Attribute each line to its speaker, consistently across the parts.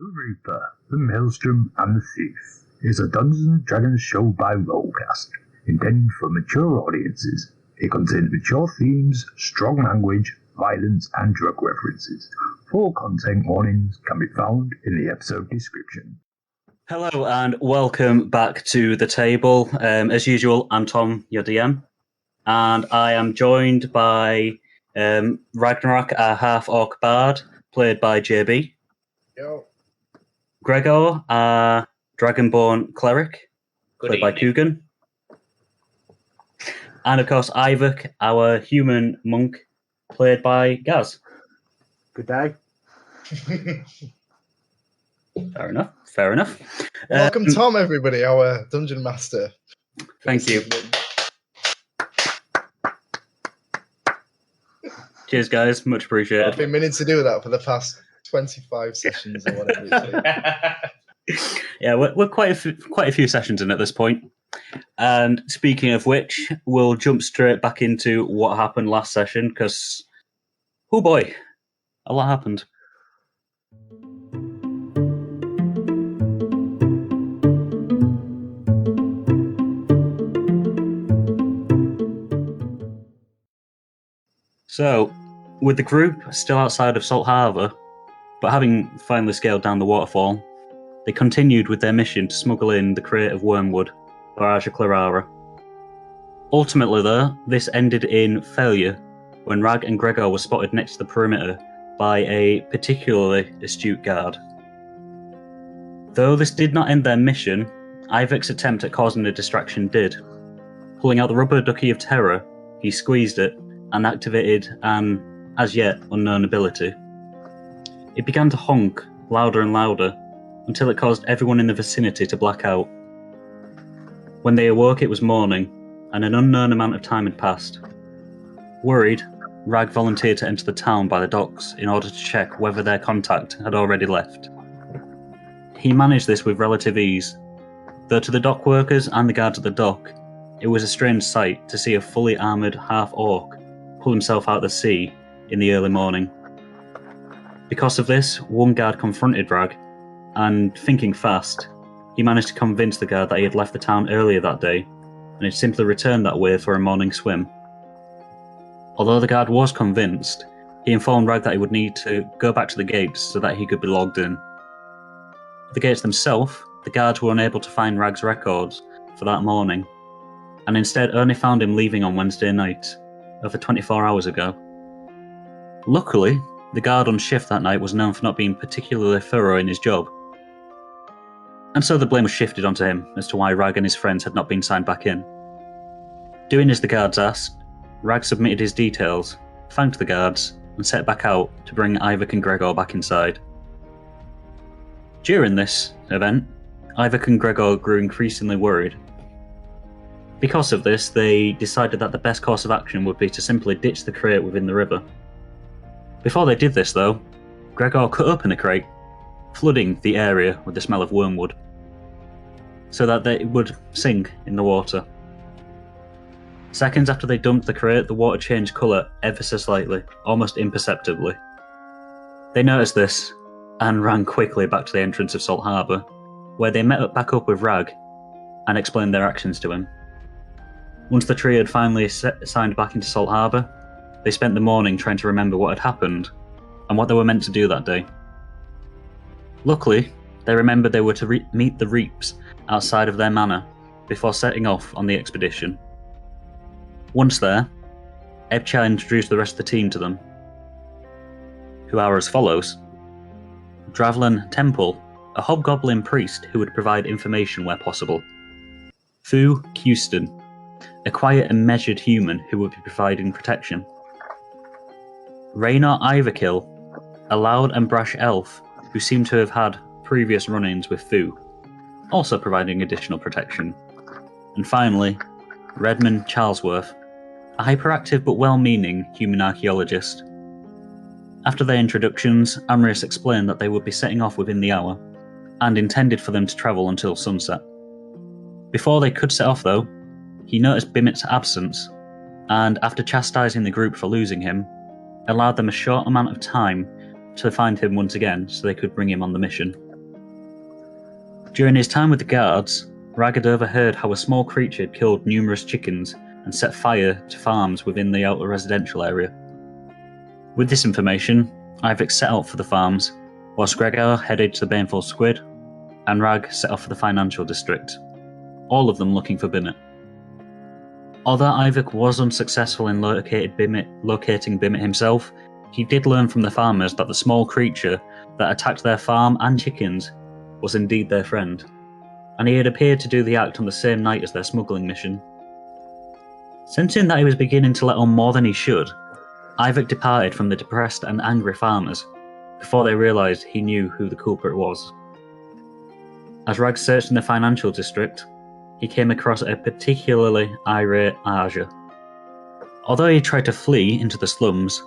Speaker 1: The Reaper, the Maelstrom, and the Thief is a Dungeons & Dragons show by RollCast, intended for mature audiences. It contains mature themes, strong language, violence, and drug references. Full content warnings can be found in the episode description.
Speaker 2: Hello and welcome back to the table. As usual, I'm Tom, your DM, and I am joined by Ragnarok, our half-orc bard, played by JB.
Speaker 3: Yo.
Speaker 2: Gregor, our dragonborn cleric, played by Coogan. And of course, Iyvak, our human monk, played by Gaz.
Speaker 4: Good day.
Speaker 2: Fair enough.
Speaker 3: Welcome, Tom, everybody, our dungeon master.
Speaker 2: Thank you. Cheers, guys. Much appreciated.
Speaker 3: I've been meaning to do that for the past 25 sessions or whatever it's like.
Speaker 2: Yeah, we're quite a few sessions in at this point. And speaking of which, we'll jump straight back into what happened last session, because, oh boy, a lot happened. So, with the group still outside of Salt Harbour, but having finally scaled down the waterfall, they continued with their mission to smuggle in the crate of wormwood for Aja Clarara. Ultimately, though, this ended in failure when Rag and Gregor were spotted next to the perimeter by a particularly astute guard. Though this did not end their mission, Iyvak's attempt at causing a distraction did. Pulling out the rubber ducky of terror, he squeezed it and activated an as-yet unknown ability. It began to honk louder and louder until it caused everyone in the vicinity to black out. When they awoke, it was morning, and an unknown amount of time had passed. Worried, Rag volunteered to enter the town by the docks in order to check whether their contact had already left. He managed this with relative ease, though to the dock workers and the guards at the dock, it was a strange sight to see a fully armoured half-orc pull himself out of the sea in the early morning. Because of this, one guard confronted Rag, and thinking fast, he managed to convince the guard that he had left the town earlier that day, and had simply returned that way for a morning swim. Although the guard was convinced, he informed Rag that he would need to go back to the gates so that he could be logged in. At the gates themselves, the guards were unable to find Rag's records for that morning, and instead only found him leaving on Wednesday night, over 24 hours ago. Luckily, the guard on shift that night was known for not being particularly thorough in his job, and so the blame was shifted onto him as to why Rag and his friends had not been signed back in. Doing as the guards asked, Rag submitted his details, thanked the guards, and set back out to bring Iyvak and Gregor back inside. During this event, Iyvak and Gregor grew increasingly worried. Because of this, they decided that the best course of action would be to simply ditch the crate within the river. Before they did this, though, Gregor cut open the crate, flooding the area with the smell of wormwood, so that they would sink in the water. Seconds after they dumped the crate, the water changed colour ever so slightly, almost imperceptibly. They noticed this, and ran quickly back to the entrance of Salt Harbour, where they met back up with Rag, and explained their actions to him. Once the trio had finally signed back into Salt Harbour, they spent the morning trying to remember what had happened, and what they were meant to do that day. Luckily, they remembered they were to meet the Reaps outside of their manor before setting off on the expedition. Once there, Ebchai introduced the rest of the team to them, who are as follows. Dravlan Temple, a hobgoblin priest who would provide information where possible. Fu Houston, a quiet and measured human who would be providing protection. Raynor Iverkill, a loud and brash elf who seemed to have had previous run-ins with Fu, also providing additional protection. And finally, Redmond Charlesworth, a hyperactive but well-meaning human archaeologist. After their introductions, Amrius explained that they would be setting off within the hour, and intended for them to travel until sunset. Before they could set off though, he noticed Bimit's absence, and after chastising the group for losing him, allowed them a short amount of time to find him once again so they could bring him on the mission. During his time with the guards, Rag had overheard how a small creature had killed numerous chickens and set fire to farms within the outer residential area. With this information, Iyvak set out for the farms, whilst Gregor headed to the Baneful Squid, and Rag set off for the financial district, all of them looking for Bimit. Although Iyvak was unsuccessful in locating Bimit himself, he did learn from the farmers that the small creature that attacked their farm and chickens was indeed their friend, and he had appeared to do the act on the same night as their smuggling mission. Sensing that he was beginning to let on more than he should, Iyvak departed from the depressed and angry farmers before they realised he knew who the culprit was. As Rag searched in the financial district, he came across a particularly irate Aja. Although he tried to flee into the slums,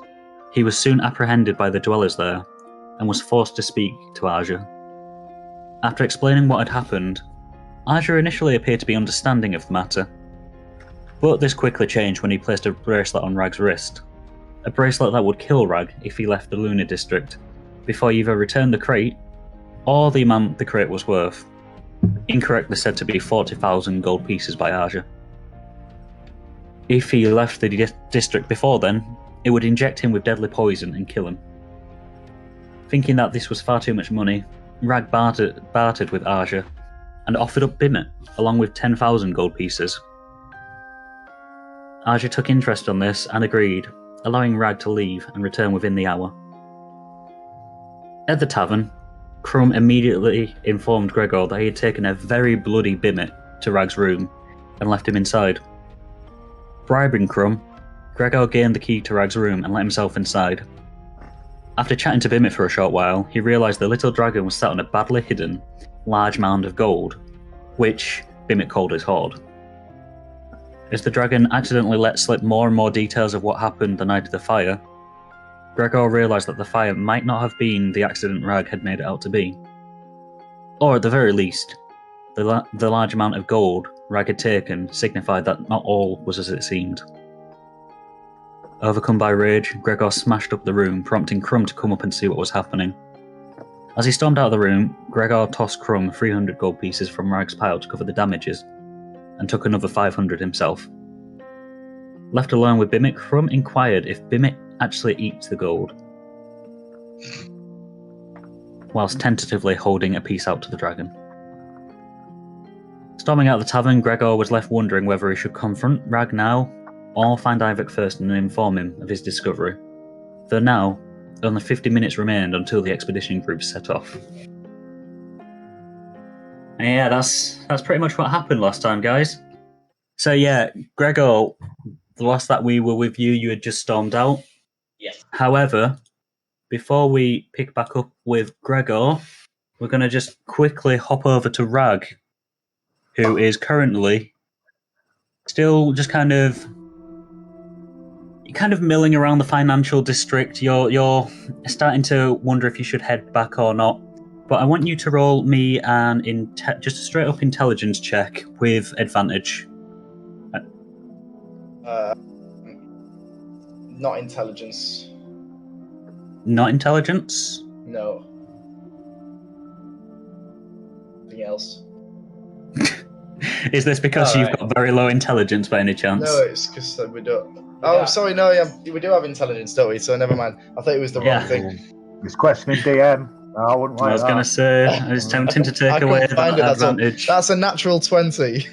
Speaker 2: he was soon apprehended by the dwellers there and was forced to speak to Aja. After explaining what had happened, Aja initially appeared to be understanding of the matter, but this quickly changed when he placed a bracelet on Rag's wrist, a bracelet that would kill Rag if he left the Lunar district before he either returned the crate or the amount the crate was worth, incorrectly said to be 40,000 gold pieces by Aja. If he left the district before then, it would inject him with deadly poison and kill him. Thinking that this was far too much money, Rag bartered with Aja and offered up Bimit along with 10,000 gold pieces. Aja took interest on this and agreed, allowing Rag to leave and return within the hour. At the tavern, Crum immediately informed Gregor that he had taken a very bloody Bimit to Rag's room and left him inside. Bribing Crum, Gregor gained the key to Rag's room and let himself inside. After chatting to Bimit for a short while, he realised the little dragon was sat on a badly hidden, large mound of gold, which Bimit called his hoard. As the dragon accidentally let slip more and more details of what happened the night of the fire, Gregor realised that the fire might not have been the accident Rag had made it out to be. Or at the very least, the large amount of gold Rag had taken signified that not all was as it seemed. Overcome by rage, Gregor smashed up the room, prompting Crum to come up and see what was happening. As he stormed out of the room, Gregor tossed Crum 300 gold pieces from Rag's pile to cover the damages, and took another 500 himself. Left alone with Bimit, Crum inquired if Bimit actually eats the gold, whilst tentatively holding a piece out to the dragon. Storming out of the tavern, Gregor was left wondering whether he should confront Rag now, or find Iyvak first and inform him of his discovery. Though now, only 50 minutes remained until the expedition group set off. And yeah, that's pretty much what happened last time, guys. So yeah, Gregor, the last that we were with you, you had just stormed out.
Speaker 4: Yes.
Speaker 2: However, before we pick back up with Gregor, we're going to just quickly hop over to Rag, who is currently still just kind of milling around the financial district. You're starting to wonder if you should head back or not. But I want you to roll me just a straight up intelligence check with advantage.
Speaker 3: Not intelligence.
Speaker 2: Not intelligence?
Speaker 3: No. Anything else?
Speaker 2: Is this because you've got very low intelligence by any chance?
Speaker 3: No, it's because we don't. Oh, sorry, no, yeah, we do have intelligence, don't we? So never mind. I thought it was the wrong thing.
Speaker 5: He's questioning DM. I wouldn't like
Speaker 2: I was going to say, it's tempting to take away that advantage.
Speaker 3: That's a natural 20.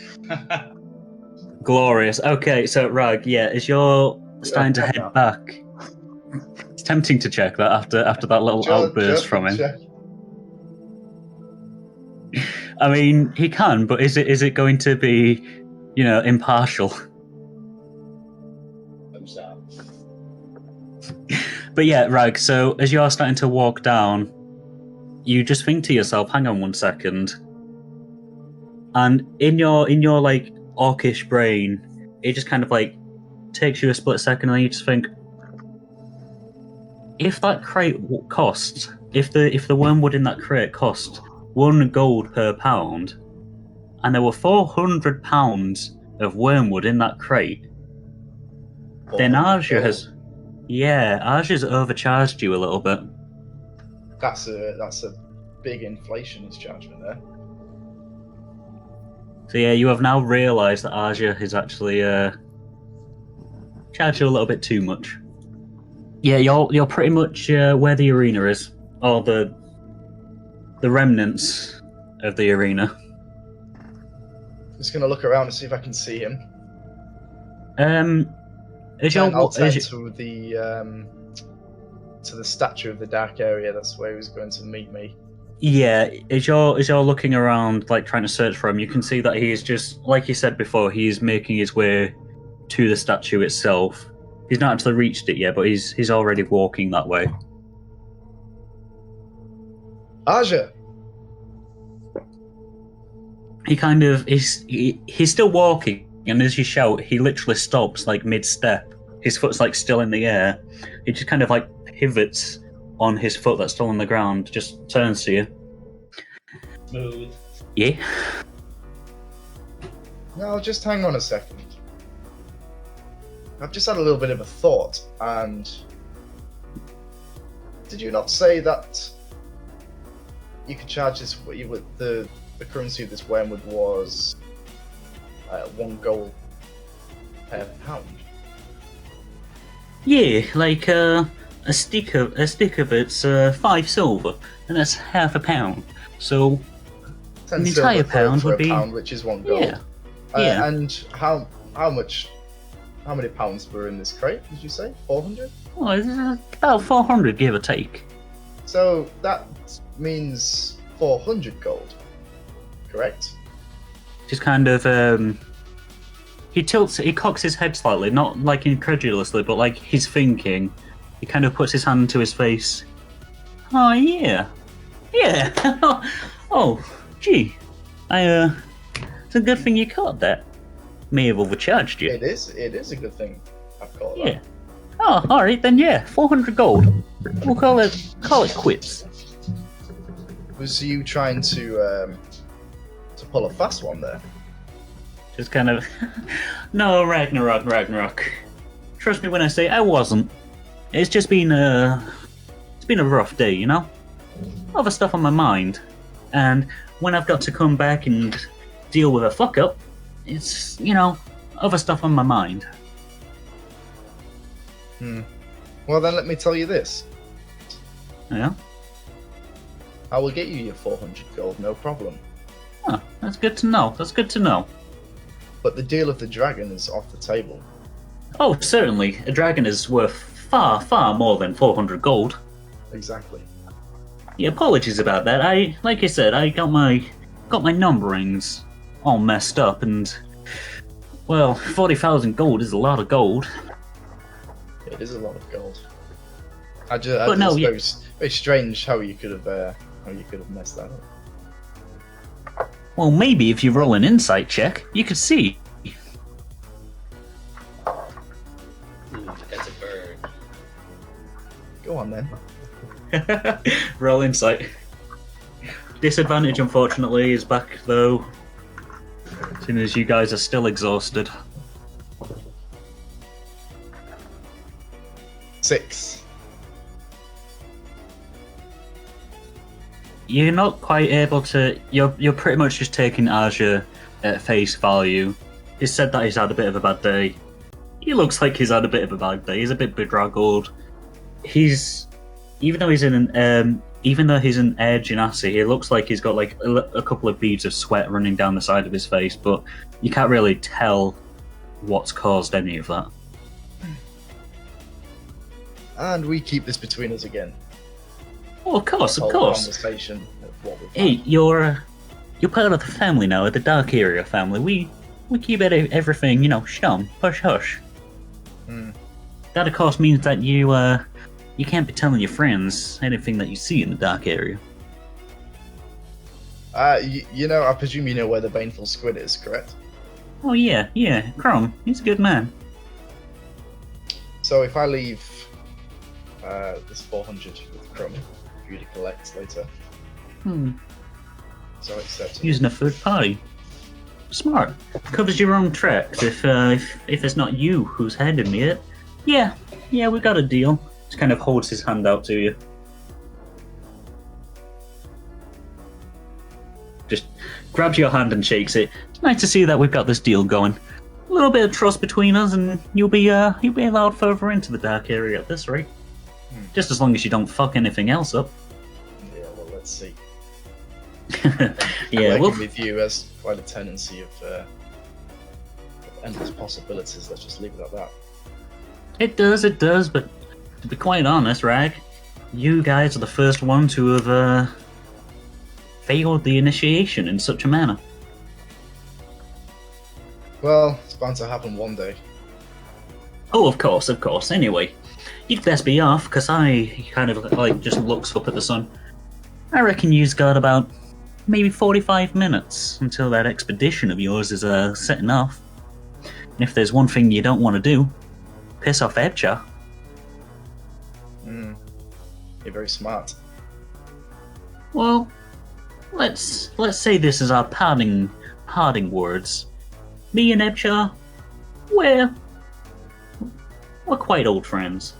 Speaker 2: Glorious. Okay, so Rag, as you're starting to head back, it's tempting to check that after that little outburst from him.
Speaker 3: Check.
Speaker 2: I mean, he can, but is it going to be, impartial? But yeah, Rag, so as you're starting to walk down, you just think to yourself, hang on one second. And in your like orcish brain, it just kind of like takes you a split second and then you just think, if that crate costs, if the wormwood in that crate cost 1 gold per pound, and there were 400 pounds of wormwood in that crate, then Aja's overcharged you a little bit.
Speaker 3: That's a big inflation he's charged me there.
Speaker 2: So yeah, you have now realised that Aja is actually charged you a little bit too much. Yeah, you're pretty much where the arena is, or the remnants of the arena.
Speaker 3: Just gonna look around and see if I can see him.
Speaker 2: I'll
Speaker 3: turn to the statue of the dark area. That's where he was going to meet me.
Speaker 2: Yeah, as you're looking around, like trying to search for him, you can see that he is just, like you said before, he's making his way to the statue itself. He's not actually reached it yet, but he's already walking that way.
Speaker 3: Aja!
Speaker 2: He kind of he's still walking, and as you shout, he literally stops like mid-step. His foot's like still in the air. He just kind of like pivots on his foot that's still on the ground, just turns to you.
Speaker 4: Smooth.
Speaker 2: Yeah.
Speaker 3: No, just hang on a second. I've just had a little bit of a thought, and did you not say that you could charge this? The currency of this wormwood was 1 gold per pound.
Speaker 2: Yeah, like a stick of it's 5 silver, and that's half a pound. So
Speaker 3: 10
Speaker 2: an
Speaker 3: silver
Speaker 2: entire
Speaker 3: for
Speaker 2: pound would
Speaker 3: a
Speaker 2: be
Speaker 3: pound, which is 1 gold.
Speaker 2: Yeah. Yeah.
Speaker 3: And how many pounds were in this crate? Did you say 400?
Speaker 2: Well, it's about 400, give or take.
Speaker 3: So that means 400 gold, correct?
Speaker 2: Just kind of he cocks his head slightly, not like incredulously, but like he's thinking. He kind of puts his hand to his face. Oh yeah. Oh, gee. It's a good thing you caught that. May have overcharged you.
Speaker 3: It is a good thing I've caught
Speaker 2: Yeah. Oh, alright then, yeah. 400 gold. We'll call it quits.
Speaker 3: that. Was you trying to pull a fast one there?
Speaker 2: Just kind of... No, Ragnarok. Trust me when I say I wasn't. It's just been it's been a rough day, you know? Other stuff on my mind. And when I've got to come back and deal with a fuck up, it's, other stuff on my mind.
Speaker 3: Well then, let me tell you this.
Speaker 2: Yeah?
Speaker 3: I will get you your 400 gold, no problem.
Speaker 2: Oh, that's good to know.
Speaker 3: But the deal of the dragon is off the table.
Speaker 2: Oh, certainly. A dragon is worth far, far more than 400 gold.
Speaker 3: Exactly.
Speaker 2: Yeah, apologies about that. Like I said, I got my numberings all messed up, and well, 40,000 gold is a lot of gold.
Speaker 3: It is a lot of gold. It's very strange how you could have messed that up.
Speaker 2: Well, maybe if you roll an insight check, you could see.
Speaker 4: That's a bird.
Speaker 3: Go on then.
Speaker 2: Roll insight. Disadvantage, unfortunately, is back though, seeing as you guys are still exhausted.
Speaker 3: 6.
Speaker 2: You're not quite able to. You're pretty much just taking Aja at face value. He said that he's had a bit of a bad day. He looks like he's had a bit of a bad day. He's a bit bedraggled. Even though he's in an air genasi, he looks like he's got like a couple of beads of sweat running down the side of his face, but you can't really tell what's caused any of that.
Speaker 3: And we keep this between us again.
Speaker 2: Oh, of course.
Speaker 3: Conversation of what we've
Speaker 2: Hey,
Speaker 3: had.
Speaker 2: you're part of the family now, the Dark Area family. We keep everything, shum, hush hush. That of course means that you can't be telling your friends anything that you see in the Dark Area.
Speaker 3: I presume you know where the Baneful Squid is, correct?
Speaker 2: Oh yeah, Crum, he's a good man.
Speaker 3: So if I leave this 400 with Crum for you to collect later. So accept.
Speaker 2: Using a third party. Smart. Covers your own tracks if it's not you who's handing me it. Yeah, we got a deal. Just kind of holds his hand out to you. just grabs your hand and shakes it. It's nice to see that we've got this deal going. A little bit of trust between us, and you'll be allowed further into the dark area at this rate. Just as long as you don't fuck anything else up.
Speaker 3: Yeah, well, let's see.
Speaker 2: Yeah,
Speaker 3: Working with you has quite a tendency of endless possibilities. Let's just leave it at that.
Speaker 2: It does, but to be quite honest, Rag, you guys are the first ones who have failed the initiation in such a manner.
Speaker 3: Well, it's bound to happen one day.
Speaker 2: Oh, of course. Anyway, you'd best be off, because he kind of like just looks up at the sun. I reckon you've got about maybe 45 minutes until that expedition of yours is setting off. And if there's one thing you don't want to do, piss off Ebcha.
Speaker 3: You're very smart.
Speaker 2: Well, let's say this is our parting words. Me and Ebcha, we're quite old friends.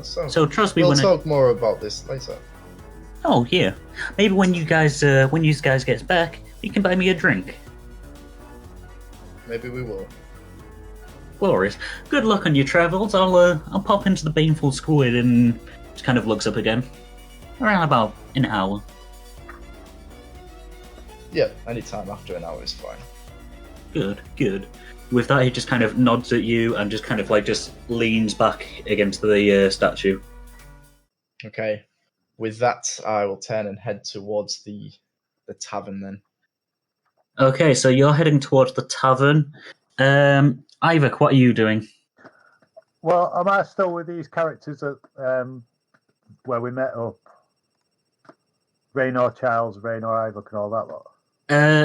Speaker 2: So trust me
Speaker 3: we'll
Speaker 2: when
Speaker 3: talk more about this later.
Speaker 2: Oh yeah, maybe when you guys get back, you can buy me a drink.
Speaker 3: Maybe we will.
Speaker 2: Glorious. Good luck on your travels. I'll pop into the Baneful Squid and just kind of looks up again. Around about an hour.
Speaker 3: Yeah, any time after an hour is fine.
Speaker 2: Good. With that, he just kind of nods at you and just kind of like just leans back against the statue.
Speaker 3: Okay. With that, I will turn and head towards the tavern then.
Speaker 2: Okay, so you're heading towards the tavern. Iyvak, what are you doing?
Speaker 5: Well, am I still with these characters at where we met up? Raynor Charles, Raynor Iyvak, and all that lot?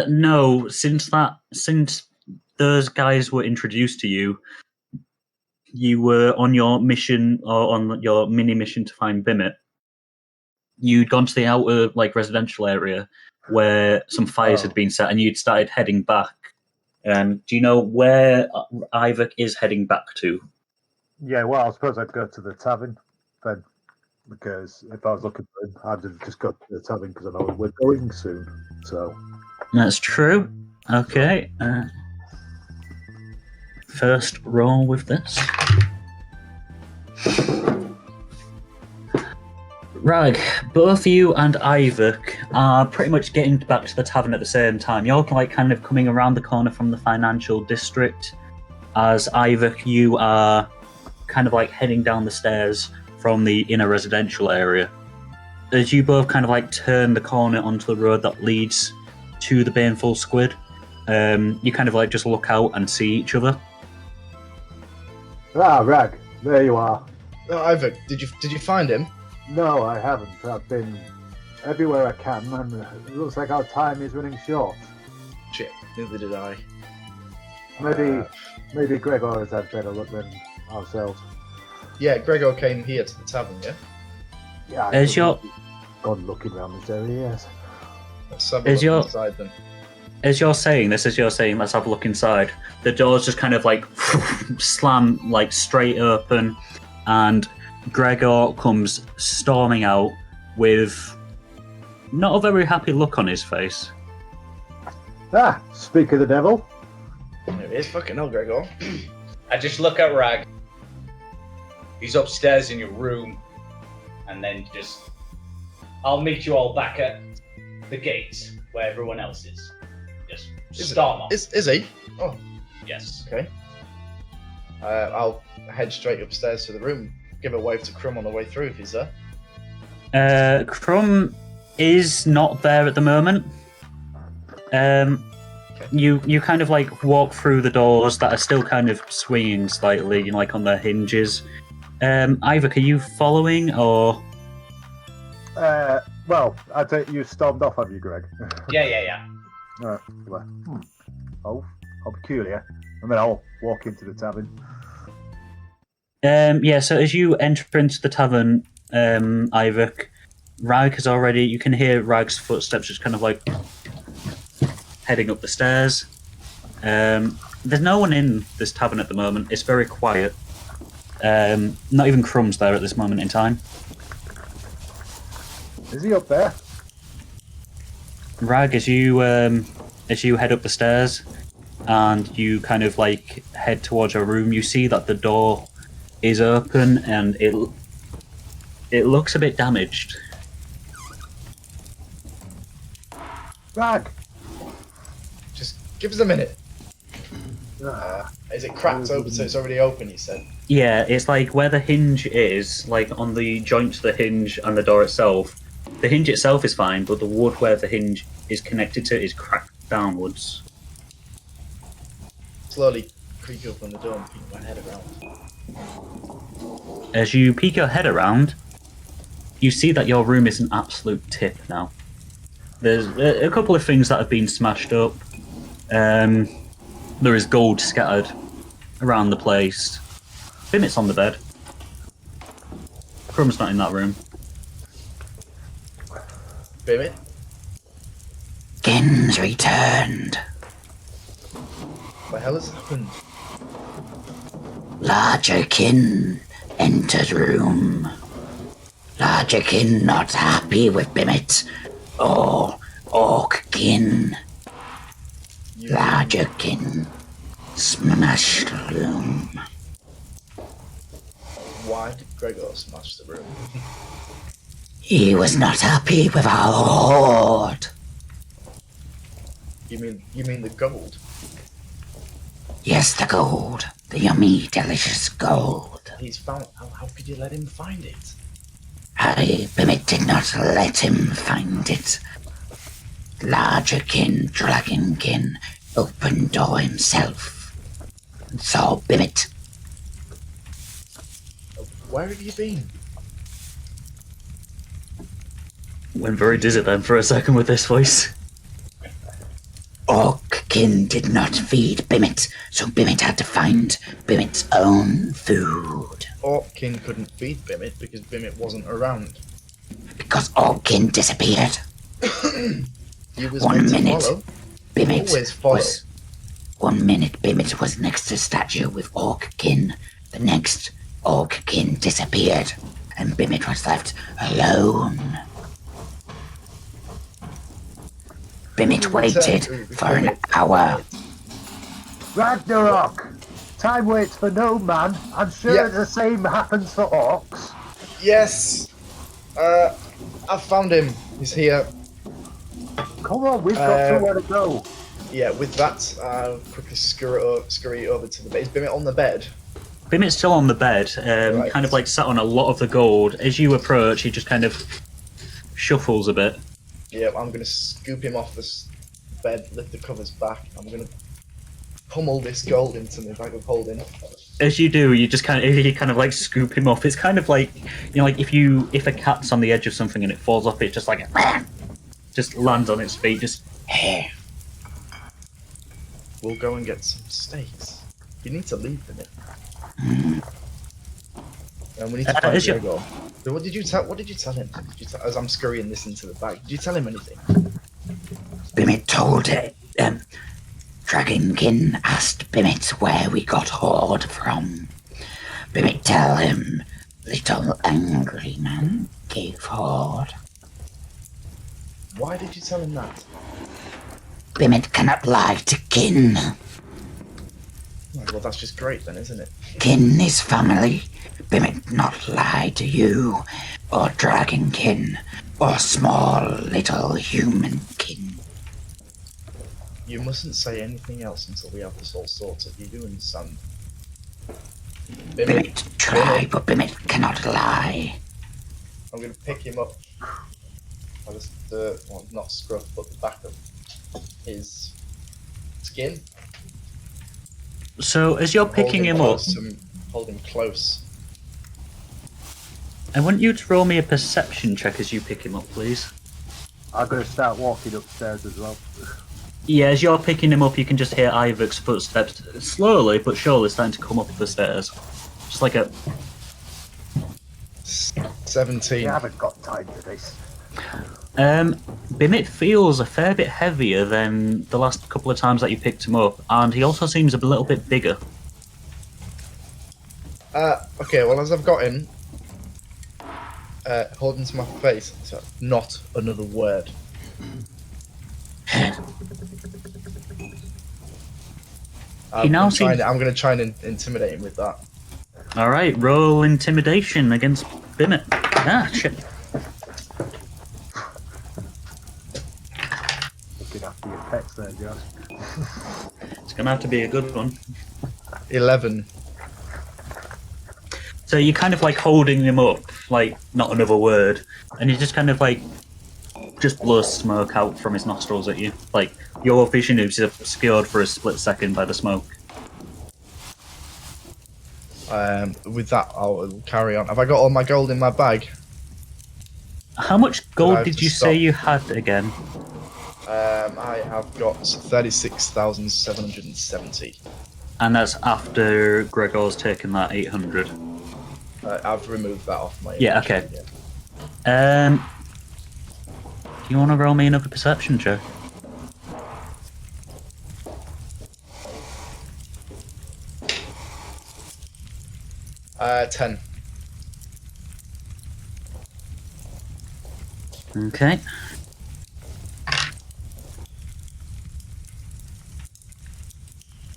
Speaker 2: No, since those guys were introduced to you, you were on your mission, or on your mini mission to find Bimit. You'd gone to the outer residential area where some fires had been set, and you'd started heading back. Do you know where Iyvak is heading back to?
Speaker 5: Yeah, well, I suppose I'd go to the tavern then, because if I was looking for him, I'd have just got to the tavern because I know we're going soon. So
Speaker 2: that's true. Okay. First roll with this. Rag, both you and Iyvak are pretty much getting back to the tavern at the same time. You're kind of coming around the corner from the financial district, as Iyvak, you are kind of heading down the stairs from the inner residential area. As you both kind of turn the corner onto the road that leads to the Baneful Squid, you kind of just look out and see each other.
Speaker 5: Ah, Rag, there you are.
Speaker 3: Oh, Iyvak, did you find him?
Speaker 5: No, I haven't. I've been everywhere I can, and it looks like our time is running short.
Speaker 3: Shit, neither did I.
Speaker 5: Maybe Gregor has had better luck than ourselves.
Speaker 3: Yeah, Gregor came here to the tavern, yeah?
Speaker 5: Yeah,
Speaker 2: As you're
Speaker 5: gone looking around this area, yes.
Speaker 3: Let's have a look inside then.
Speaker 2: As you're saying, let's have a look inside. The doors just kind of slam straight open, and Gregor comes storming out with not a very happy look on his face.
Speaker 5: Ah, speak of the devil.
Speaker 3: There he is, fucking hell, Gregor.
Speaker 4: I just look at Rag. He's upstairs in your room, and then I'll meet you all back at the gate where everyone else is. Just storm off.
Speaker 3: Is he? Oh,
Speaker 4: yes.
Speaker 3: Okay. I'll head straight upstairs to the room. Give a wave to Crum on the way through if he's there.
Speaker 2: Crum is not there at the moment.
Speaker 3: Okay.
Speaker 2: You kind of walk through the doors that are still kind of swinging slightly, on their hinges. Iyvak, are you following or?
Speaker 5: Well, I take you stormed off, have you, Greg?
Speaker 4: Yeah.
Speaker 5: Right. Oh, how peculiar. And then I'll walk into the tavern.
Speaker 2: Yeah, so as you enter into the tavern, Iyvak, Rag has already, you can hear Rag's footsteps just kind of heading up the stairs. There's no one in this tavern at the moment. It's very quiet. Not even Crum's there at this moment in time.
Speaker 5: Is he up there?
Speaker 2: Rag, as you head up the stairs and you kind of like head towards your room, you see that the door is open and it looks a bit damaged.
Speaker 5: Rag!
Speaker 3: Just give us a minute. Is it cracked open so it's already open, you said?
Speaker 2: Yeah, it's like where the hinge is, like on the joint to the hinge and the door itself. The hinge itself is fine, but the wood where the hinge is connected to is cracked downwards.
Speaker 3: Slowly creak open the door and peek my head around.
Speaker 2: As you peek your head around, you see that your room is an absolute tip now. There's a couple of things that have been smashed up. There is gold scattered around the place. Bimit's on the bed. Crum's not in that room.
Speaker 3: Bimit?
Speaker 6: Kin's returned.
Speaker 3: What the hell has happened?
Speaker 6: Larger kin entered room. Larger kin not happy with Bimit or orc kin. Larger kin smashed room.
Speaker 3: Why did Gregor smash the room?
Speaker 6: He was not happy with our horde.
Speaker 3: You mean the gold?
Speaker 6: Yes, the gold. The yummy, delicious gold.
Speaker 3: He's found. How could you let him find it?
Speaker 6: Bimit did not let him find it. Larger kin, dragon kin, opened door himself and saw Bimit.
Speaker 3: Where have you been?
Speaker 2: Went very dizzy then for a second with this voice.
Speaker 6: Orc-kin did not feed Bimit, so Bimit had to find Bimit's own food.
Speaker 3: Orc-kin couldn't feed Bimit because Bimit wasn't around.
Speaker 6: Because Orc-kin disappeared.
Speaker 3: He was
Speaker 6: 1
Speaker 3: meant to
Speaker 6: minute,
Speaker 3: follow.
Speaker 6: Bimit
Speaker 3: Always follow.
Speaker 6: was... 1 minute, Bimit was next to statue with Orc-kin. The next, Orc-kin disappeared, and Bimit was left alone. Bimit waited for an hour.
Speaker 5: Ragnarok! Time waits for no man. I'm sure
Speaker 3: Yeah.
Speaker 5: the same happens for orcs.
Speaker 3: Yes! I found him. He's here.
Speaker 5: Come on, we've got somewhere to go.
Speaker 3: Yeah, with that, quickly scurry over to the bed. Is Bimit on the bed?
Speaker 2: Bimit's still on the bed,
Speaker 3: Right.
Speaker 2: kind of like sat on a lot of the gold. As you approach, he just kind of shuffles a bit.
Speaker 3: Yeah, I'm gonna scoop him off this bed, lift the covers back. I'm gonna pummel this gold into my bag of holding.
Speaker 2: As you do, you kind of like scoop him off. It's kind of like, you know, like if a cat's on the edge of something and it falls off, it just like just lands on its feet. Just
Speaker 3: We'll go and get some steaks. You need to leave Bimit. And we need to find
Speaker 2: is your-
Speaker 3: Gregor. So what did you tell him? As I'm scurrying this into the bag, did you tell him anything?
Speaker 6: Bimit told it. Dragonkin asked Bimit where we got horde from. Bimit tell him little angry man gave horde.
Speaker 3: Why did you tell him that?
Speaker 6: Bimit cannot lie to kin.
Speaker 3: Oh, well, that's just great then, isn't it?
Speaker 6: Kin is family. Bimit not lie to you, or dragon kin, or small little human kin.
Speaker 3: You mustn't say anything else until we have this all sorted. You do understand?
Speaker 6: Bimit try, but Bimit cannot lie.
Speaker 3: I'm going to pick him up. By well, not scruff, but the back of his skin.
Speaker 2: so as you're picking him up,
Speaker 3: Hold him close.
Speaker 2: I want you to roll me a perception check as you pick him up, please.
Speaker 5: I'm going to start walking upstairs as well.
Speaker 2: Yeah, as you're picking him up, you can just hear Iyvak's footsteps slowly but surely starting to come up the stairs. Just like a
Speaker 3: 17.
Speaker 5: You haven't got time for this.
Speaker 2: Bimit feels a fair bit heavier than the last couple of times that you picked him up, and he also seems a little bit bigger.
Speaker 3: Okay, well, as I've got him, holding to my face. So, not another word. I'm going to try and intimidate him with that.
Speaker 2: All right, roll intimidation against Bimit. Ah, shit.
Speaker 5: Looking after your pets there, Josh.
Speaker 2: It's gonna have to be a good one.
Speaker 3: 11.
Speaker 2: So you're kind of like holding him up, like not another word, and you just kind of like just blows smoke out from his nostrils at you. Like your vision is obscured for a split second by the smoke.
Speaker 3: With that, I'll carry on. Have I got all my gold in my bag?
Speaker 2: How much gold did you
Speaker 3: stop?
Speaker 2: say you had again?
Speaker 3: I have got 36,770.
Speaker 2: And that's after Gregor's taken that 800.
Speaker 3: I've removed that off my.
Speaker 2: Yeah. Okay. Yeah. Do you want to roll me another perception check?
Speaker 3: Yeah. 10.
Speaker 2: Okay.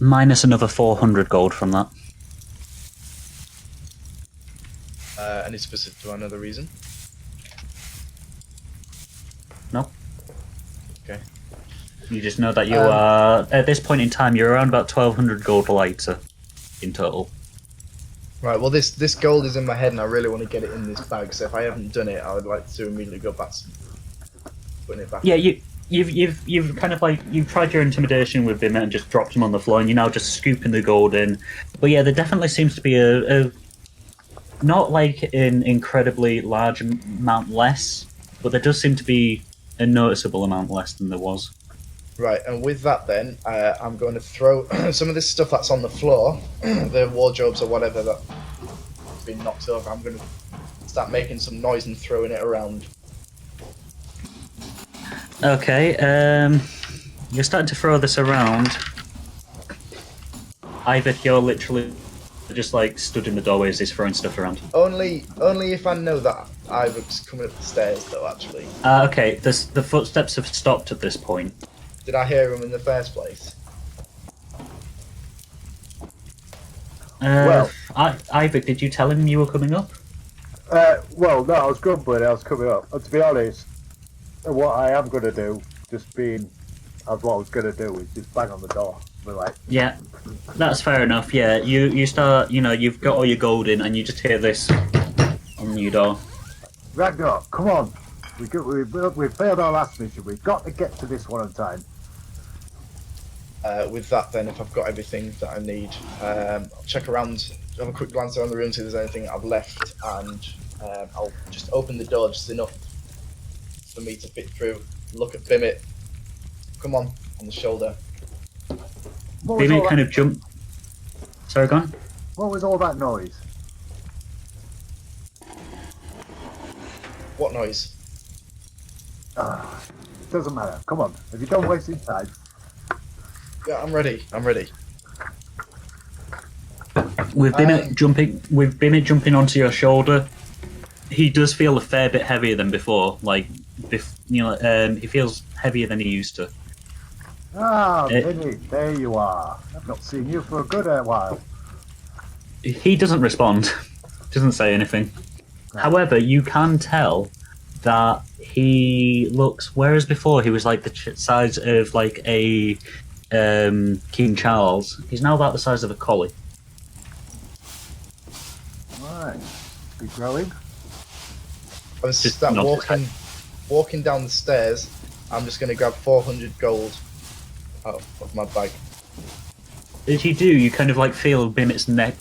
Speaker 2: Minus another 400 gold from that.
Speaker 3: Any specific to another reason?
Speaker 2: No.
Speaker 3: Okay.
Speaker 2: You just know that you are, at this point in time, you're around about 1200 gold lighter in total.
Speaker 3: Right, well this gold is in my head and I really want to get it in this bag, so if I haven't done it, I would like to immediately go back to putting it back.
Speaker 2: Yeah, you've kind of like, you've tried your intimidation with Bimit and just dropped him on the floor, and you're now just scooping the gold in. But yeah, there definitely seems to be a not like an incredibly large amount less, but there does seem to be a noticeable amount less than there was.
Speaker 3: Right, and with that then, I'm going to throw some of this stuff that's on the floor, the wardrobes or whatever that's been knocked over, I'm going to start making some noise and throwing it around.
Speaker 2: Okay, you're starting to throw this around. Iyvak, you're literally just like stood in the doorway as he's throwing stuff around.
Speaker 3: Only if I know that Ivak's coming up the stairs though, actually.
Speaker 2: Okay, the footsteps have stopped at this point.
Speaker 3: Did I hear him in the first place?
Speaker 5: Well,
Speaker 2: Iyvak, did you tell him you were coming up?
Speaker 5: Well, no, I was grumbling, I was coming up. And to be honest, what I am going to do, just being as what I was going to do, is just bang on the door. We're like,
Speaker 2: Yeah, that's fair enough. Yeah, you start, you've got all your gold in, and you just hear this on your door.
Speaker 5: Ragnarok, come on! We failed our last mission. We've got to get to this one on time.
Speaker 3: With that then, if I've got everything that I need, I'll check around, have a quick glance around the room, see if there's anything I've left, and I'll just open the door just enough for me to fit through, look at Bimit, come on the shoulder.
Speaker 2: Bimit kind of jumped. Sorry, go on.
Speaker 5: What was all that noise?
Speaker 3: What noise?
Speaker 5: Doesn't matter. Come on. If you don't waste your time.
Speaker 3: Yeah, I'm ready.
Speaker 2: With Bimit jumping onto your shoulder, he does feel a fair bit heavier than before. Like, he feels heavier than he used to.
Speaker 5: Vinny, there you are. I've not seen you for a good while.
Speaker 2: He doesn't respond. Doesn't say anything.
Speaker 5: Right.
Speaker 2: However, you can tell that he looks. Whereas before he was like the size of like a King Charles, he's now about the size of a collie.
Speaker 5: Right. Be growing.
Speaker 3: I was just walking down the stairs. I'm just going to grab 400 gold out of my bag.
Speaker 2: As you do, you kind of like feel Bimit's neck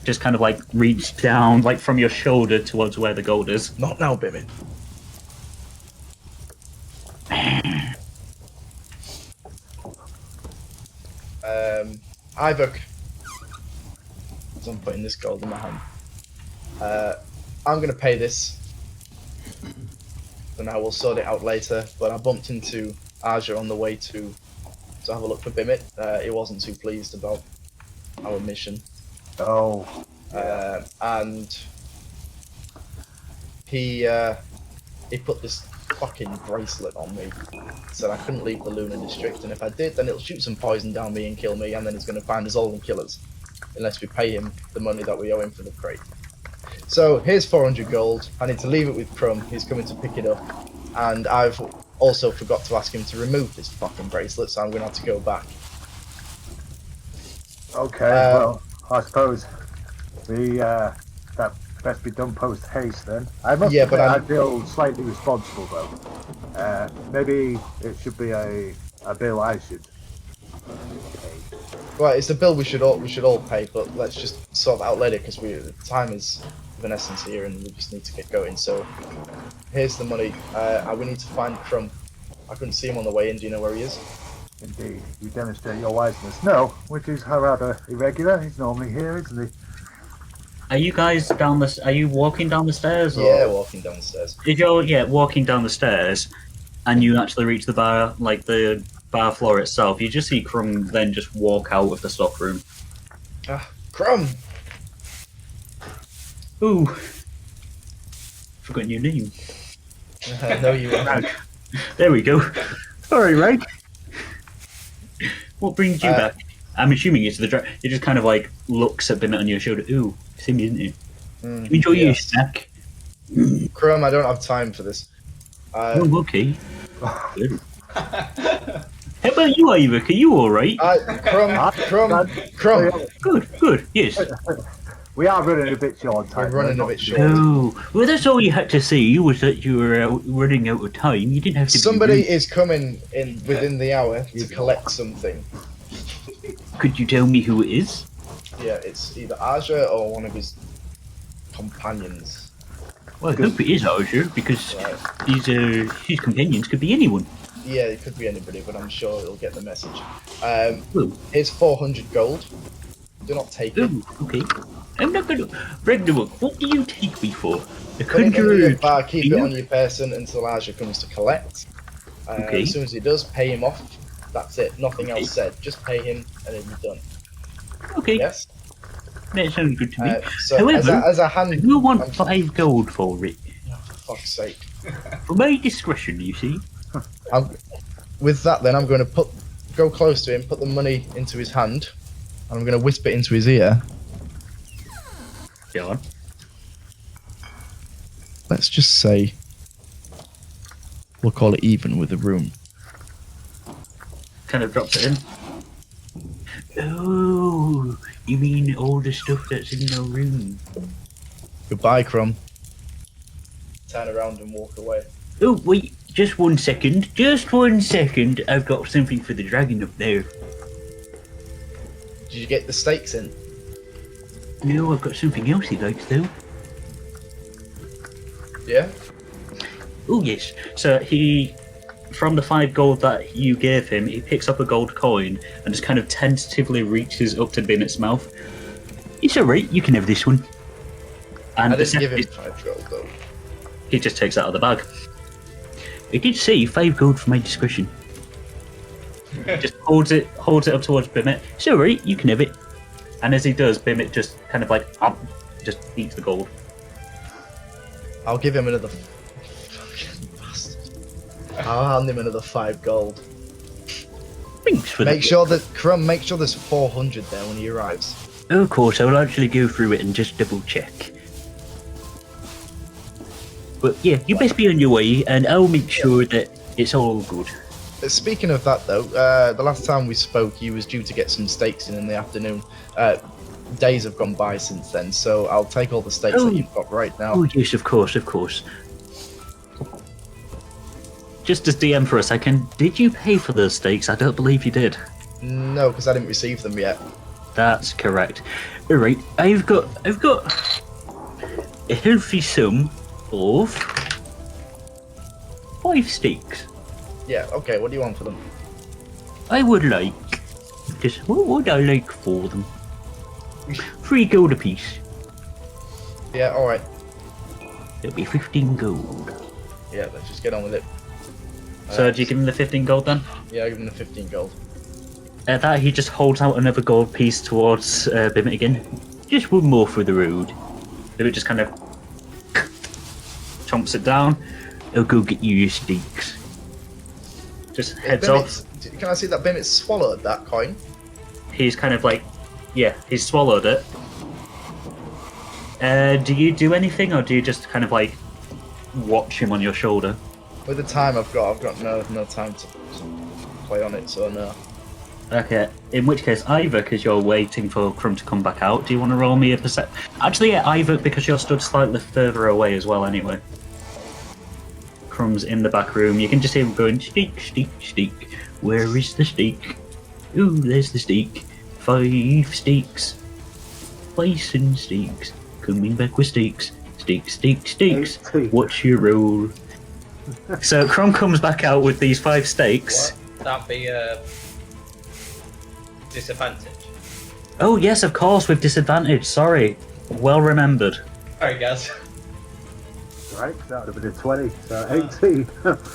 Speaker 2: just kind of like reach down, like from your shoulder towards where the gold is.
Speaker 3: Not now, Bimit. Iyvak, as I'm putting this gold in my hand, I'm going to pay this, and I will sort it out later, but I bumped into Aja on the way to have a look for Bimit. He wasn't too pleased about our mission.
Speaker 5: Oh.
Speaker 3: And he put this fucking bracelet on me. Said I couldn't leave the Lunar District, and if I did, then it'll shoot some poison down me and kill me, and then he's going to find us all and kill us. Unless we pay him the money that we owe him for the crate. So, here's 400 gold. I need to leave it with Crum. He's coming to pick it up. And I've also forgot to ask him to remove this fucking bracelet, so I'm going to have to go back.
Speaker 5: Okay, well, I suppose that best be done post haste then. I must admit, I feel slightly responsible though. Maybe it should be a bill I should pay.
Speaker 3: Well, it's a bill we should all pay, but let's just sort of out later because time is of an essence here, and we just need to get going. So here's the money. We need to find Crum. I couldn't see him on the way in. Do you know where he is?
Speaker 5: Indeed, you demonstrate your wiseness. No, which is rather irregular. He's normally here, isn't he?
Speaker 2: Are you guys are you walking down the stairs? Or?
Speaker 3: Yeah, walking down the stairs.
Speaker 2: If you're walking down the stairs, and you actually reach the bar, like the bar floor itself, you just see Crum then just walk out of the stockroom.
Speaker 3: Crum!
Speaker 2: Ooh. Forgotten your name.
Speaker 3: No, you won't.
Speaker 2: There we go. Sorry, Rag. What brings you back? I'm assuming it's the He just kind of like looks at Bimit on your shoulder. Ooh, it's him, isn't it? Enjoy your snack.
Speaker 3: Crum, I don't have time for this.
Speaker 2: Oh, okay. Good. How about you, Iyvak? Are you alright?
Speaker 3: Crum.
Speaker 2: Good, yes.
Speaker 5: We are running a bit short on time.
Speaker 3: We're running a bit short.
Speaker 2: Oh, well, that's all you had to say, was that you were running out of time. You didn't have to
Speaker 3: Somebody is coming in within the hour to collect something.
Speaker 2: Could you tell me who it is?
Speaker 3: Yeah, it's either Aja or one of his companions.
Speaker 2: Well, I hope it is Aja, because his companions could be anyone.
Speaker 3: Yeah, it could be anybody, but I'm sure he'll get the message. Here's 400 gold. Do not take it.
Speaker 2: Oh, okay. I'm not gonna... Ragnarok, what do you take me for? The
Speaker 3: Put it in
Speaker 2: conjurer...
Speaker 3: your bar, keep it on your person until Aja comes to collect.
Speaker 2: Okay.
Speaker 3: As soon as he does, pay him off. That's it. Nothing else said. Just pay him, and then you're done.
Speaker 2: Okay.
Speaker 3: Yes?
Speaker 2: That sounds good to me.
Speaker 3: So
Speaker 2: However,
Speaker 3: as a hand...
Speaker 2: you want 5 gold for it.
Speaker 3: Oh, for fuck's sake.
Speaker 2: For my discretion, you see.
Speaker 3: With that, then, I'm going to go close to him, put the money into his hand, and I'm going to whisper into his ear.
Speaker 2: Go on.
Speaker 3: Let's just say we'll call it even with the room.
Speaker 2: Kind of drops it in. Oh, you mean all the stuff that's in the room?
Speaker 3: Goodbye, Crum. Turn around and walk away.
Speaker 2: Oh, wait, just 1 second. Just 1 second. I've got something for the dragon up there.
Speaker 3: Did you get the stakes in?
Speaker 2: No, I've got something else he likes, though.
Speaker 3: Yeah?
Speaker 2: Oh, yes. So he, from the 5 gold that you gave him, he picks up a gold coin and just kind of tentatively reaches up to Bimit's mouth. It's alright, you can have this one. And
Speaker 3: I didn't give him 5 gold, though.
Speaker 2: He just takes it out of the bag. He did say 5 gold for my discretion. Just holds it up towards Bimit. It's alright, you can have it. And as he does, Bimit just kind of like just eats the gold.
Speaker 3: I'll give him another fucking bastard. I'll hand him another 5 gold.
Speaker 2: Thanks for that.
Speaker 3: Make sure there's 400 there when he arrives.
Speaker 2: Of course, I will actually go through it and just double check. But yeah, you best be on your way, and I'll make sure that it's all good.
Speaker 3: Speaking of that, though, the last time we spoke, he was due to get some steaks in the afternoon. Days have gone by since then, so I'll take all the steaks that you've got right now.
Speaker 2: Oh yes, of course. Just as DM for a second, did you pay for those steaks? I don't believe you did.
Speaker 3: No, because I didn't receive them yet.
Speaker 2: That's correct. Alright, I've got a healthy sum of 5 steaks.
Speaker 3: Yeah, okay, what do you want for them?
Speaker 2: I would like... Just what would I like for them? 3 gold apiece.
Speaker 3: Yeah, alright.
Speaker 2: It'll be 15 gold.
Speaker 3: Yeah, let's just get on with it.
Speaker 2: So do you give him the 15 gold then?
Speaker 3: Yeah, I'll give him the 15 gold.
Speaker 2: At that, he just holds out another gold piece towards Bimit again. Just 1 more for the road. Bimit just kind of chomps it down. I'll go get you your steaks. Just heads off.
Speaker 3: Can I see that Bimit swallowed that coin?
Speaker 2: He's kind of like, yeah, he's swallowed it. Do you do anything, or do you just kind of like watch him on your shoulder?
Speaker 3: With the time I've got no time to play on it, so no.
Speaker 2: Okay, in which case, Iyvak, as you're waiting for Crum to come back out, do you want to roll me a perception? Actually, yeah, Iyvak, because you're stood slightly further away as well anyway. Crum's in the back room. You can just hear him going, steak, steak, steak. Where is the steak? Ooh, there's the steak. 5 steaks. Bison steaks. Coming back with steaks. Steaks, steaks, steaks. What's your roll? So Crum comes back out with these 5 steaks.
Speaker 4: What? That'd be a disadvantage.
Speaker 2: Oh yes, of course, with disadvantage. Sorry. Well remembered.
Speaker 4: Alright, guys.
Speaker 5: Right, that would have been a 20, so 18.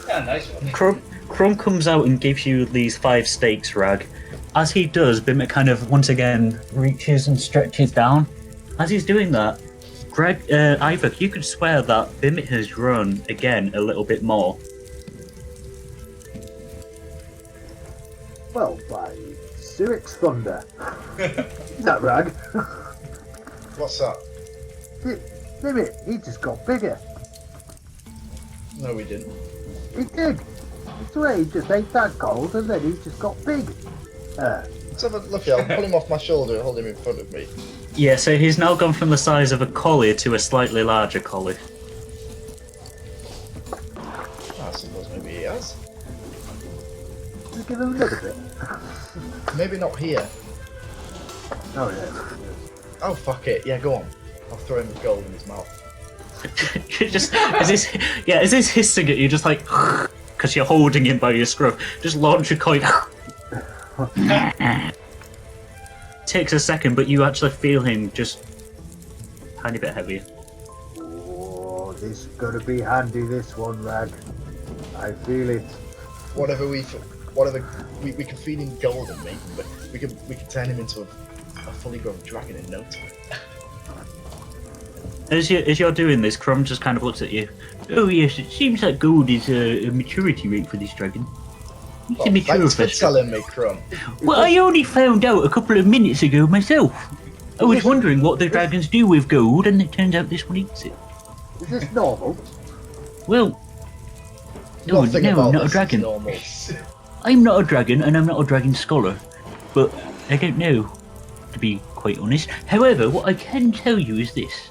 Speaker 4: Yeah, nice one.
Speaker 2: Crum comes out and gives you these 5 steaks, Rag. As he does, Bimit kind of once again reaches and stretches down. As he's doing that, Iyvak, you could swear that Bimit has grown again a little bit more.
Speaker 5: Well, by Zurich's thunder. Is that Rag?
Speaker 3: What's that?
Speaker 5: Bimit, he just got bigger.
Speaker 3: No, we didn't.
Speaker 5: He did. I swear he just ate that gold and then he just got big.
Speaker 3: Let's have a look here. I'll pull him off my shoulder and hold him in front of me.
Speaker 2: Yeah, so he's now gone from the size of a collie to a slightly larger collie.
Speaker 3: I suppose maybe he has.
Speaker 5: Just give him a little bit.
Speaker 3: Maybe not here.
Speaker 5: Oh yeah.
Speaker 3: Oh fuck it. Yeah, go on. I'll throw him with gold in his mouth.
Speaker 2: Just as he's hissing at you, just like because you're holding him by your scruff, just launch a coin. Takes a second, but you actually feel him just a tiny bit heavier.
Speaker 5: Oh, this is gonna be handy, this one, Rag. I feel it.
Speaker 3: Whatever we can feed him gold and meat, but we can turn him into a fully grown dragon in no time.
Speaker 2: As you're doing this, Crum just kind of looks at you. Oh yes, it seems like gold is a maturity rate for this dragon. It's a mature
Speaker 3: thanks for
Speaker 2: vessel.
Speaker 3: telling me, Crum.
Speaker 2: Well, I only found out a couple of minutes ago myself. I was wondering what the dragons do with gold, and it turns out this one eats it.
Speaker 5: Is this normal?
Speaker 2: Well, no, not a dragon. I'm not a dragon, and I'm not a dragon scholar, but I don't know, to be quite honest. However, what I can tell you is this.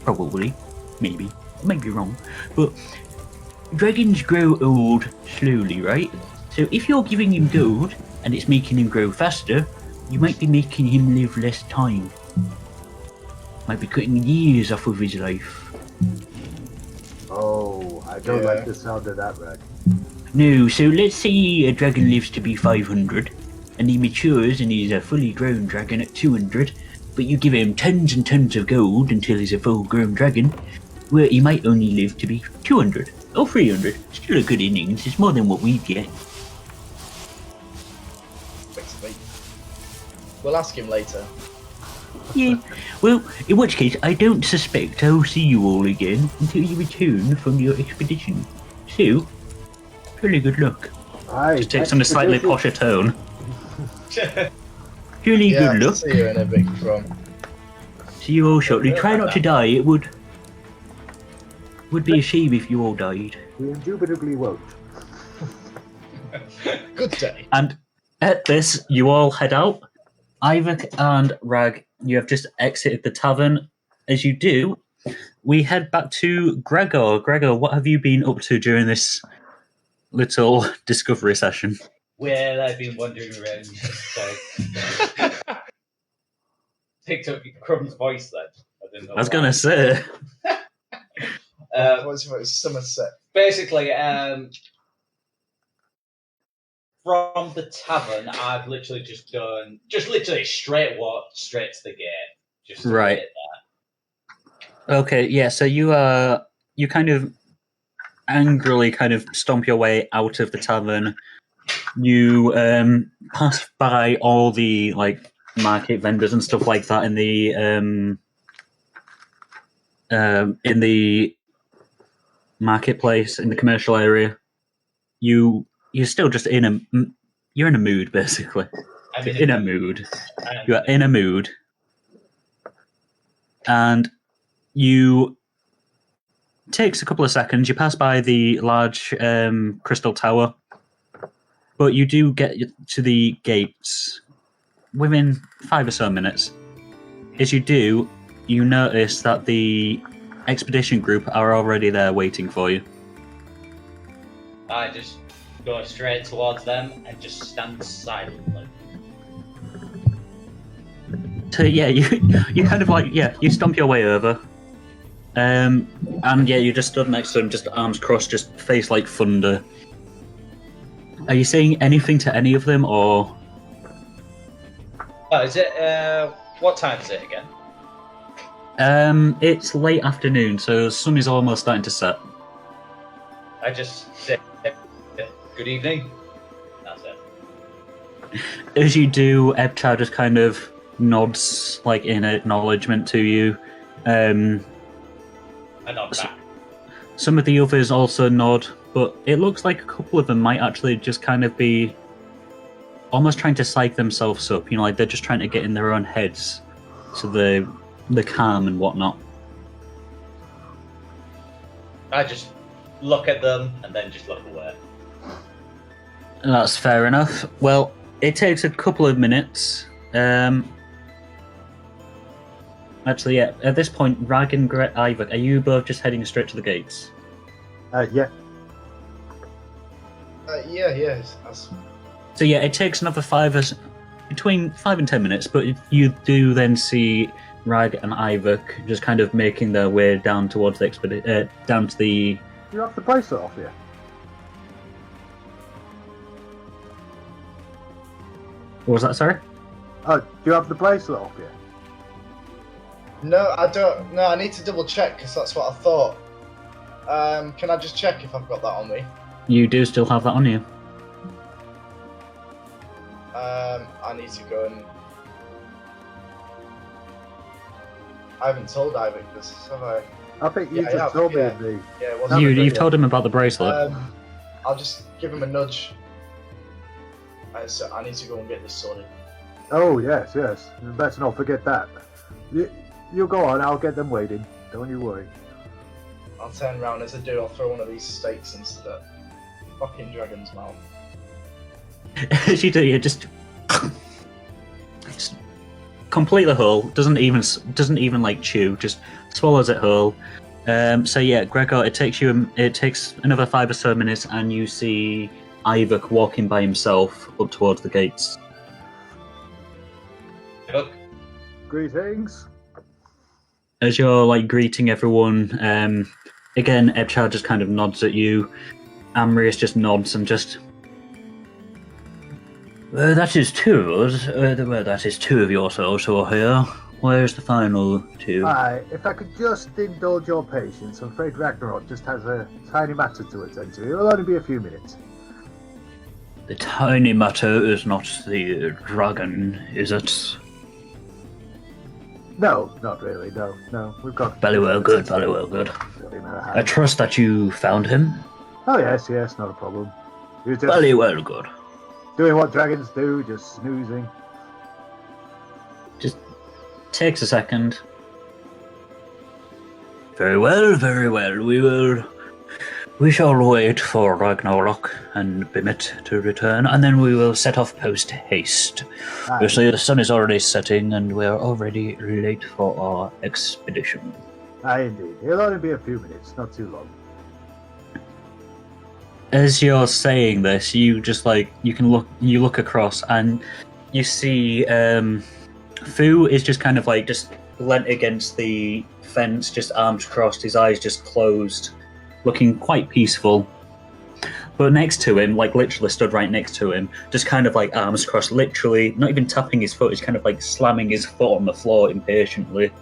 Speaker 2: Probably, maybe, I might be wrong, but dragons grow old slowly, right? So if you're giving him gold, and it's making him grow faster, you might be making him live less time. Might be cutting years off of his life.
Speaker 5: Oh, I don't like the sound of that, Rag.
Speaker 2: No, so let's say a dragon lives to be 500, and he matures and he's a fully grown dragon at 200, but you give him tons and tons of gold until he's a full-grown dragon, where he might only live to be 200 or 300. Still a good innings, it's more than what we get.
Speaker 3: We'll ask him later.
Speaker 2: Yeah, well, in which case, I don't suspect I'll see you all again until you return from your expedition. So, really good luck. Just takes on a slightly posher tone. Really good luck.
Speaker 3: See you in a bit, Crum.
Speaker 2: See you all shortly. Try not to die. It would be a shame if you all died.
Speaker 5: We indubitably won't.
Speaker 3: Good day.
Speaker 2: And at this, you all head out. Iyvak and Rag, you have just exited the tavern. As you do, we head back to Gregor. Gregor, what have you been up to during this little discovery session?
Speaker 4: Well, I've been wandering around. So. Picked up Crum's voice then.
Speaker 2: I was going to say.
Speaker 3: What's Somerset?
Speaker 4: Basically, from the tavern, I've literally just done literally straight walk straight to the gate. Just
Speaker 2: right. Okay, yeah. So you kind of angrily kind of stomp your way out of the tavern. You pass by all the like market vendors and stuff like that in the marketplace in the commercial area. You're still just in a mood, basically.
Speaker 4: I'm
Speaker 2: in a mood. You are in a mood, and you takes a couple of seconds. You pass by the large crystal tower, but you do get to the gates within 5 or so minutes. As you do, you notice that the expedition group are already there waiting for you.
Speaker 4: I just go straight towards them and just stand silently.
Speaker 2: So yeah, you kind of you stomp your way over, and yeah, you just stood next to them, just arms crossed, just face like thunder. Are you saying anything to any of them, or?
Speaker 4: Oh, is it? What time is it again?
Speaker 2: It's late afternoon, so the sun is almost starting to set.
Speaker 4: I just say, good evening. That's it.
Speaker 2: As you do, Ebchar just kind of nods, like in acknowledgement to you.
Speaker 4: I nod back.
Speaker 2: Some of the others also nod, but it looks like a couple of them might actually just kind of be almost trying to psych themselves up. Like they're just trying to get in their own heads, so they're calm and whatnot.
Speaker 4: I just look at them and then just look away.
Speaker 2: That's fair enough. Well, it takes a couple of minutes. Actually, yeah. At this point, Rag and Iyvak, are you both just heading straight to the gates?
Speaker 5: Yeah.
Speaker 3: Yeah.
Speaker 2: So yeah, it takes another between 5 and 10 minutes, but you do then see Rag and Iyvak just kind of making their way down towards the down to the.
Speaker 5: Do you have the bracelet off you?
Speaker 2: What was that? Sorry.
Speaker 5: Oh, do you have the bracelet off you?
Speaker 3: No, I don't. No, I need to double check because that's what I thought. Can I just check if I've got that on me?
Speaker 2: You do still have that on you.
Speaker 3: I need to go and. I haven't told Iyvak this, have I?
Speaker 5: I think you just told me the.
Speaker 3: Yeah, it wasn't
Speaker 2: You've told him about the bracelet.
Speaker 3: I'll just give him a nudge. So I need to go and get this sorted.
Speaker 5: Oh yes. Let's not forget that. You go on. I'll get them waiting. Don't you worry.
Speaker 3: I'll turn around. As I do, I'll throw one of these stakes into the fucking dragon's mouth.
Speaker 2: As you do, you just complete the whole. Doesn't even like chew. Just swallows it whole. So yeah, Gregor, it takes another 5 or so minutes, and you see Iyvak walking by himself up towards the gates.
Speaker 4: Look.
Speaker 5: Greetings.
Speaker 2: As you're greeting everyone, again, Ebchar just kind of nods at you. Amrius just nods and just. That is two of us. That is two of yourselves who are here. Where's the final two?
Speaker 5: If I could just indulge your patience, I'm afraid Ragnarok just has a tiny matter to attend to. It'll only be a few minutes.
Speaker 2: The tiny matter is not the dragon, is it?
Speaker 5: No, not really. No. We've got.
Speaker 2: Very well good. I trust that you found him.
Speaker 5: Oh yes, not a problem. You're just
Speaker 2: Very well good.
Speaker 5: doing what dragons do, just snoozing.
Speaker 2: Just takes a second. Very well. We shall wait for Ragnarok and Bimit to return, and then we will set off post haste. You see, the sun is already setting, and we are already late for our expedition.
Speaker 5: Indeed. It'll only be a few minutes, not too long.
Speaker 2: As you're saying this, you just you look across, and you see Fu is just kind of just leant against the fence, just arms crossed, his eyes just closed, looking quite peaceful. But next to him, literally stood right next to him, just kind of arms crossed, literally not even tapping his foot, he's kind of slamming his foot on the floor impatiently.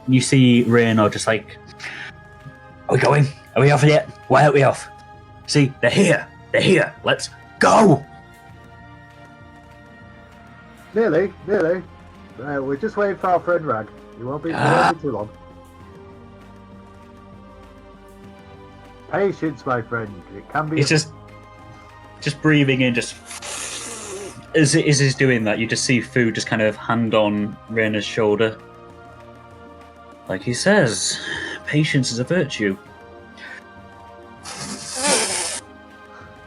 Speaker 2: You see Raynor just are we going? Are we off yet? Why aren't we off? See, they're here. Let's go.
Speaker 5: Nearly. We're just waiting for our friend Rag. He won't be too long. Patience, my friend. It can be.
Speaker 2: He's just breathing in, just as he's doing that, you just see Fu just kind of hand on Reina's shoulder. Like he says, patience is a virtue.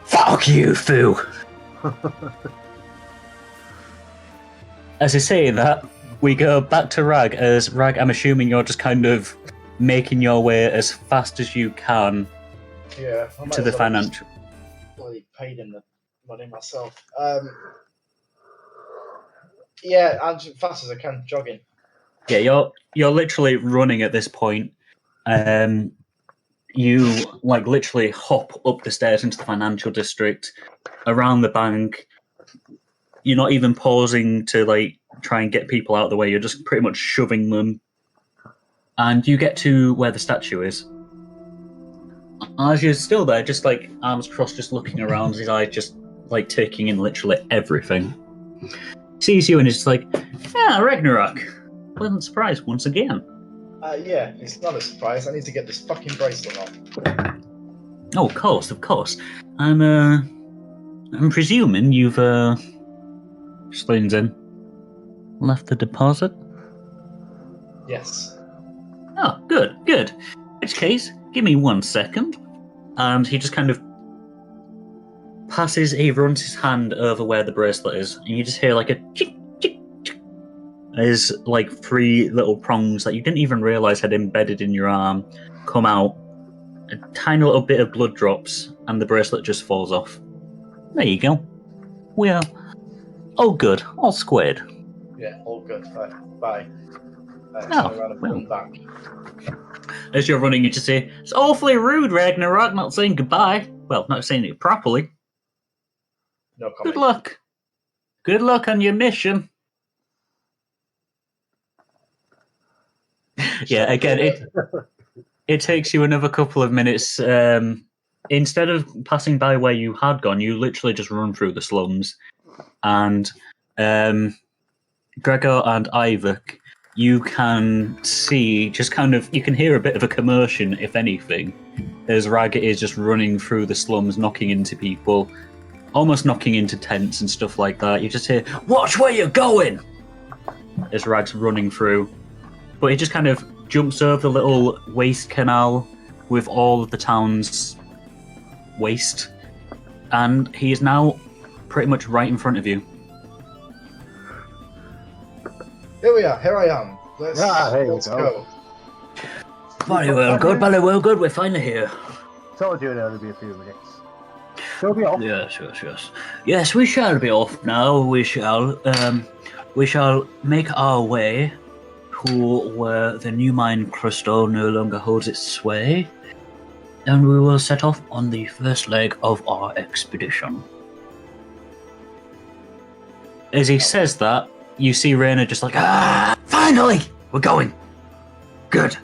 Speaker 2: Fuck you, Fu! As he's saying that, we go back to Rag. As Rag, I'm assuming you're just kind of making your way as fast as you can to the financial.
Speaker 3: Bloody paid him the money myself. Yeah, I'm as fast as I can, jogging.
Speaker 2: Yeah, you're literally running at this point. You like literally hop up the stairs into the financial district, around the bank. You're not even pausing to like try and get people out of the way. You're just pretty much shoving them, and you get to where the statue is. As you're still there, just like arms crossed, just looking around, his eyes just like taking in literally everything. Sees you and is just like, Ragnarok. Pleasant surprise once again.
Speaker 3: Yeah, it's not a surprise. I need to get this fucking bracelet on.
Speaker 2: Oh, of course. I'm presuming you've just leans in. Left the deposit?
Speaker 3: Yes.
Speaker 2: Oh, good. In which case, give me 1 second. And he just kind of he runs his hand over where the bracelet is, and you just hear like a chick, chick, chick. There's like 3 little prongs that you didn't even realise had embedded in your arm come out. A tiny little bit of blood drops, and the bracelet just falls off. There you go. We are all good, all squared.
Speaker 3: Yeah, all good. Right, bye.
Speaker 2: Well. Back. As you're running, you just say, "It's awfully rude, Ragnarok, not saying goodbye." Well, not saying it properly.
Speaker 3: No comment.
Speaker 2: Good luck. Good luck on your mission. Yeah, again, it takes you another couple of minutes. Instead of passing by where you had gone, you literally just run through the slums. And Gregor and Iyvak, you can see, you can hear a bit of a commotion, if anything, as Rag is just running through the slums, knocking into people, almost knocking into tents and stuff like that. You just hear, "Watch where you're going!" as Rag's running through. But he just kind of jumps over the little waste canal with all of the town's waste, and he is now pretty much right in front of you.
Speaker 3: Here we are. Here I am. Let's go.
Speaker 2: Very well, good. We're finally here.
Speaker 5: Told you it'd only be a few minutes. Shall we be off?
Speaker 2: Yes. Yes, we shall be off now. We shall make our way to where the new mine crystal no longer holds its sway, and we will set off on the first leg of our expedition. As he says that, you see Reina just like, finally! We're going! Good.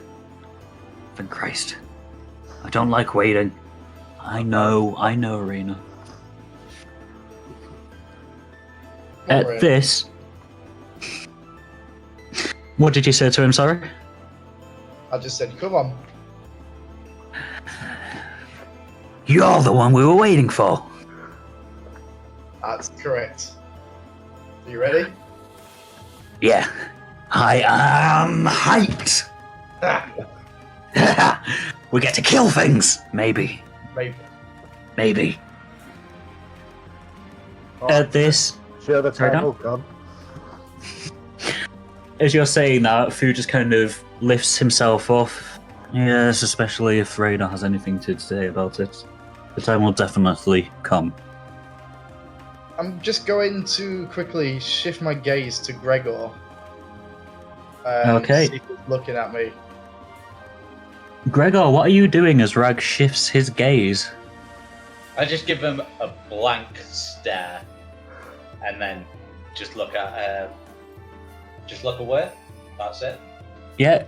Speaker 2: Thank Christ. I don't like waiting. I know, Reina. At this... What did you say to him, sorry?
Speaker 3: I just said, come on.
Speaker 2: You're the one we were waiting for.
Speaker 3: That's correct. Are you ready?
Speaker 2: Yeah. I am hyped. We get to kill things. Maybe. At this...
Speaker 5: Sure, the time will come.
Speaker 2: As you're saying that, Fu just kind of lifts himself off. Yes, especially if Raina has anything to say about it. The time will definitely come.
Speaker 3: I'm just going to quickly shift my gaze to Gregor.
Speaker 2: Okay.
Speaker 3: See if he's looking at me.
Speaker 2: Gregor, what are you doing as Rag shifts his gaze?
Speaker 4: I just give him a blank stare, and then just look at, just look away. That's it.
Speaker 2: Yeah,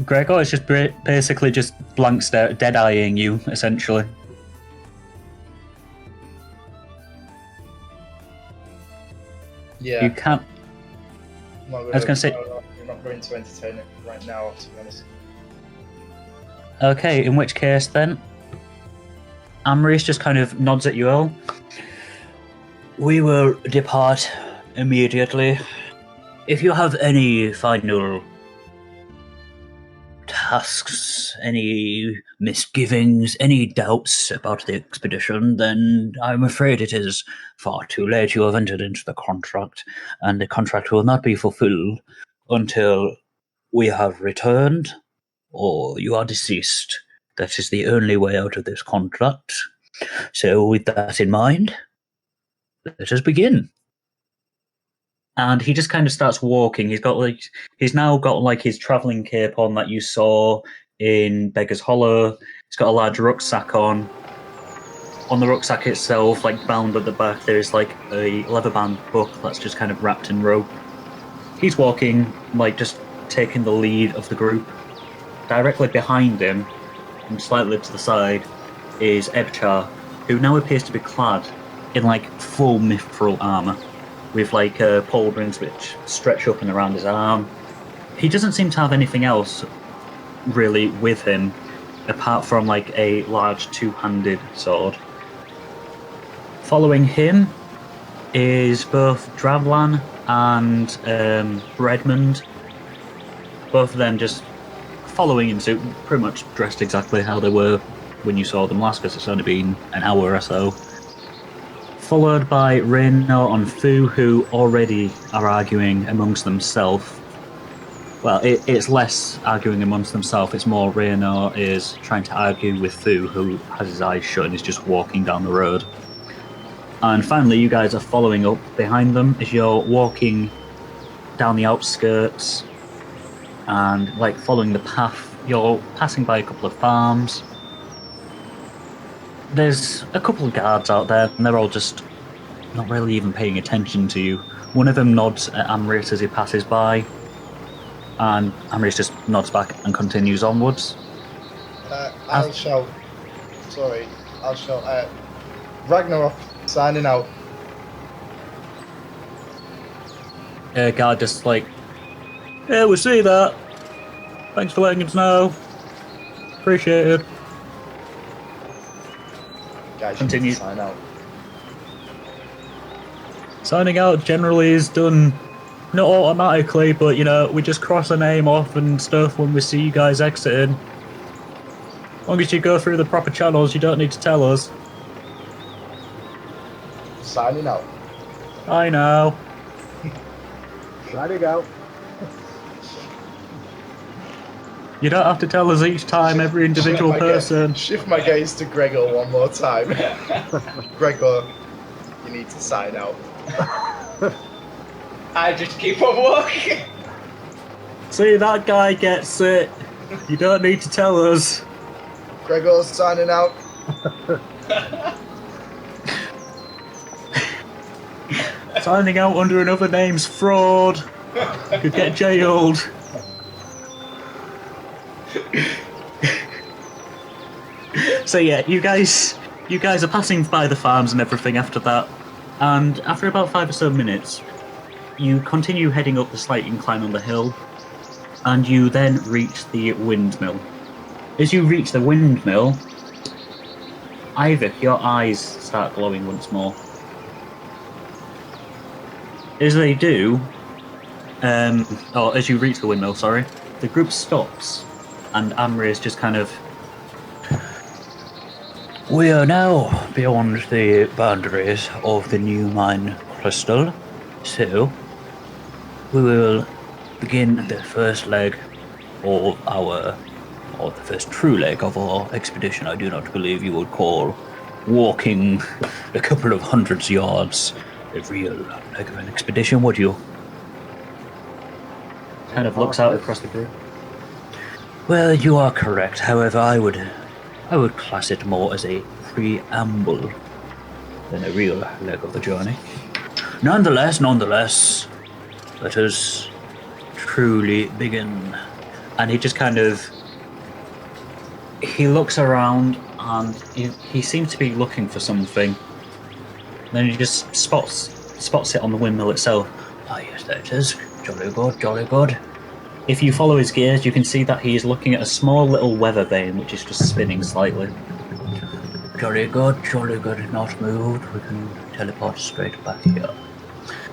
Speaker 2: Gregor is just basically just blank stare, dead-eyeing you, essentially.
Speaker 3: Yeah.
Speaker 2: You can't... I was going to say...
Speaker 3: I'm not going to entertain it right now, to be honest.
Speaker 2: Okay, in which case then, Amrius just kind of nods at you all. We will depart immediately. If you have any final tasks, any misgivings, any doubts about the expedition, then I'm afraid it is far too late. You have entered into the contract, and the contract will not be fulfilled until we have returned or you are deceased. That is the only way out of this contract. So with that in mind, let us begin. And he just kind of starts walking. He's now got his travelling cape on that you saw in Beggar's Hollow. He's got a large rucksack on. On the rucksack itself, bound at the back, there is a leather band book that's just kind of wrapped in rope. He's walking, just taking the lead of the group. Directly behind him, and slightly to the side, is Ebchar, who now appears to be clad in full mithril armour, with pauldrons which stretch up and around his arm. He doesn't seem to have anything else really with him, apart from a large two-handed sword. Following him is both Dravlan and Redmond, both of them just following in suit, pretty much dressed exactly how they were when you saw them last, because it's only been an hour or so. Followed by Reno and Fu, who already are arguing amongst themselves. Well, it's less arguing amongst themselves, it's more Reno is trying to argue with Fu, who has his eyes shut and is just walking down the road. And finally, you guys are following up behind them as you're walking down the outskirts and following the path. You're passing by a couple of farms. There's a couple of guards out there, and they're all just not really even paying attention to you. One of them nods at Amrius as he passes by, and Amrius just nods back and continues onwards.
Speaker 3: I'll shout. Ragnarok, signing out.
Speaker 2: Guard just yeah, we see that. Thanks for letting us know. Appreciate it.
Speaker 3: Guys,
Speaker 2: continue.
Speaker 3: Sign out.
Speaker 2: Signing out generally is done not automatically, but we just cross a name off and stuff when we see you guys exiting. As long as you go through the proper channels, you don't need to tell us.
Speaker 3: Signing out.
Speaker 2: I know.
Speaker 5: Signing out.
Speaker 2: You don't have to tell us each time, every individual person.
Speaker 3: Shift my gaze to Gregor one more time. Gregor, you need to sign out.
Speaker 4: I just keep on walking.
Speaker 2: See, that guy gets it. You don't need to tell us.
Speaker 3: Gregor's signing out.
Speaker 2: Signing out under another name's fraud. Could get jailed. So yeah, you guys are passing by the farms and everything after that, and after about 5 or so minutes, you continue heading up the slight incline on the hill, and you then reach the windmill. As you reach the windmill, Iyvak, your eyes start glowing once more. As they do, as you reach the windmill, the group stops, and Amrius just kind of... We are now beyond the boundaries of the new mine crystal, so we will begin the first leg of the first true leg of our expedition. I do not believe you would call walking a couple of hundreds yards a real leg of an expedition, would you? Kind of looks out across the group. Well, you are correct. However, I would class it more as a preamble than a real leg of the journey. Nonetheless, let us truly begin. And he just kind of... He looks around and he seems to be looking for something. Then he just spots it on the windmill itself. Ah, yes, there it is. Jolly good, jolly good. If you follow his gears, you can see that he is looking at a small little weather vane which is just spinning slightly. jolly good, not moved. We can teleport straight back here.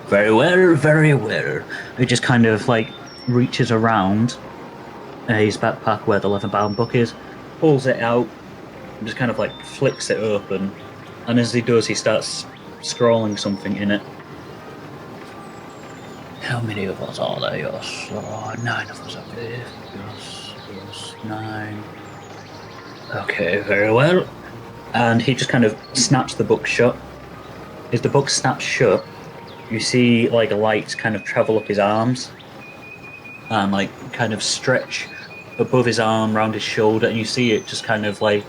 Speaker 2: Very well, very well. He just kind of like reaches around his backpack where the leather-bound book is, pulls it out, and just kind of like flicks it open. And as he does, he starts scrawling something in it. How many of us are there? Yes, 9 of us, I believe. Yes, 9. Okay, very well. And he just kind of snaps the book shut. As the book snaps shut, you see like a light kind of travel up his arms and like kind of stretch above his arm, round his shoulder, and you see it just kind of like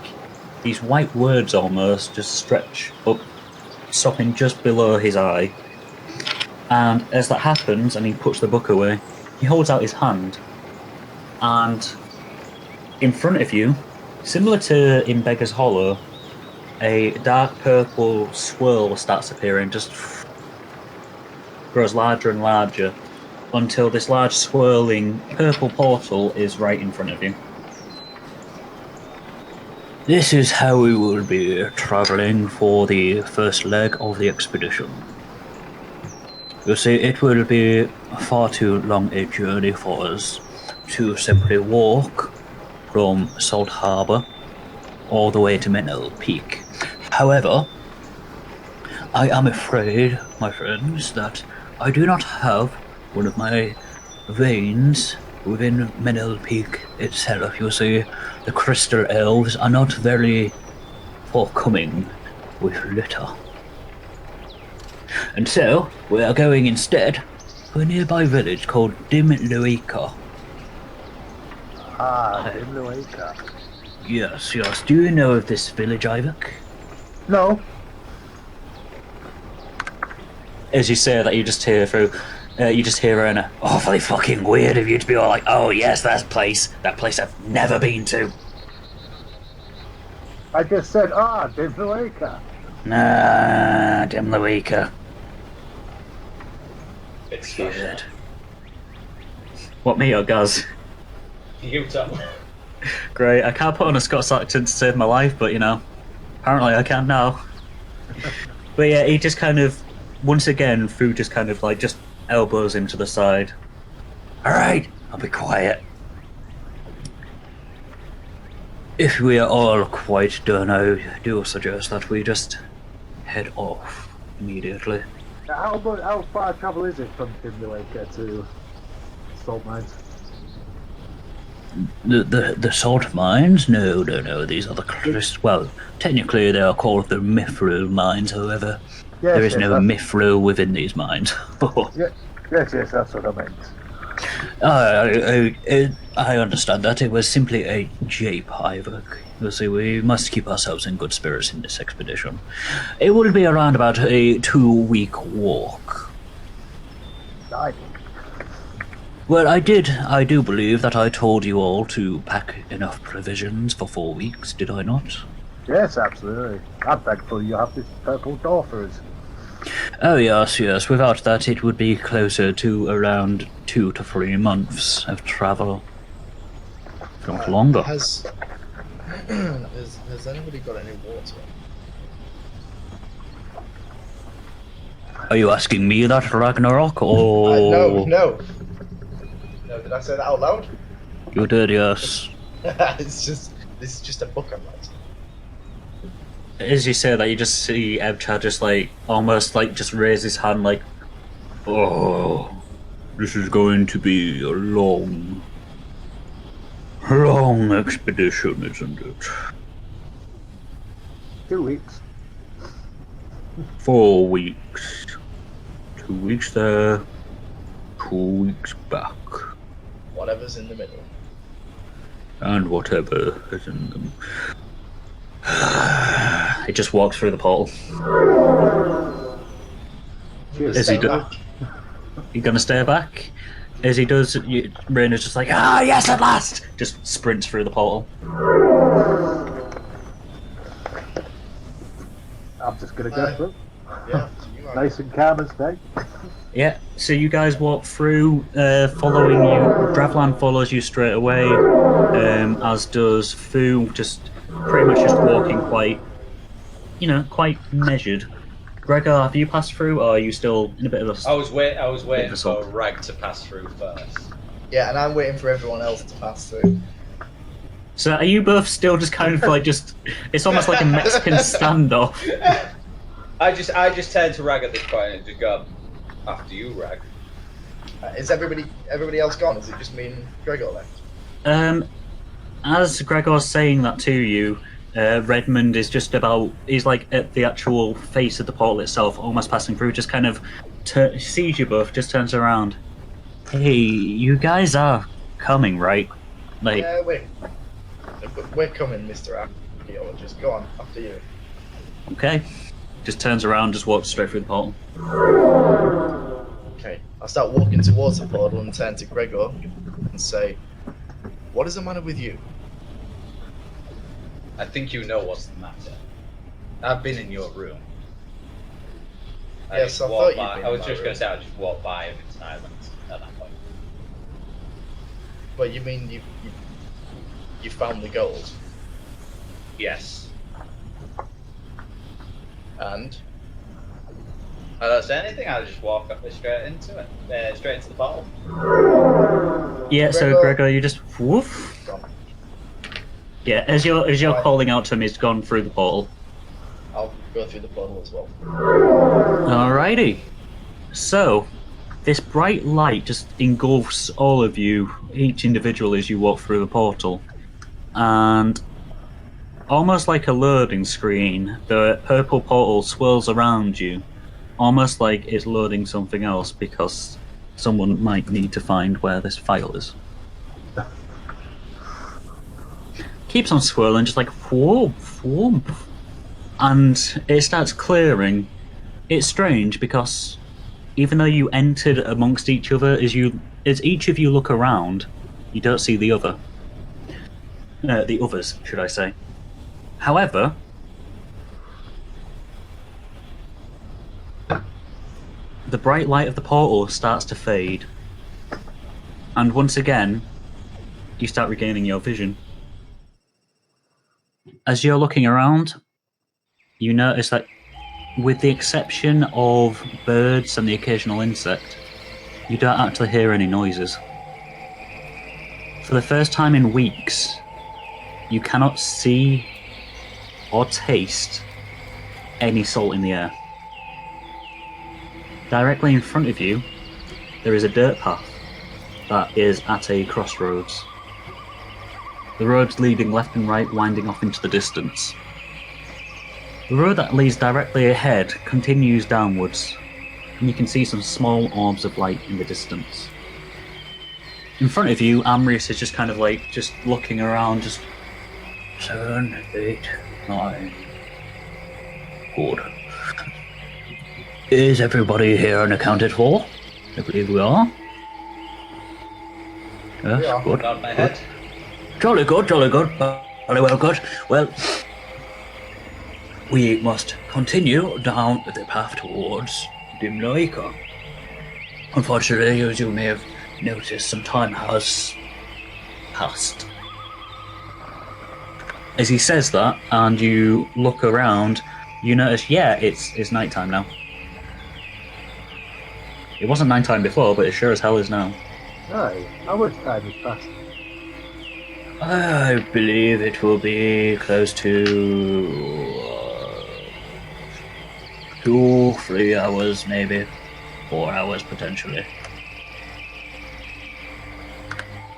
Speaker 2: these white words almost just stretch up, stopping just below his eye. And as that happens and he puts the book away, he holds out his hand, and in front of you, similar to in Beggar's Hollow, a dark purple swirl starts appearing, just grows larger and larger until this large swirling purple portal is right in front of you. This is how we will be travelling for the first leg of the expedition. You see, it will be far too long a journey for us to simply walk from Salt Harbour all the way to Menel Peak. However, I am afraid, my friends, that I do not have one of my veins within Menel Peak itself. You see, the crystal elves are not very forthcoming with litter. And so, we are going instead to a nearby village called Loica.
Speaker 5: Loica.
Speaker 2: Yes. Do you know of this village, Iyvak?
Speaker 5: No.
Speaker 2: As you say that, you just hear an awfully fucking weird of you to be all like, oh yes, that place I've never been to.
Speaker 5: I just said, Loica.
Speaker 2: Nah, Loica.
Speaker 4: It's
Speaker 2: good. What, me or Gaz?
Speaker 4: You, Tom.
Speaker 2: Great, I can't put on a Scots accent to save my life, but apparently I can now. But yeah, he just kind of, once again, Fu just kind of like just elbows him to the side. Alright, I'll be quiet. If we are all quite done, I do suggest that we just head off immediately.
Speaker 5: How far travel is it from Loica to Salt Mines?
Speaker 2: The salt mines? No. These are well, technically they are called the Mithril mines, however.
Speaker 5: Yes,
Speaker 2: there is no Mithril within these mines.
Speaker 5: Yes, that's what I meant.
Speaker 2: I understand that. It was simply a jape, Iyvak. You see, we must keep ourselves in good spirits in this expedition. It will be around about a 2-week walk.
Speaker 5: Nice.
Speaker 2: Well, I do believe that I told you all to pack enough provisions for 4 weeks, did I not?
Speaker 5: Yes, absolutely. I'm thankful you have this purple door for us.
Speaker 2: Oh yes. Without that, it would be closer to around 2 to 3 months of travel. If not longer.
Speaker 3: Has anybody got any water?
Speaker 2: Are you asking me that, Ragnarok, or...?
Speaker 3: No, did I say that out loud?
Speaker 2: You did, yes.
Speaker 3: This is just a book I'm writing.
Speaker 2: As you say that, you just see Ebchar just almost just raise his hand like, oh, this is going to be a long expedition, isn't it?
Speaker 5: 2 weeks.
Speaker 2: 4 weeks. 2 weeks there, 2 weeks back.
Speaker 3: Whatever's in the middle.
Speaker 2: And whatever is in them. It just walks through the portal. As he does, you gonna stay back? As he does, Raina's just like, yes, at last! Just sprints through the portal.
Speaker 5: I'm just gonna go through.
Speaker 3: Yeah,
Speaker 5: nice and calm and stay.
Speaker 2: Yeah, so you guys walk through, following you. Dravlan follows you straight away, as does Fu, just pretty much just walking quite quite measured. Gregor, have you passed through, or are you still in a bit of a...
Speaker 4: I was waiting for Rag to pass through first.
Speaker 3: Yeah, and I'm waiting for everyone else to pass through.
Speaker 2: So are you both still just kind of like it's almost like a Mexican standoff.
Speaker 4: I just turned to Rag at this point and just go, after you, Rag.
Speaker 3: Is everybody else gone? Is it just me and Gregor left?
Speaker 2: As Gregor's saying that to you, Redmond is he's like at the actual face of the portal itself, almost passing through, just kind of sees you both, just turns around. Hey, you guys are coming, right? Like,
Speaker 3: yeah, we're coming, Mr. Archaeologist. Go on, after you.
Speaker 2: Okay. Just turns around, just walks straight through the portal.
Speaker 3: Okay, I'll start walking towards the portal and turn to Gregor and say, what is the matter with you?
Speaker 4: I think you know what's the matter. I've been in your room.
Speaker 3: Yes, I thought you'd been in
Speaker 4: I was
Speaker 3: my
Speaker 4: just
Speaker 3: room.
Speaker 4: going to say I just walked by him in silence at that point.
Speaker 3: But you mean you found the gold?
Speaker 4: Yes.
Speaker 3: And?
Speaker 4: I don't say anything, I just walk up straight into it. Straight into the portal.
Speaker 2: Yeah, so Gregor, you just woof.
Speaker 3: Gone.
Speaker 2: Yeah, as you're
Speaker 3: Right.
Speaker 2: calling out to him, he's gone through the portal.
Speaker 3: I'll go through the portal as well.
Speaker 2: Alrighty. So, this bright light just engulfs all of you, each individual, as you walk through the portal. And almost like a loading screen, the purple portal swirls around you, almost like it's loading something else because someone might need to find where this file is. Keeps on swirling, just like whoop, whoop. And it starts clearing. It's strange because even though you entered amongst each other, as each of you look around, you don't see the other. The others, should I say. However, the bright light of the portal starts to fade. And once again, you start regaining your vision. As you're looking around, you notice that with the exception of birds and the occasional insect, you don't actually hear any noises. For the first time in weeks, you cannot see or taste any salt in the air. Directly in front of you, there is a dirt path that is at a crossroads. The roads leading left and right winding off into the distance. The road that leads directly ahead continues downwards, and you can see some small orbs of light in the distance. In front of you, Amrius is just kind of like, just looking around, just 7, 8, 9. Good. Is everybody here and accounted for? I believe we are. Yes,
Speaker 3: Yeah.
Speaker 2: good.
Speaker 4: Nod my head.
Speaker 2: Jolly good, jolly good. Very well good. Well, we must continue down the path towards Loica. Unfortunately, as you may have noticed, some time has passed. As he says that, and you look around, you notice, yeah, it's nighttime now. It wasn't nighttime before, but it sure as hell is now.
Speaker 5: Aye, how much time has passed?
Speaker 2: I believe it will be close to 2, 3 hours, maybe 4 hours potentially.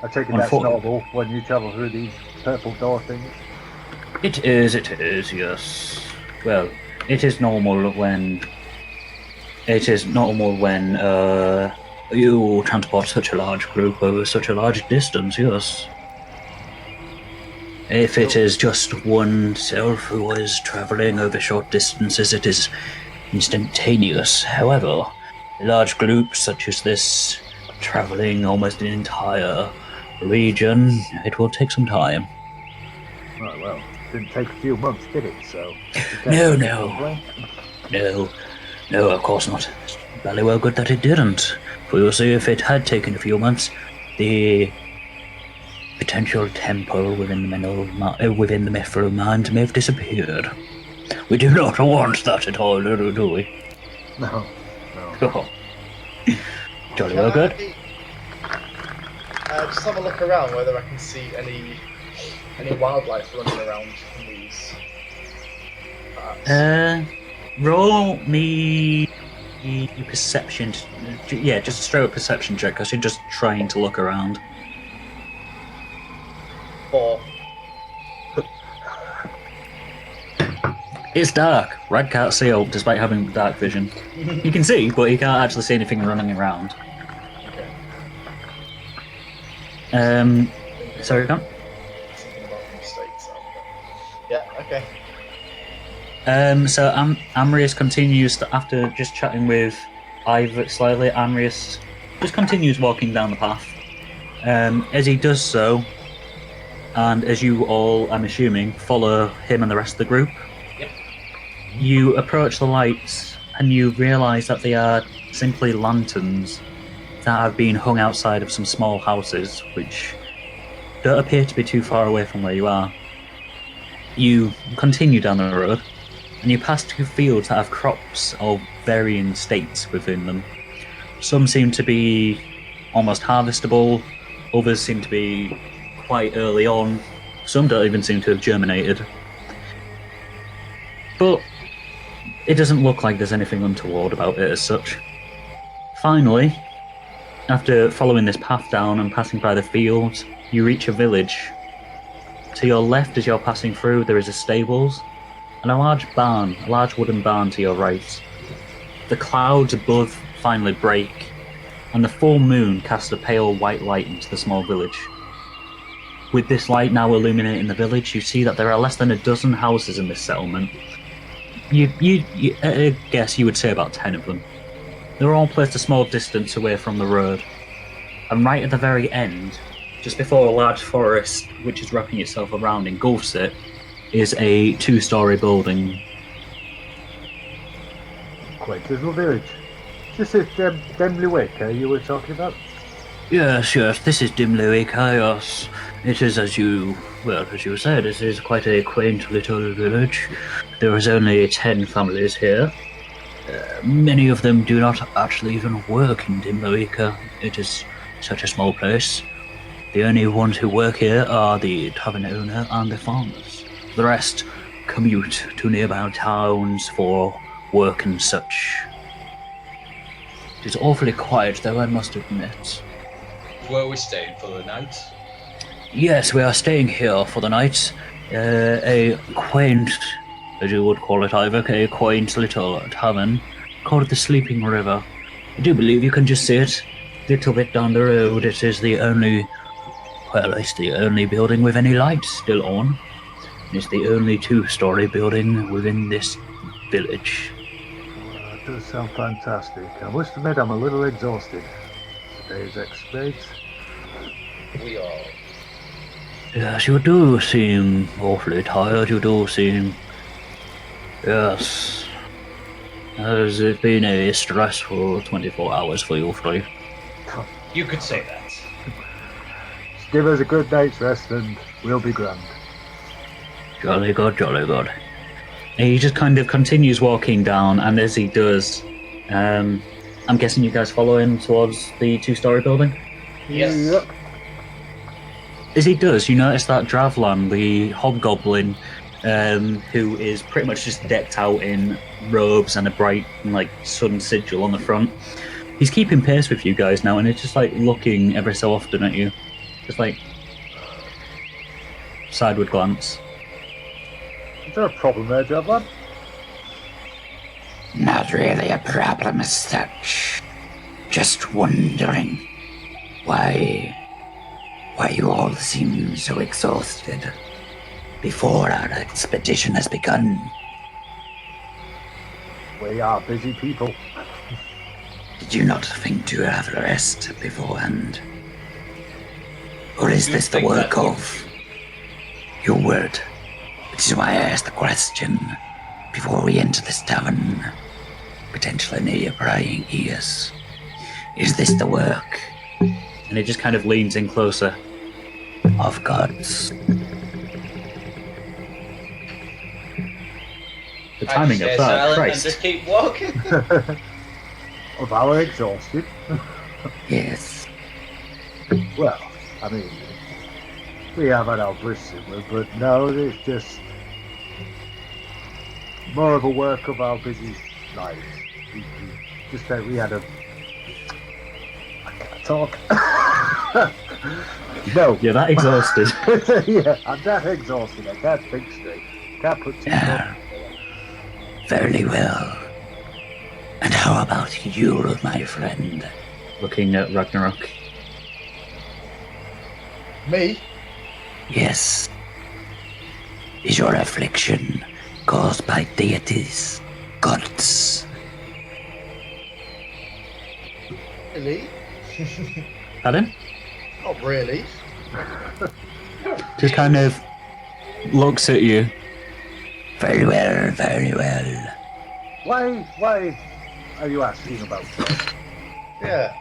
Speaker 5: I take it that's normal when you travel through these purple door things.
Speaker 2: It is, yes. Well, it is normal when you transport such a large group over such a large distance, yes. If it is just oneself who is travelling over short distances, it is instantaneous. However, large groups such as this, travelling almost an entire region, it will take some time.
Speaker 5: Right, well, didn't take a few months, did it? So.
Speaker 2: No, of course not. It's very well good that it didn't. For you'll see, if it had taken a few months, the potential temple within the mithril mines may have disappeared. We do not want that at all, do we?
Speaker 5: No.
Speaker 2: Oh. Jolly well good.
Speaker 3: Just have a look around whether I can see any wildlife running around in these.
Speaker 2: Roll me perception. Yeah, just a straight up perception check because you're just trying to look around.
Speaker 3: 4.
Speaker 2: It's dark. Rag can't see out despite having dark vision. He can see, but he can't actually see anything running around.
Speaker 3: Okay.
Speaker 2: Sorry, Con?
Speaker 3: Something about mistakes. Yeah. Okay.
Speaker 2: So Amrius continues after just chatting with Iyvak slightly. Amrius just continues walking down the path. As he does so, and as you all, I'm assuming, follow him and the rest of the group, you approach the lights and you realise that they are simply lanterns that have been hung outside of some small houses, which don't appear to be too far away from where you are. You continue down the road, and you pass 2 fields that have crops of varying states within them. Some seem to be almost harvestable, others seem to be quite early on, some don't even seem to have germinated. But it doesn't look like there's anything untoward about it as such. Finally, after following this path down and passing by the fields, you reach a village. To your left as you're passing through, there is a stables, and a large wooden barn to your right. The clouds above finally break, and the full moon casts a pale white light into the small village. With this light now illuminating the village, you see that there are less than a dozen houses in this settlement. I guess you would say about 10 of them. They're all placed a small distance away from the road. And right at the very end, just before a large forest, which is wrapping itself around, engulfs it, is a 2-story building.
Speaker 5: Quite a little village. This is Loica you were talking about?
Speaker 2: Yes, this is Loica, yes. It is as you said, it is quite a quaint little village. There is only 10 families here. Many of them do not actually even work in Loica. It is such a small place. The only ones who work here are the tavern owner and the farmers. The rest commute to nearby towns for work and such. It is awfully quiet, though, I must admit.
Speaker 4: Where are we staying for the night?
Speaker 2: Yes, we are staying here for the night. A quaint, as you would call it, Iyvak, a quaint little tavern called the Sleeping River. I do believe you can just see it a little bit down the road. It is the only building with any lights still on. It's the only 2-story building within this village.
Speaker 5: That does sound fantastic. I must admit I'm a little exhausted. Today's experience.
Speaker 4: We are.
Speaker 2: Yes, you do seem awfully tired. You do seem... Yes. Has it been a stressful 24 hours for you three?
Speaker 4: You could say that.
Speaker 5: Just give us a good night's rest and we'll be grand.
Speaker 2: Jolly good, jolly good. And he just kind of continues walking down, and as he does, I'm guessing you guys follow him towards the 2-story building?
Speaker 4: Yes.
Speaker 5: Yep.
Speaker 2: As he does, you notice that Dravlan, the hobgoblin, who is pretty much just decked out in robes and a bright sun sigil on the front. He's keeping pace with you guys now, and it's just looking every so often at you. Just sideward glance.
Speaker 5: Is there a problem there, Dravlan?
Speaker 6: Not really a problem as such. Just wondering why you all seem so exhausted before our expedition has begun.
Speaker 5: We are busy people.
Speaker 6: Did you not think to have a rest beforehand? Or is this the work of your word? Which is why I asked the question before we enter this tavern, potentially near your prying ears. Is this the work?
Speaker 2: And he just kind of leans in closer.
Speaker 6: Of gods.
Speaker 2: The timing of that, Christ.
Speaker 4: And just keep walking.
Speaker 5: Of our exhausted.
Speaker 6: Yes.
Speaker 5: Well, I mean, we have had our bliss in with, but no, it's just more of a work of our busy lives. Just that we had a... I can't talk. No.
Speaker 2: You're that exhausted.
Speaker 5: Yeah, I'm that exhausted. I can't think straight. Can't put two thoughts together.
Speaker 6: Very well. And how about you, my friend?
Speaker 2: Looking at Ragnarok.
Speaker 3: Me?
Speaker 6: Yes. Is your affliction caused by deities, gods?
Speaker 3: Really?
Speaker 2: Pardon?
Speaker 3: Not really.
Speaker 2: Just kind of looks at you.
Speaker 6: Very well, very well.
Speaker 5: Why are you asking about that?
Speaker 3: Yeah.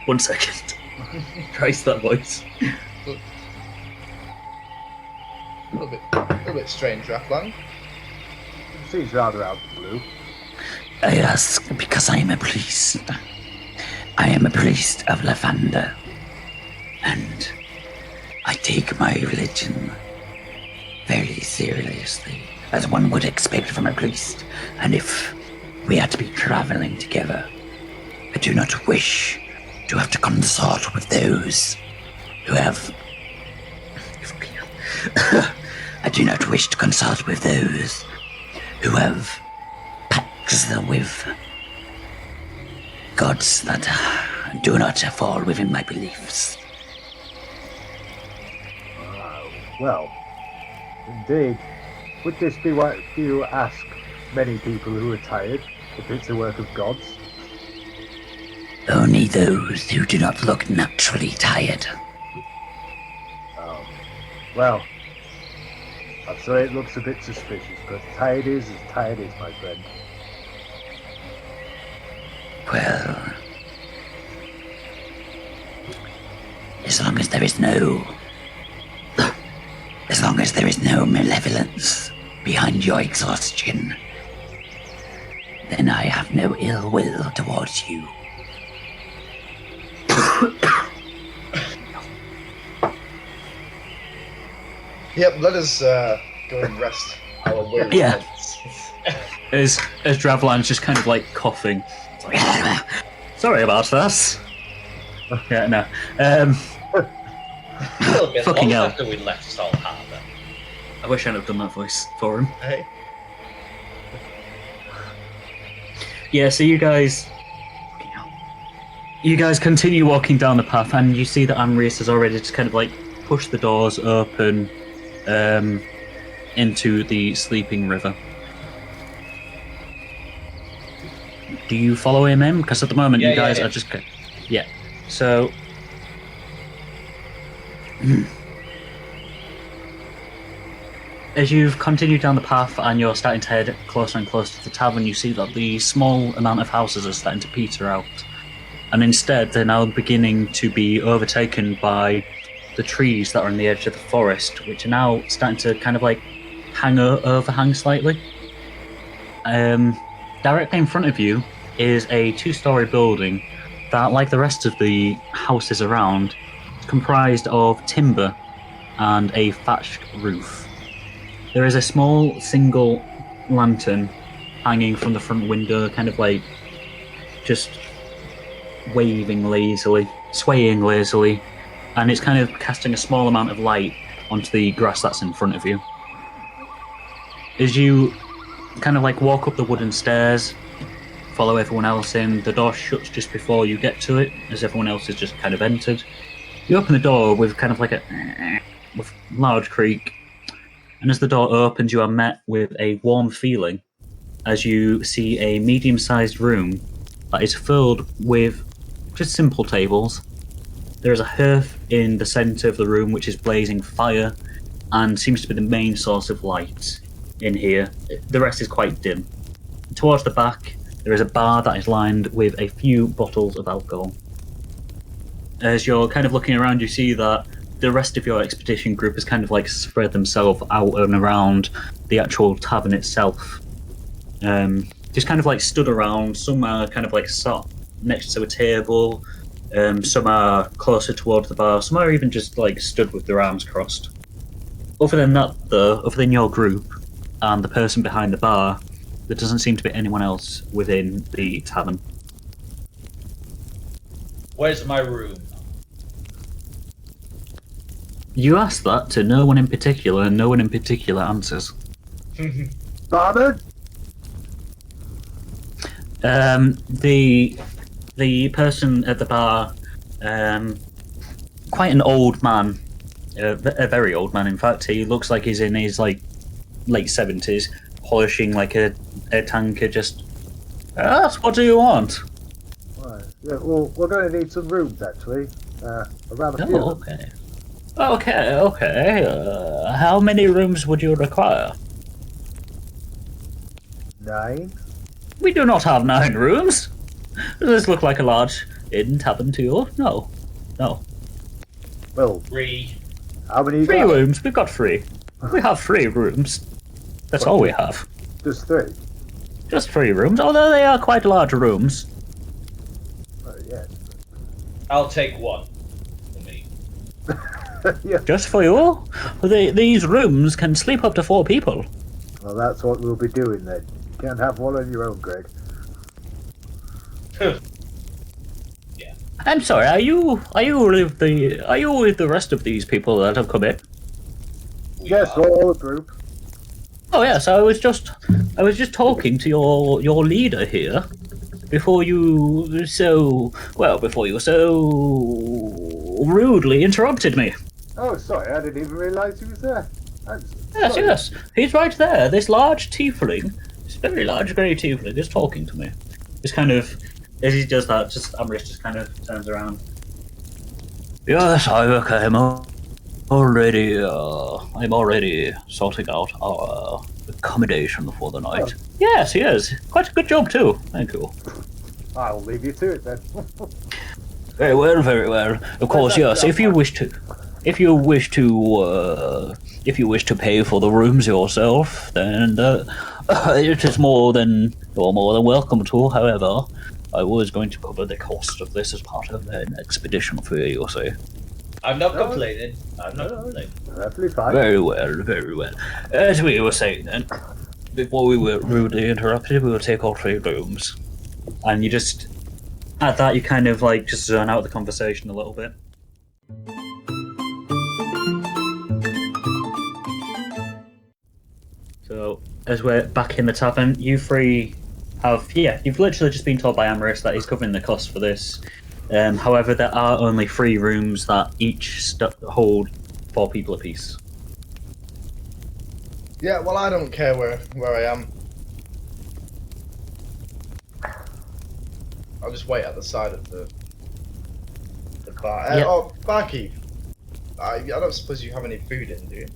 Speaker 2: 1 second. Christ, that voice.
Speaker 3: A little bit strange, Rathlang.
Speaker 5: Seems rather out of the blue.
Speaker 6: I ask because I am a priest. I am a priest of Lavanda. And I take my religion very seriously, as one would expect from a priest. And if we are to be traveling together, I do not wish to have to consort with those who have... I do not wish to consult with those who have pacts with gods that do not fall within my beliefs.
Speaker 5: Well, indeed. Would this be what you ask many people who are tired, if it's the work of gods?
Speaker 6: Only those who do not look naturally tired.
Speaker 5: Oh. Well, I'm sorry it looks a bit suspicious, but tired is as tired is, my friend.
Speaker 6: Well, as long as there is no malevolence behind your exhaustion, then I have no ill will towards you.
Speaker 3: Yep, let us go and rest our will.
Speaker 2: Yeah. As Dravlan's just kind of like coughing. Sorry about that. Yeah, no.
Speaker 4: A little bit
Speaker 2: Fucking
Speaker 4: long
Speaker 2: hell.
Speaker 4: after we left Salt Harbour.
Speaker 2: I wish I'd have done that voice for him.
Speaker 3: Hey.
Speaker 2: Yeah, so you guys continue walking down the path, and you see that Amrius has already just kind of like pushed the doors open into the sleeping river. Do you follow him in? Because at the moment you guys are just... Yeah. So... As you've continued down the path and you're starting to head closer and closer to the tavern, you see that the small amount of houses are starting to peter out. And instead, they're now beginning to be overtaken by the trees that are on the edge of the forest, which are now starting to kind of like overhang slightly. Directly in front of you is a 2-story building that, like the rest of the houses around, is comprised of timber and a thatched roof. There is a small single lantern hanging from the front window, kind of like just swaying lazily, and it's kind of casting a small amount of light onto the grass that's in front of you. As you kind of like walk up the wooden stairs, follow everyone else in, the door shuts just before you get to it, as everyone else has just kind of entered. You open the door with kind of like a large creak, and as the door opens, you are met with a warm feeling as you see a medium-sized room that is filled with just simple tables. There is a hearth in the centre of the room which is blazing fire and seems to be the main source of light in here. The rest is quite dim. Towards the back, there is a bar that is lined with a few bottles of alcohol. As you're kind of looking around, you see that the rest of your expedition group has kind of like spread themselves out and around the actual tavern itself. just kind of like stood around. Some are kind of like sat next to a table. Some are closer towards the bar. Some are even just like stood with their arms crossed. Other than that, though, other than your group and the person behind the bar, there doesn't seem to be anyone else within the tavern.
Speaker 4: Where's my room?
Speaker 2: You ask that to no one in particular, and no one in particular answers.
Speaker 5: Barman?
Speaker 2: The person at the bar, quite an old man, a very old man. In fact, he looks like he's in his like late 70s, polishing like a tanker. Just ask, what do you want?
Speaker 5: Right. Yeah, well, we're going to need some rooms actually. Around a few.
Speaker 2: Oh, okay. How many rooms would you require?
Speaker 5: 9.
Speaker 2: We do not have 9 rooms. Does this look like a large inn tavern to you? No.
Speaker 5: Well,
Speaker 4: 3.
Speaker 5: how many?
Speaker 2: 3 rooms. We've got 3. We have 3 rooms. That's all we have.
Speaker 5: Just 3.
Speaker 2: Just 3 rooms, although they are quite large rooms.
Speaker 5: Yeah.
Speaker 4: I'll take 1 for me.
Speaker 5: Yeah.
Speaker 2: Just for you? These rooms can sleep up to 4 people.
Speaker 5: Well, that's what we'll be doing then. You can't have one on your own, Greg.
Speaker 4: Yeah.
Speaker 2: I'm sorry. Are you with the rest of these people that have come in?
Speaker 5: Yes, all the group.
Speaker 2: Oh yes, I was just talking to your leader here before you so rudely interrupted me.
Speaker 5: Oh, sorry, I didn't even realise he was there.
Speaker 2: Yes, he's right there. This large tiefling, this very large grey tiefling, is talking to me. Just kind of, as he does that, Amrit just kind of turns around. Yes, I'm already sorting out our accommodation for the night.
Speaker 5: Oh.
Speaker 2: Yes, he is. Quite a good job too. Thank you.
Speaker 5: I'll leave you to it then.
Speaker 2: Very well. Of course, yes. If you wish to pay for the rooms yourself, then it is you're more than welcome to. However, I was going to cover the cost of this as part of an expedition for you. You see.
Speaker 4: I'm not complaining.
Speaker 5: Perfectly fine.
Speaker 2: Very well. As we were saying then, before we were rudely interrupted, we will take all 3 rooms. And you just, at that, you kind of like just zone out the conversation a little bit. So, as we're back in the tavern, you 3 you've literally just been told by Amaris that he's covering the cost for this. However, there are only 3 rooms that each hold 4 people apiece.
Speaker 3: Yeah, well, I don't care where I am. I'll just wait at the side of the bar.
Speaker 2: Yep.
Speaker 3: Oh, barkeep. I don't suppose you have any food in, do you?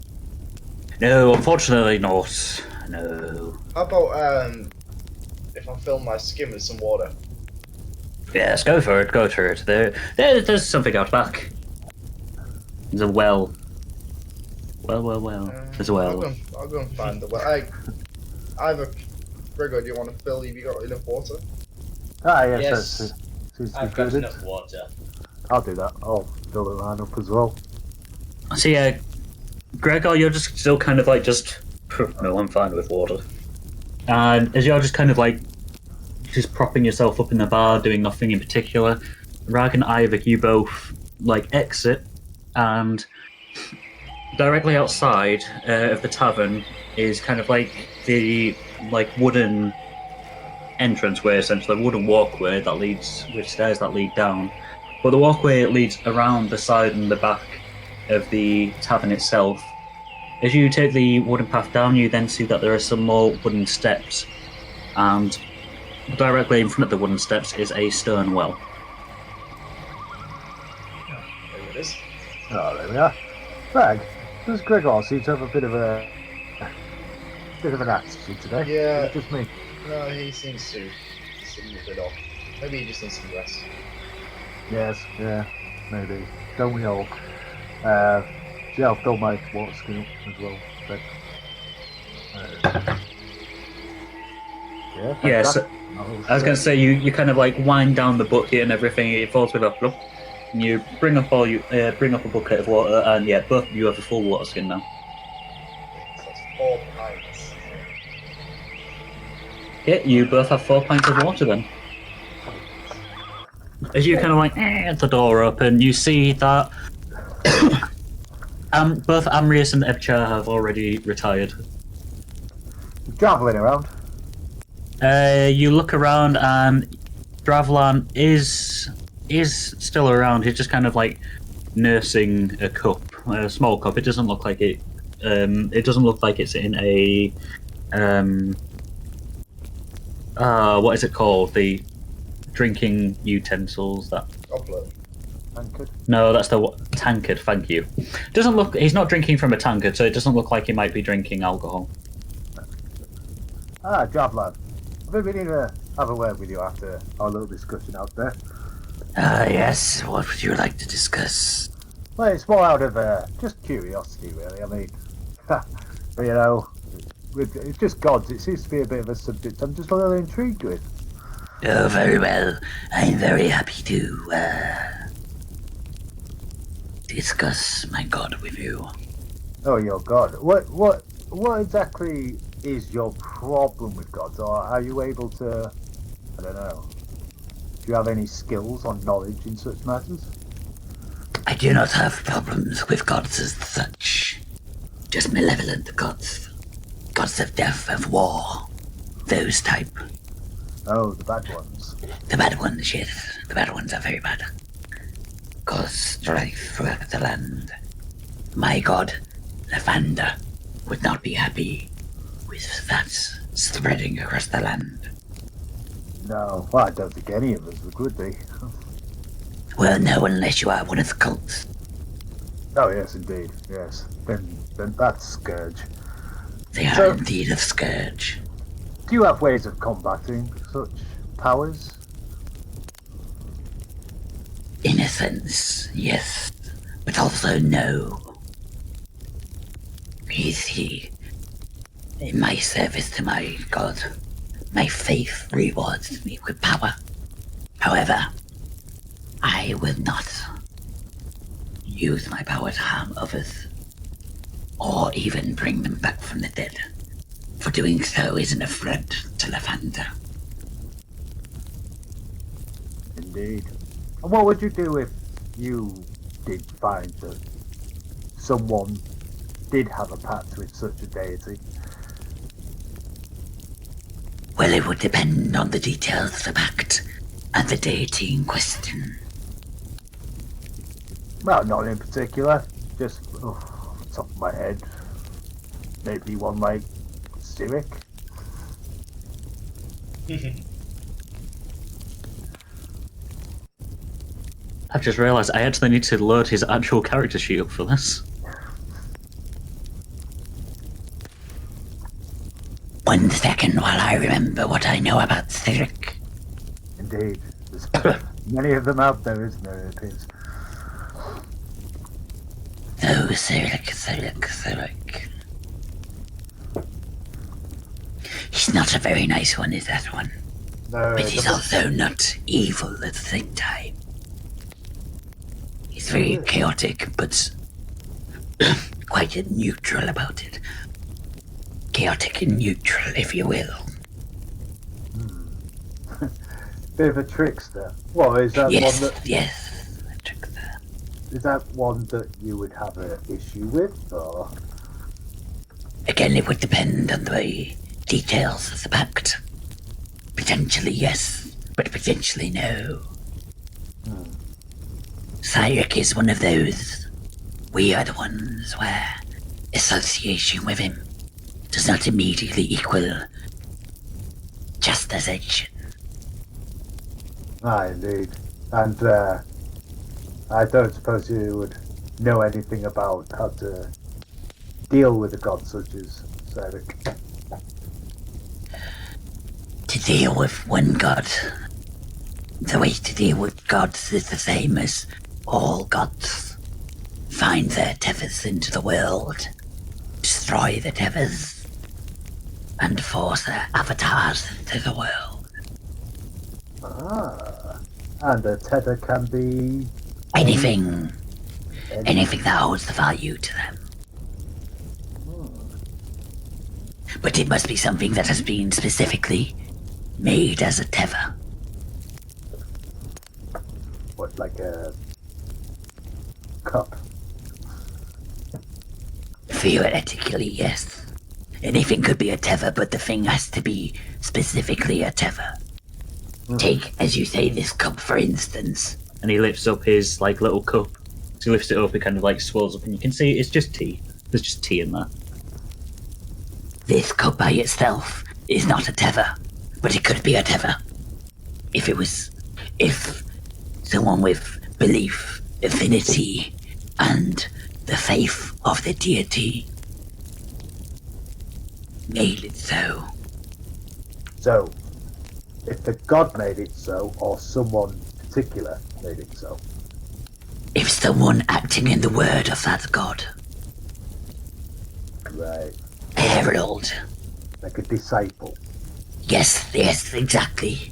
Speaker 2: No, unfortunately not. No.
Speaker 3: How about if I fill my skin with some water?
Speaker 2: Yes, go for it. There's something out back. There's a well. There's a well.
Speaker 3: I'll go and find the well. Gregor, do you want to fill? Have you got enough water?
Speaker 5: Ah, yes.
Speaker 4: Yes.
Speaker 5: Seems
Speaker 4: I've got enough water.
Speaker 5: I'll do that. I'll fill the line up as well.
Speaker 2: So yeah, Gregor, you're just still kind of like no, I'm fine with water. And as you're just kind of like just propping yourself up in the bar, doing nothing in particular, Rag and Iyvak, you both like exit, and directly outside of the tavern is kind of like the wooden entranceway, essentially a wooden walkway that leads with stairs that lead down. But the walkway leads around the side and the back of the tavern itself. As you take the wooden path down, you then see that there are some more wooden steps, and directly in front of the wooden steps is a stone well.
Speaker 3: There it is.
Speaker 5: Oh, there we are. Rag, does Gregor seem to have a bit of an attitude today?
Speaker 3: Yeah.
Speaker 5: It's just me.
Speaker 3: No, he seems to seem a bit off. Maybe he just needs some rest.
Speaker 5: Yes, yeah, maybe. Don't we all? Yeah, I'll fill my water skin up as well. But,
Speaker 2: Yeah, so I was going to say, you kind of like wind down the bucket and everything, it falls with a plop. And you bring up bring up a bucket of water, and yeah, both of you have a full water skin now.
Speaker 3: So that's 4 pints.
Speaker 2: Yeah, you both have 4 pints of water then. As you kind of like the door open, you see that both Amrius and Ebchar have already retired.
Speaker 5: Traveling around.
Speaker 2: You look around and Dravlan is still around. He's just kind of like nursing a cup, a small cup. It doesn't look like it. It doesn't look like it's in a what is it called? The drinking utensils that.
Speaker 3: Goblet.
Speaker 5: Tankard.
Speaker 2: No, that's the tankard. Thank you. Doesn't look. He's not drinking from a tankard, so it doesn't look like he might be drinking alcohol.
Speaker 5: Job lad. I've been meaning to have a word with you after our little discussion out there.
Speaker 6: Yes, what would you like to discuss?
Speaker 5: Well, it's more out of just curiosity, really. I mean, but, you know, it's just gods. It seems to be a bit of a subject I'm just a little intrigued with.
Speaker 6: Oh, very well. I'm very happy to discuss my god with you.
Speaker 5: Oh, your god. What exactly is your problem with gods? Or are you able to, I don't know, do you have any skills or knowledge in such matters?
Speaker 6: I do not have problems with gods as such. Just malevolent gods. Gods of death, of war. Those type.
Speaker 5: Oh, the bad ones.
Speaker 6: The bad ones, yes. The bad ones are very bad. Cause strife throughout the land. My god, Lavanda, would not be happy with that spreading across the land.
Speaker 5: No, well, I don't think any of us would be.
Speaker 6: Well, no, unless you are one of the cults.
Speaker 5: Oh, yes, indeed, yes. Then that's Scourge.
Speaker 6: They are indeed a scourge.
Speaker 5: Do you have ways of combating such powers?
Speaker 6: In a sense, yes, but also no. You see, in my service to my god, my faith rewards me with power. However, I will not use my power to harm others, or even bring them back from the dead. For doing so is an affront to Lavanda.
Speaker 5: Indeed. And what would you do if you did find that someone did have a pact with such a deity?
Speaker 6: Well, it would depend on the details of the pact and the deity in question.
Speaker 5: Well, not in particular. Just off the top of my head. Maybe one like Cyric.
Speaker 2: I've just realised I actually need to load his actual character sheet up for this.
Speaker 6: 1 second while I remember what I know about Cyric.
Speaker 5: Indeed. There's many of them out there, isn't there, it appears.
Speaker 6: Oh, Cyric. He's not a very nice one, is that one?
Speaker 5: No,
Speaker 6: But he's also not evil at the same time. He's very chaotic, but quite neutral about it. Chaotic and neutral, if you will.
Speaker 5: Bit of a trickster. Well, is that
Speaker 6: Yes,
Speaker 5: one that...
Speaker 6: yes, a trickster.
Speaker 5: Is that one that you would have an issue with, or...?
Speaker 6: Again, it would depend on the details of the pact. Potentially yes, but potentially no. Cyric is one of those. We are the ones where association with him does not immediately equal justice.
Speaker 5: Ah, indeed. And, I don't suppose you would know anything about how to deal with a god such as Cyric.
Speaker 6: To deal with one god, the way to deal with gods is the same as all gods. Find their tethers into the world, destroy the tethers, and force their avatars into the world.
Speaker 5: And a tether can be...
Speaker 6: Anything that holds the value to them. But it must be something that has been specifically made as a tether.
Speaker 5: What, like a cup?
Speaker 6: Theoretically, yes. Anything could be a tether, but the thing has to be specifically a tether. Take, as you say, this cup for instance.
Speaker 2: And he lifts up his little cup. So he lifts it up, it kind of swells up, and you can see it's just tea. There's just tea in there.
Speaker 6: This cup by itself is not a tether, but it could be a tether. If someone with belief, affinity, and the faith of the deity made it so.
Speaker 5: So, if the god made it so, or someone particular made it so.
Speaker 6: If someone acting in the word of that god.
Speaker 5: Right.
Speaker 6: A herald.
Speaker 5: Like a disciple.
Speaker 6: Yes, exactly.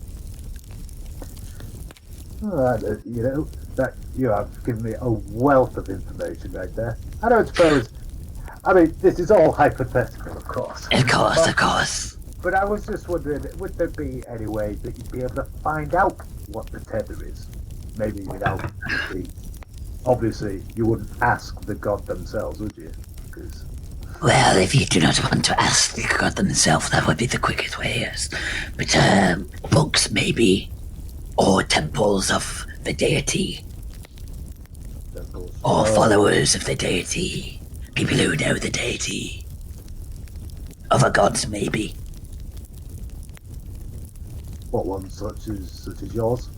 Speaker 5: That you have given me a wealth of information right there. I don't suppose... I mean, this is all hypothetical, of course.
Speaker 6: Of course.
Speaker 5: But I was just wondering, would there be any way that you'd be able to find out what the tether is? Maybe without obviously, you wouldn't ask the god themselves, would you? Because...
Speaker 6: Well, if you do not want to ask the god themselves, that would be the quickest way, yes. But, books, maybe. Or temples of the deity. Or followers of the deity. People who know the deity. Other gods, maybe.
Speaker 5: What ones, such as yours?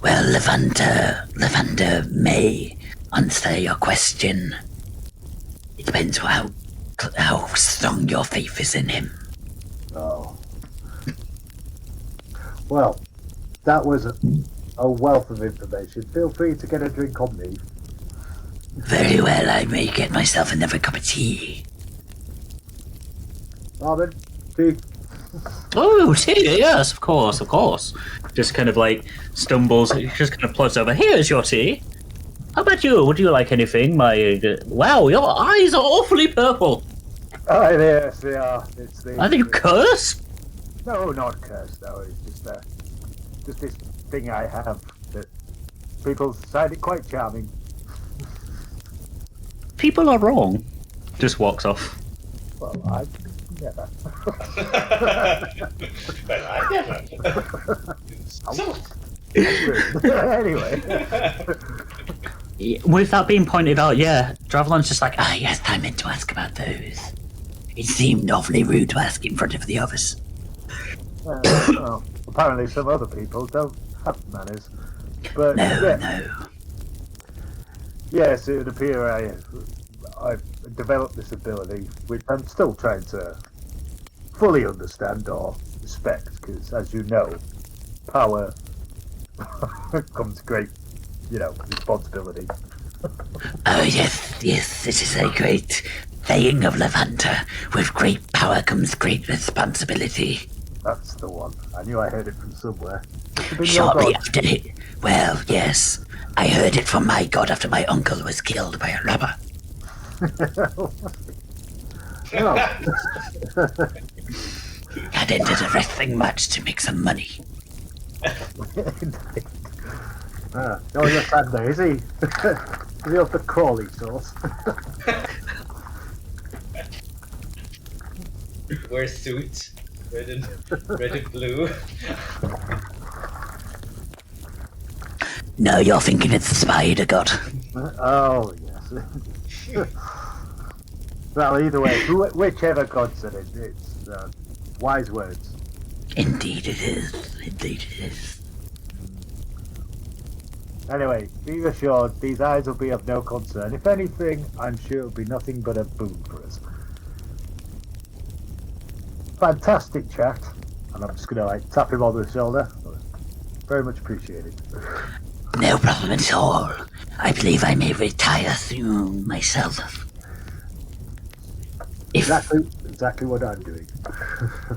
Speaker 6: Well, Levander may answer your question. It depends how strong your faith is in him.
Speaker 5: Oh. Well, that was a wealth of information. Feel free to get a drink on me.
Speaker 6: Very well, I may get myself another cup of tea.
Speaker 5: Marvin, tea?
Speaker 2: Oh, tea, yes, of course. Just kind of stumbles, just kind of plods over. Here's your tea. How about you? Would you like anything? Wow, your eyes are awfully purple.
Speaker 5: Oh, yes, they are.
Speaker 2: Are you cursed?
Speaker 5: No, not cursed, no. It's just this thing I have that people find it quite charming.
Speaker 2: People are wrong. Just walks off.
Speaker 5: Well, I never.
Speaker 4: Well, I never.
Speaker 5: Anyway.
Speaker 2: With that being pointed out, yeah, Dravelon's just
Speaker 6: Yes, I meant to ask about those. It seemed awfully rude to ask in front of the others.
Speaker 5: Well, apparently some other people don't have manners. But
Speaker 6: No.
Speaker 5: Yes, it would appear I've developed this ability, which I'm still trying to fully understand or respect, because as you know, power comes great, responsibility.
Speaker 6: Oh, yes, this is a great saying of Levander. With great power comes great responsibility.
Speaker 5: That's the one. I knew I heard it from somewhere.
Speaker 6: Shortly after it. Well, yes. I heard it from my god after my uncle was killed by a robber. Had entered a wrestling match to make some money.
Speaker 5: Your friend there, is he? Is he of the Crawley sauce?
Speaker 4: Wears suits, red and blue.
Speaker 6: No, you're thinking it's the spider god.
Speaker 5: Oh, yes. Well, either way, whichever god said it, it's wise words.
Speaker 6: Indeed it is.
Speaker 5: Anyway, be assured, these eyes will be of no concern. If anything, I'm sure it'll be nothing but a boon for us. Fantastic chat. And I'm just gonna tap him on the shoulder. Very much appreciated.
Speaker 6: No problem at all. I believe I may retire soon myself.
Speaker 5: Exactly what I'm doing.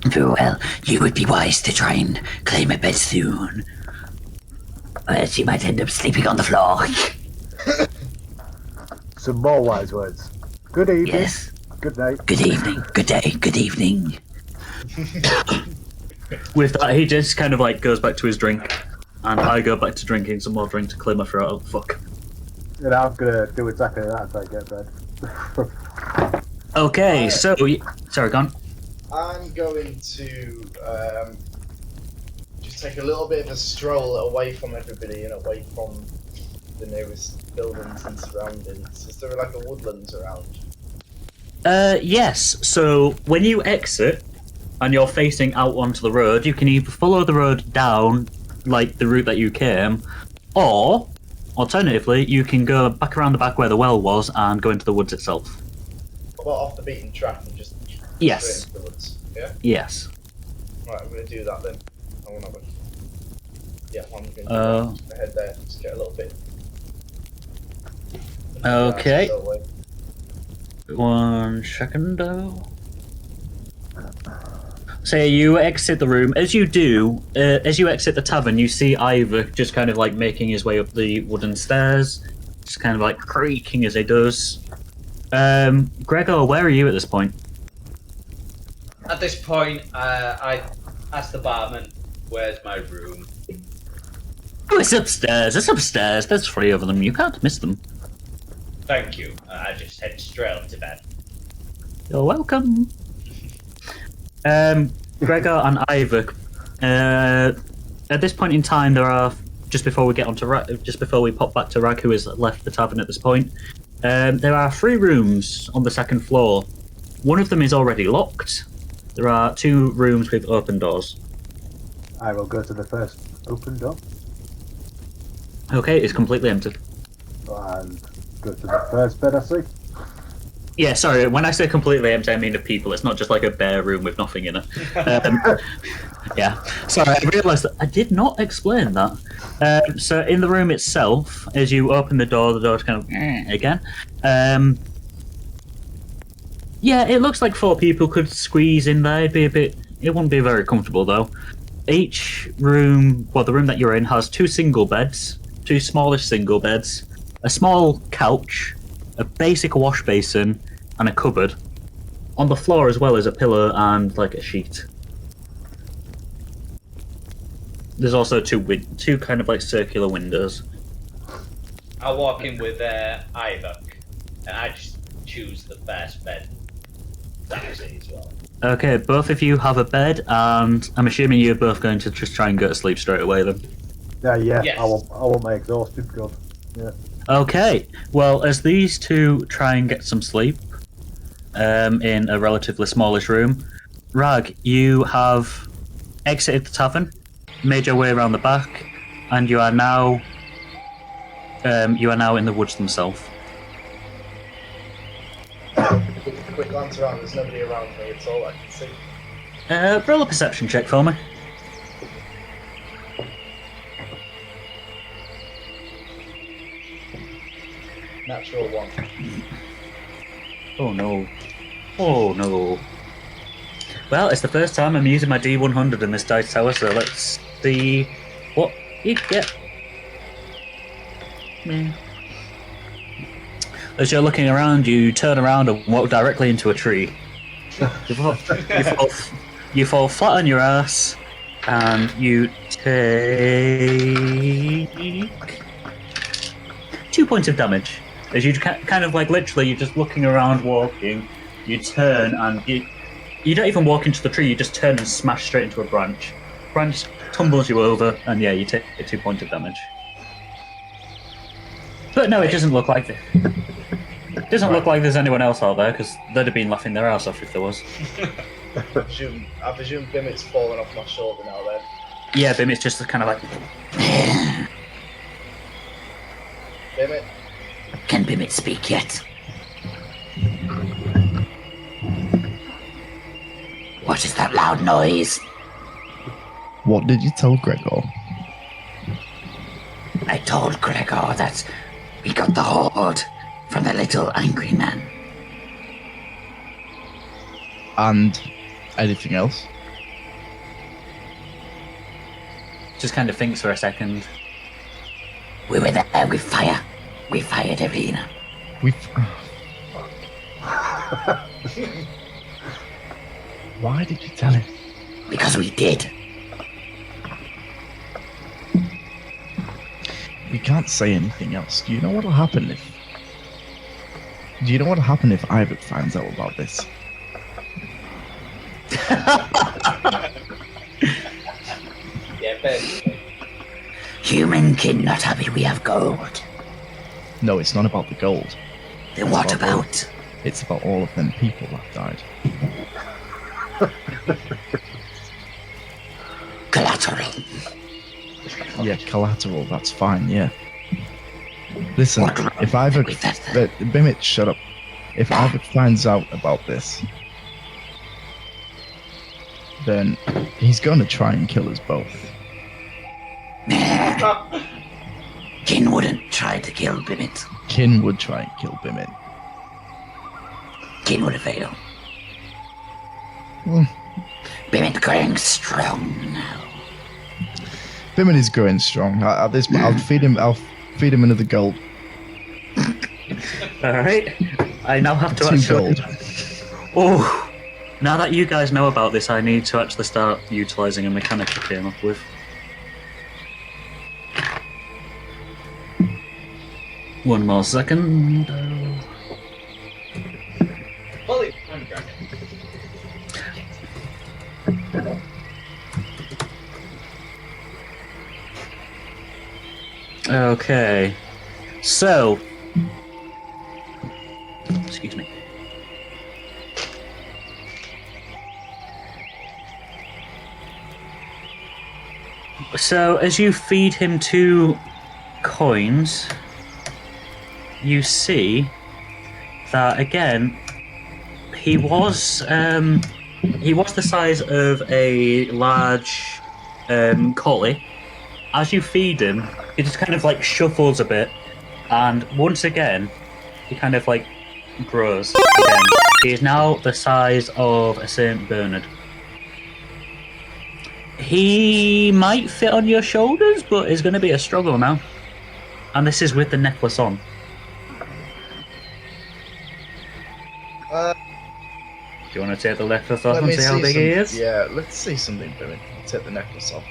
Speaker 6: Very well, you would be wise to try and claim a bed soon. Or else you might end up sleeping on the floor.
Speaker 5: Some more wise words. Good evening.
Speaker 6: Yes.
Speaker 5: Good night.
Speaker 6: Good evening. Good day. Good evening.
Speaker 2: With that, he just kind of like goes back to his drink, and I go back to drinking some more drink to clear my throat. Oh, fuck.
Speaker 5: And I'm gonna do exactly that if I get bed.
Speaker 2: Okay, so sorry, gone.
Speaker 3: I'm going to just take a little bit of a stroll away from everybody and away from the nearest buildings and surroundings. Is there like a woodlands around?
Speaker 2: Yes. So when you exit and you're facing out onto the road, you can either follow the road down, like the route that you came, or alternatively, you can go back around the back where the well was and go into the woods itself.
Speaker 3: What about off the beaten track and just
Speaker 2: Yes.
Speaker 3: straight into the woods? Yeah.
Speaker 2: Yes.
Speaker 3: Right, I'm going to do that then. I'm going to I'm going to head there. Just get a little bit.
Speaker 2: Okay. 1 second though. So you exit the room. As you do, as you exit the tavern, you see Iyvak just kind of like making his way up the wooden stairs, just kind of like creaking as he does. Gregor, where are you at this point?
Speaker 4: At this point, I asked the barman, "Where's my room?"
Speaker 2: Oh, it's upstairs. It's upstairs. There's 3 of them. You can't miss them.
Speaker 4: Thank you. I just head straight up to bed.
Speaker 2: You're welcome. Gregor and Iyvak. At this point in time, there are just before we pop back to Rag, who has left the tavern at this point. There are 3 rooms on the second floor. One of them is already locked. There are 2 rooms with open doors.
Speaker 5: I will go to the first open door.
Speaker 2: Okay, it's completely empty.
Speaker 5: And go to the first bed I see.
Speaker 2: Yeah, sorry, when I say completely empty, I mean of people. It's not just like a bare room with nothing in it. Yeah, sorry, I realised that I did not explain that. So in the room itself, as you open the door's kind of again. Yeah, it looks like 4 people could squeeze in there. It wouldn't be very comfortable though. Each room, well, the room that you're in has 2 single beds, 2 smallish single beds, a small couch, a basic wash basin, and a cupboard. On the floor as well as a pillow and like a sheet. There's also 2 kind of like circular windows.
Speaker 4: I walk in with Iyvak, and I just choose the first bed. That's it as well.
Speaker 2: Okay, both of you have a bed, and I'm assuming you're both going to just try and go to sleep straight away then.
Speaker 5: Yeah.
Speaker 4: Yes.
Speaker 5: I want my exhaustion good. Yeah.
Speaker 2: Okay, well, as these 2 try and get some sleep in a relatively smallish room, Rag, you have exited the tavern, made your way around the back, and you are now in the woods themselves.
Speaker 3: Quick glance around, there's nobody around me at all I can see.
Speaker 2: Roll a perception check for me.
Speaker 3: Natural 1.
Speaker 2: Oh no. Oh no. Well, it's the first time I'm using my D100 in this dice tower, so let's see what you get. As you're looking around, you turn around and walk directly into a tree. You fall flat on your ass, and you take 2 points of damage. As you kind of like literally, you're just looking around, walking. You turn and you don't even walk into the tree. You just turn and smash straight into a branch. Branch tumbles you over, and yeah, you take 2 points of damage. But no, it doesn't look like it. Doesn't look like there's anyone else out there, because they'd have been laughing their ass off if there was.
Speaker 3: I presume Bimit's fallen off my shoulder now then.
Speaker 2: Yeah, Bimit's just kind of like...
Speaker 3: Bimit?
Speaker 6: Can Bimit speak yet? What is that loud noise?
Speaker 7: What did you tell Gregor?
Speaker 6: I told Gregor that we got the hoard from the little angry man.
Speaker 7: And anything else?
Speaker 2: Just kind of thinks for a second.
Speaker 6: We were there with fire. We fired Arena.
Speaker 7: Why did you tell him?
Speaker 6: Because we did.
Speaker 7: We can't say anything else. Do you know what'll happen if... Do you know what'll happen if Iyvak finds out about this?
Speaker 4: Yeah, but
Speaker 6: Humankin not happy we have gold.
Speaker 7: No, it's not about the gold.
Speaker 6: Then what about?
Speaker 7: It's about all of them people that died.
Speaker 6: Collateral.
Speaker 7: Yeah, collateral, that's fine, yeah. Listen, if Iyvak... Bimit, shut up. If Iyvak finds out about this, then he's gonna try and kill us both.
Speaker 6: Kin wouldn't try to kill Bimit.
Speaker 7: Kin would try and kill Bimit.
Speaker 6: Kin would fail.
Speaker 7: Well,
Speaker 6: Bimit growing strong now.
Speaker 7: Bimit is growing strong. At this point, I'll feed him another gold.
Speaker 2: Alright. I now have to
Speaker 7: 2
Speaker 2: actually...
Speaker 7: gold.
Speaker 2: Oh! Now that you guys know about this, I need to actually start utilising a mechanic I came up with. One more second.
Speaker 4: Holy time dragon.
Speaker 2: Okay. So... Excuse me. So, as you feed him 2 coins, you see that again he was the size of a large collie. As you feed him, he just kind of like shuffles a bit, and once again he kind of like grows again. He is now the size of a Saint Bernard. He might fit on your shoulders, but it's going to be a struggle now. And this is with the necklace on.
Speaker 3: Uh,
Speaker 2: Do you want to take the necklace off and see how big he is?
Speaker 3: Yeah, let's see something, Bimit. Take the necklace off.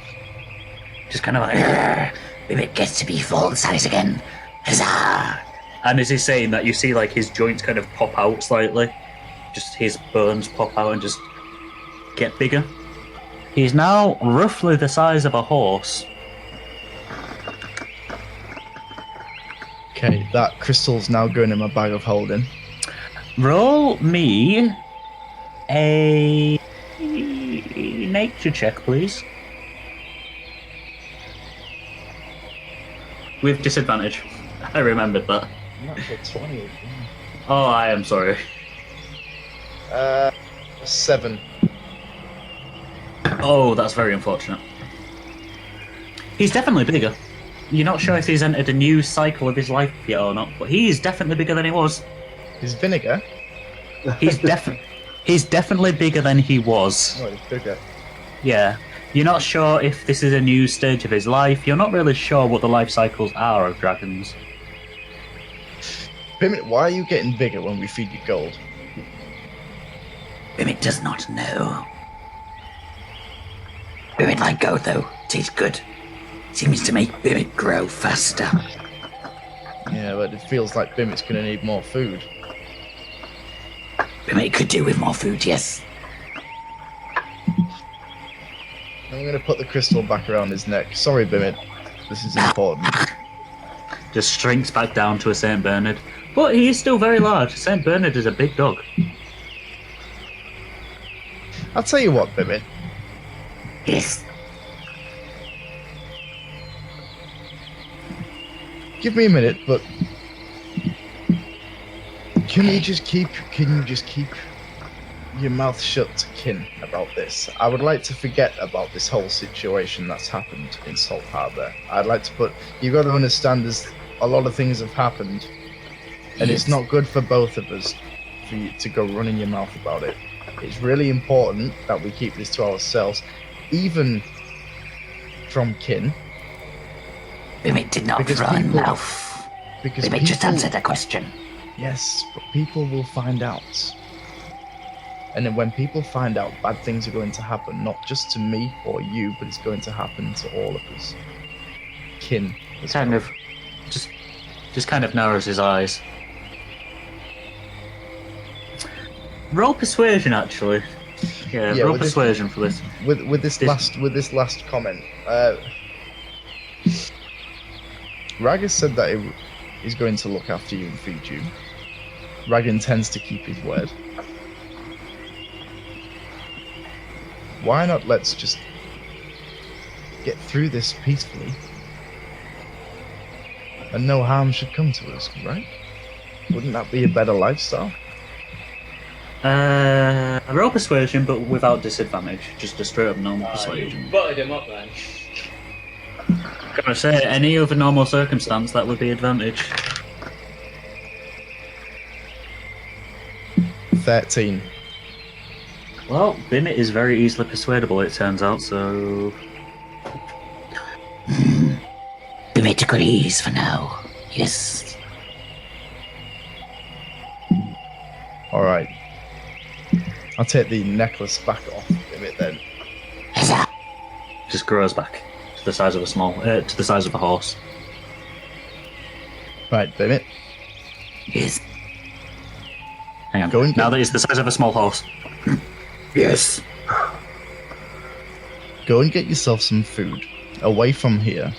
Speaker 2: Just kind of like...
Speaker 6: Bimit gets to be full size again. Huzzah!
Speaker 2: And as he's saying that, you see like his joints kind of pop out slightly. Just his bones pop out and just get bigger. He's now roughly the size of a horse.
Speaker 7: Okay, that crystal's now going in my bag of holding.
Speaker 2: Roll me a nature check, please. With disadvantage. I remembered that.
Speaker 3: Natural 20.
Speaker 2: Oh, I am sorry.
Speaker 3: 7.
Speaker 2: Oh, that's very unfortunate. He's definitely bigger. You're not sure if he's entered a new cycle of his life yet or not, but he is definitely bigger than he was.
Speaker 3: Is vinegar?
Speaker 2: He's definitely bigger than he was.
Speaker 3: Oh, he's bigger.
Speaker 2: Yeah. You're not sure if this is a new stage of his life. You're not really sure what the life cycles are of dragons.
Speaker 3: Bimit, why are you getting bigger when we feed you gold?
Speaker 6: Bimit does not know. Bimit like gold though. Tastes good. Seems to make Bimit grow faster.
Speaker 3: Yeah, but it feels like Bimit's gonna need more food.
Speaker 6: Bimit could do with more food, yes.
Speaker 3: I'm gonna put the crystal back around his neck. Sorry, Bimit. This is important.
Speaker 2: Just shrinks back down to a Saint Bernard. But he is still very large. Saint Bernard is a big dog.
Speaker 3: I'll tell you what, Bimit.
Speaker 6: Yes.
Speaker 3: Give me a minute, but can you just keep your mouth shut to Kin about this? I would like to forget about this whole situation that's happened in Salt Harbor. I'd like to put... You got to understand there's a lot of things have happened, and it's not good for both of us for you to go running your mouth about it.
Speaker 8: it's really important that we keep this to ourselves, even from kin.
Speaker 6: Bimit did not run, Elf.
Speaker 8: Because
Speaker 6: Bimit just answered a question.
Speaker 8: Yes, but people will find out. And then when people find out, bad things are going to happen, not just to me or you, but it's going to happen to all of us. Kin.
Speaker 2: Kind of, just kind of narrows his eyes. Roll persuasion, actually. Yeah, roll persuasion for this.
Speaker 8: With this last comment, Rag has said that he's going to look after you and feed you. Rag intends to keep his word. Why not let's just get through this peacefully? And no harm should come to us, right? Wouldn't that be a better lifestyle?
Speaker 2: Roll persuasion, but without disadvantage. Just a straight up normal persuasion.
Speaker 4: You butted him up then.
Speaker 2: Gotta say, any other normal circumstance, that would be advantage.
Speaker 8: 13.
Speaker 2: Well, Bimit is very easily persuadable, it turns out, so...
Speaker 6: Bimit agrees for now. Yes.
Speaker 8: Alright. I'll take the necklace back off Bimit then.
Speaker 2: Just grows back to the size of to the size of a horse.
Speaker 8: Right, Bimit.
Speaker 6: Yes.
Speaker 2: Hang on. Now that it's the size of a small horse.
Speaker 6: Yes.
Speaker 8: Go and get yourself some food. Away from here.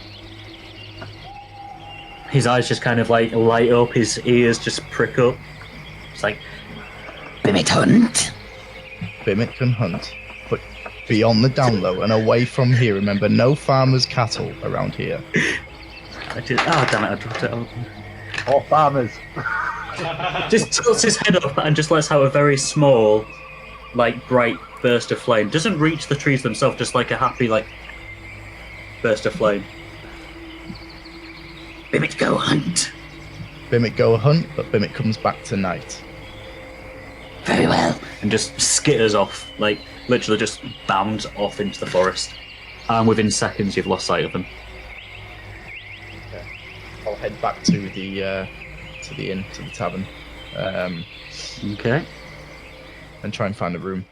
Speaker 2: His eyes just kind of like light up, his ears just prick up. It's like...
Speaker 6: Bimit hunt.
Speaker 8: Bimit can hunt. But beyond the down low and away from here, remember, no farmers' cattle around here.
Speaker 2: Oh, damn it, I dropped it open.
Speaker 5: Or farmers.
Speaker 2: Just tilts his head up and just lets out a very small, like, bright burst of flame. Doesn't reach the trees themselves, just like a happy, like, burst of flame.
Speaker 6: Bimit go hunt.
Speaker 8: Bimit go hunt, but Bimit comes back tonight.
Speaker 6: Very well.
Speaker 2: And just skitters off, like, literally just bounds off into the forest. And within seconds, you've lost sight of him.
Speaker 8: Okay. I'll head back to the inn, to the tavern.
Speaker 2: Okay.
Speaker 8: And try and find a room.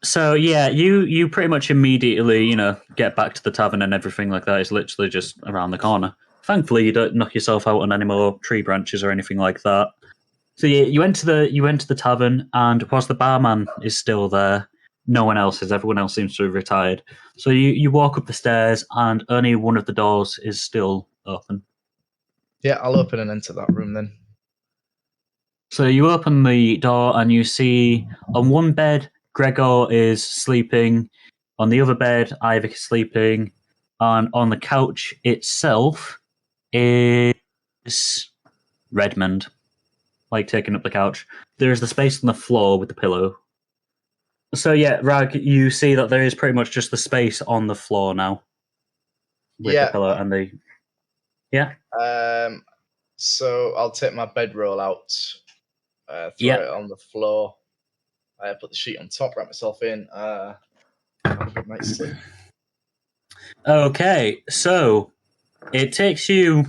Speaker 2: So yeah, you pretty much immediately, get back to the tavern and everything like that. It's literally just around the corner. Thankfully, you don't knock yourself out on any more tree branches or anything like that. So yeah, you went to the tavern, and whilst the barman is still there, no one else is. Everyone else seems to have retired. So you walk up the stairs, and only one of the doors is still open.
Speaker 8: Yeah, I'll open and enter that room then.
Speaker 2: So you open the door, and you see on one bed, Gregor is sleeping. On the other bed, Iyvak is sleeping. And on the couch itself is Redmond, like taking up the couch. There is the space on the floor with the pillow. So yeah, Rag, you see that there is pretty much just the space on the floor now. With the pillow and the... Yeah?
Speaker 3: So I'll take my bedroll out, throw it on the floor. I put the sheet on top, wrap myself in, have a good night's sleep.
Speaker 2: Okay, so it takes you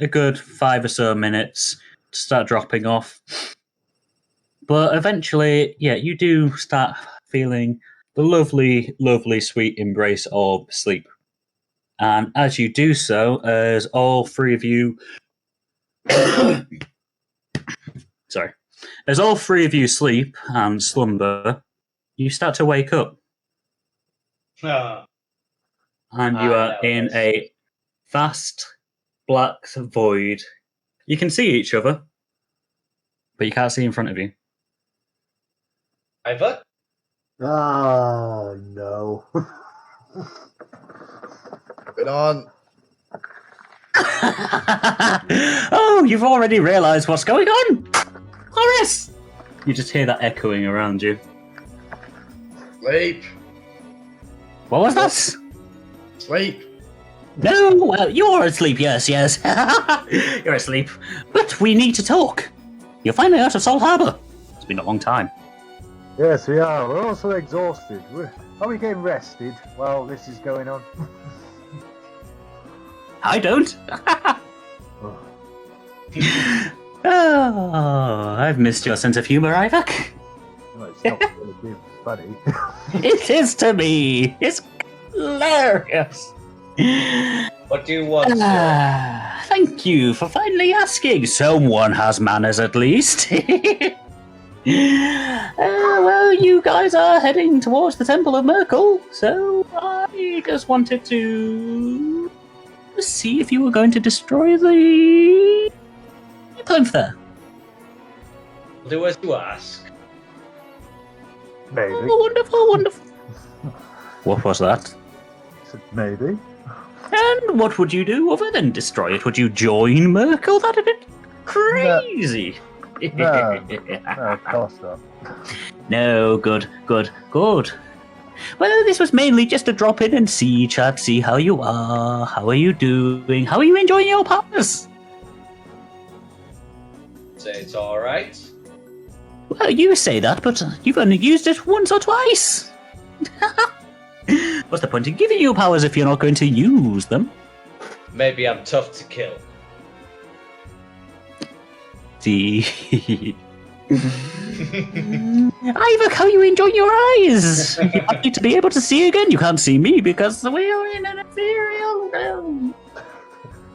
Speaker 2: a good 5 or so minutes to start dropping off. But eventually, yeah, you do start feeling the lovely, lovely, sweet embrace of sleep. And as you do so, as all three of you... Sorry. As all three of you sleep and slumber, you start to wake up. And you are in a vast black void. You can see each other, but you can't see in front of you.
Speaker 4: Iyvak?
Speaker 5: Oh, no.
Speaker 3: Been on.
Speaker 2: Oh, you've already realised what's going on! Horace! You just hear that echoing around you.
Speaker 3: Sleep.
Speaker 2: What was that?
Speaker 3: Sleep.
Speaker 2: No, well, you're asleep, yes. You're asleep. But we need to talk. You're finally out of Salt Harbour. It's been a long time.
Speaker 5: Yes, we are. We're also exhausted. Are we getting rested while this is going on?
Speaker 2: I don't. Oh, I've missed your sense of humor, Iyvak.
Speaker 5: No, it's not really funny.
Speaker 2: It is to me. It's hilarious.
Speaker 4: What do you want, sir?
Speaker 2: Thank you for finally asking. Someone has manners, at least. Well, you guys are heading towards the Temple of Merkel, so I just wanted to see if you were going to destroy the plinth there.
Speaker 4: Do as you ask.
Speaker 5: Maybe.
Speaker 2: Oh, wonderful, wonderful. What was that?
Speaker 5: Maybe.
Speaker 2: And what would you do other than destroy it? Would you join Merkel? That'd be crazy.
Speaker 5: No, of course not.
Speaker 2: No, good. Well, this was mainly just to drop in and see, chat, see how you are. How are you doing? How are you enjoying your partners?
Speaker 4: Say it's alright.
Speaker 2: Well, you say that, but you've only used it once or twice. What's the point in giving you powers if you're not going to use them?
Speaker 4: Maybe I'm tough to kill.
Speaker 2: See. Iyvak, how are you enjoying your eyes? You need to be able to see again. You can't see me because we are in an ethereal realm.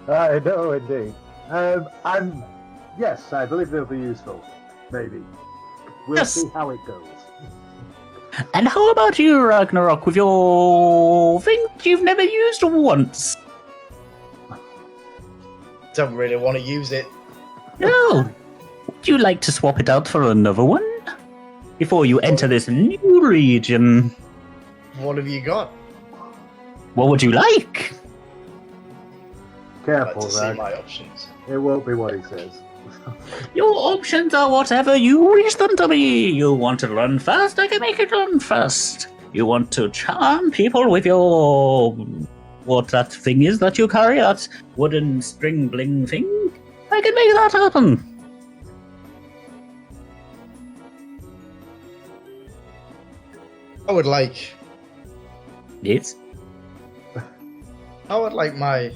Speaker 5: I know, indeed. Yes, I believe they'll be useful. Maybe. We'll see how it goes.
Speaker 2: And how about you, Ragnarok, with your thing you've never used once?
Speaker 3: Don't really want to use it.
Speaker 2: No. Would you like to swap it out for another one? Before you enter this new region.
Speaker 3: What have you got?
Speaker 2: What would you like?
Speaker 5: Careful,
Speaker 3: I'd like to see
Speaker 5: Rag.
Speaker 3: my options.
Speaker 5: It won't be what he says.
Speaker 2: Your options are whatever you wish them to be. You want to run fast, I can make it run fast. You want to charm people with your... what that thing is that you carry, that wooden string bling thing? I can make that happen.
Speaker 3: I would like
Speaker 2: Yes?
Speaker 3: my...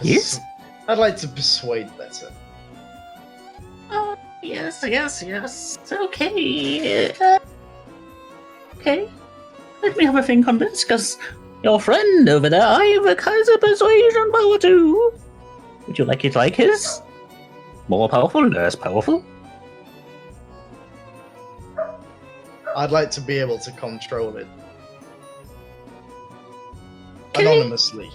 Speaker 2: Yes?
Speaker 3: I'd like to persuade better.
Speaker 2: Oh, yes. Okay. Okay. Let me have a think on this, because your friend over there, Iyvak, has a persuasion power too. Would you like it like his? More powerful, less powerful?
Speaker 3: I'd like to be able to control it.
Speaker 2: Okay.
Speaker 3: Anonymously.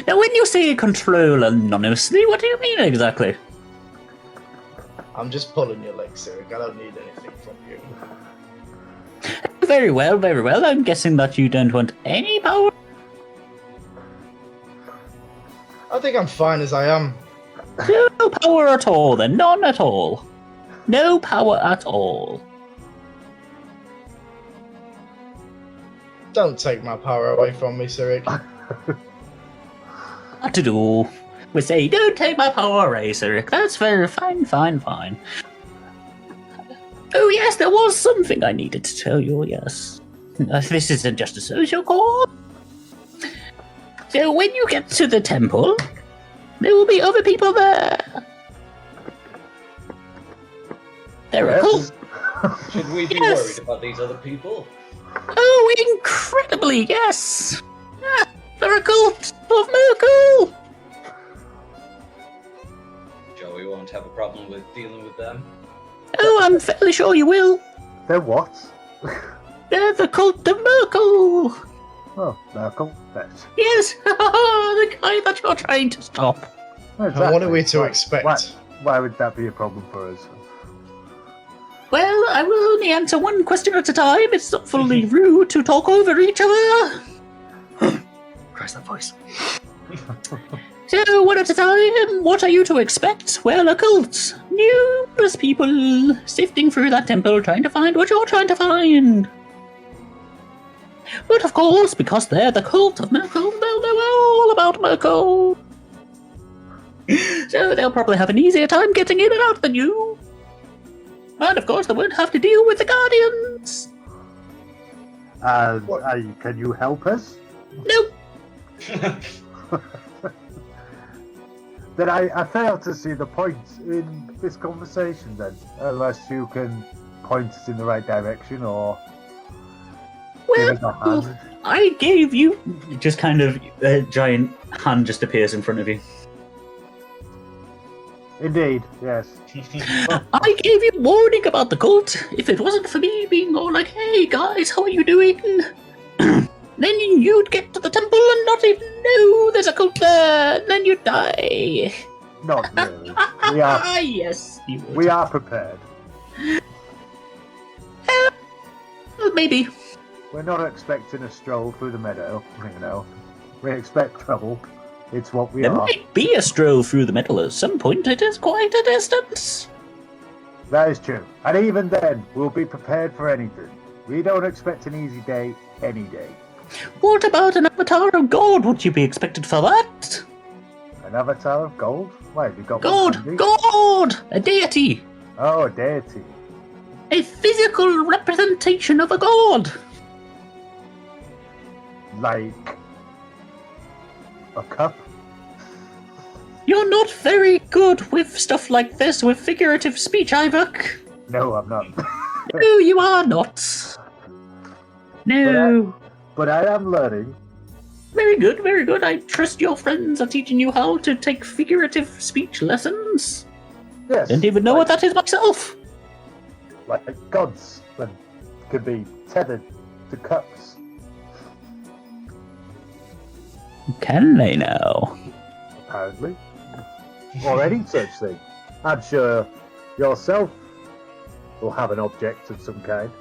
Speaker 2: Now, when you say control anonymously, what do you mean exactly?
Speaker 3: I'm just pulling your leg, Cyril. I don't need anything from you.
Speaker 2: Very well. I'm guessing that you don't want any power.
Speaker 3: I think I'm fine as I am.
Speaker 2: No power at all, then. None at all. No power at all.
Speaker 3: Don't take my power away from me, Cyril.
Speaker 2: What to do? We say, don't take my power away, Rick. That's very fine. Oh, yes, there was something I needed to tell you, yes. This isn't just a social call. So when you get to the temple, there will be other people there. They're a cult.
Speaker 4: Should we be
Speaker 2: Yes.
Speaker 4: worried about these other people?
Speaker 2: Oh, incredibly, yes. They're a cult of Merkel.
Speaker 4: Joey won't have a problem with dealing with them.
Speaker 2: Oh, I'm fairly sure you will.
Speaker 5: They're what?
Speaker 2: They're the cult of Merkel.
Speaker 5: Oh, Merkel. That's
Speaker 2: Yes, the guy that you're trying to stop.
Speaker 5: exactly.
Speaker 3: What are we to expect?
Speaker 5: Why would that be a problem for us?
Speaker 2: Well, I will only answer one question at a time. It's not fully rude to talk over each other. Christ, that voice. So, one at a time, what are you to expect? Well, a cult. Numerous people sifting through that temple trying to find what you're trying to find. But of course, because they're the cult of Merkel, they'll know all about Merkel. So they'll probably have an easier time getting in and out than you. And of course, they won't have to deal with the Guardians.
Speaker 5: Can you help us?
Speaker 2: Nope.
Speaker 5: Then I fail to see the point in this conversation then, unless you can point us in the right direction or give us a hand.
Speaker 2: I gave you... Just kind of a giant hand just appears in front of you.
Speaker 5: Indeed, yes.
Speaker 2: I gave you warning about the cult. If it wasn't for me being all like, hey guys, how are you doing? Then you'd get to the temple and not even know there's a cult there, and then you'd die.
Speaker 5: Not really. We are,
Speaker 2: yes, you would.
Speaker 5: we are prepared.
Speaker 2: Maybe.
Speaker 5: We're not expecting a stroll through the meadow, you know. We expect trouble. It's what we
Speaker 2: There
Speaker 5: are.
Speaker 2: might be a stroll through the meadow at some point. It is quite a distance.
Speaker 5: That is true. And even then, we'll be prepared for anything. We don't expect an easy day any day.
Speaker 2: What about an avatar of God? Would you be expected for that?
Speaker 5: An avatar of gold? Why, have you got
Speaker 2: God!
Speaker 5: one handy?
Speaker 2: God! A deity!
Speaker 5: Oh, a deity.
Speaker 2: A physical representation of a god!
Speaker 5: Like a cup?
Speaker 2: You're not very good with stuff like this, with figurative speech, Iyvak.
Speaker 5: No, I'm not.
Speaker 2: No, you are not. No.
Speaker 5: But I am learning.
Speaker 2: Very good, very good. I trust your friends are teaching you how to take figurative speech lessons.
Speaker 5: Yes.
Speaker 2: Didn't even know what that is myself.
Speaker 5: Like gods that could be tethered to cups.
Speaker 2: Can they now?
Speaker 5: Apparently. Or any such thing. I'm sure yourself will have an object of some kind.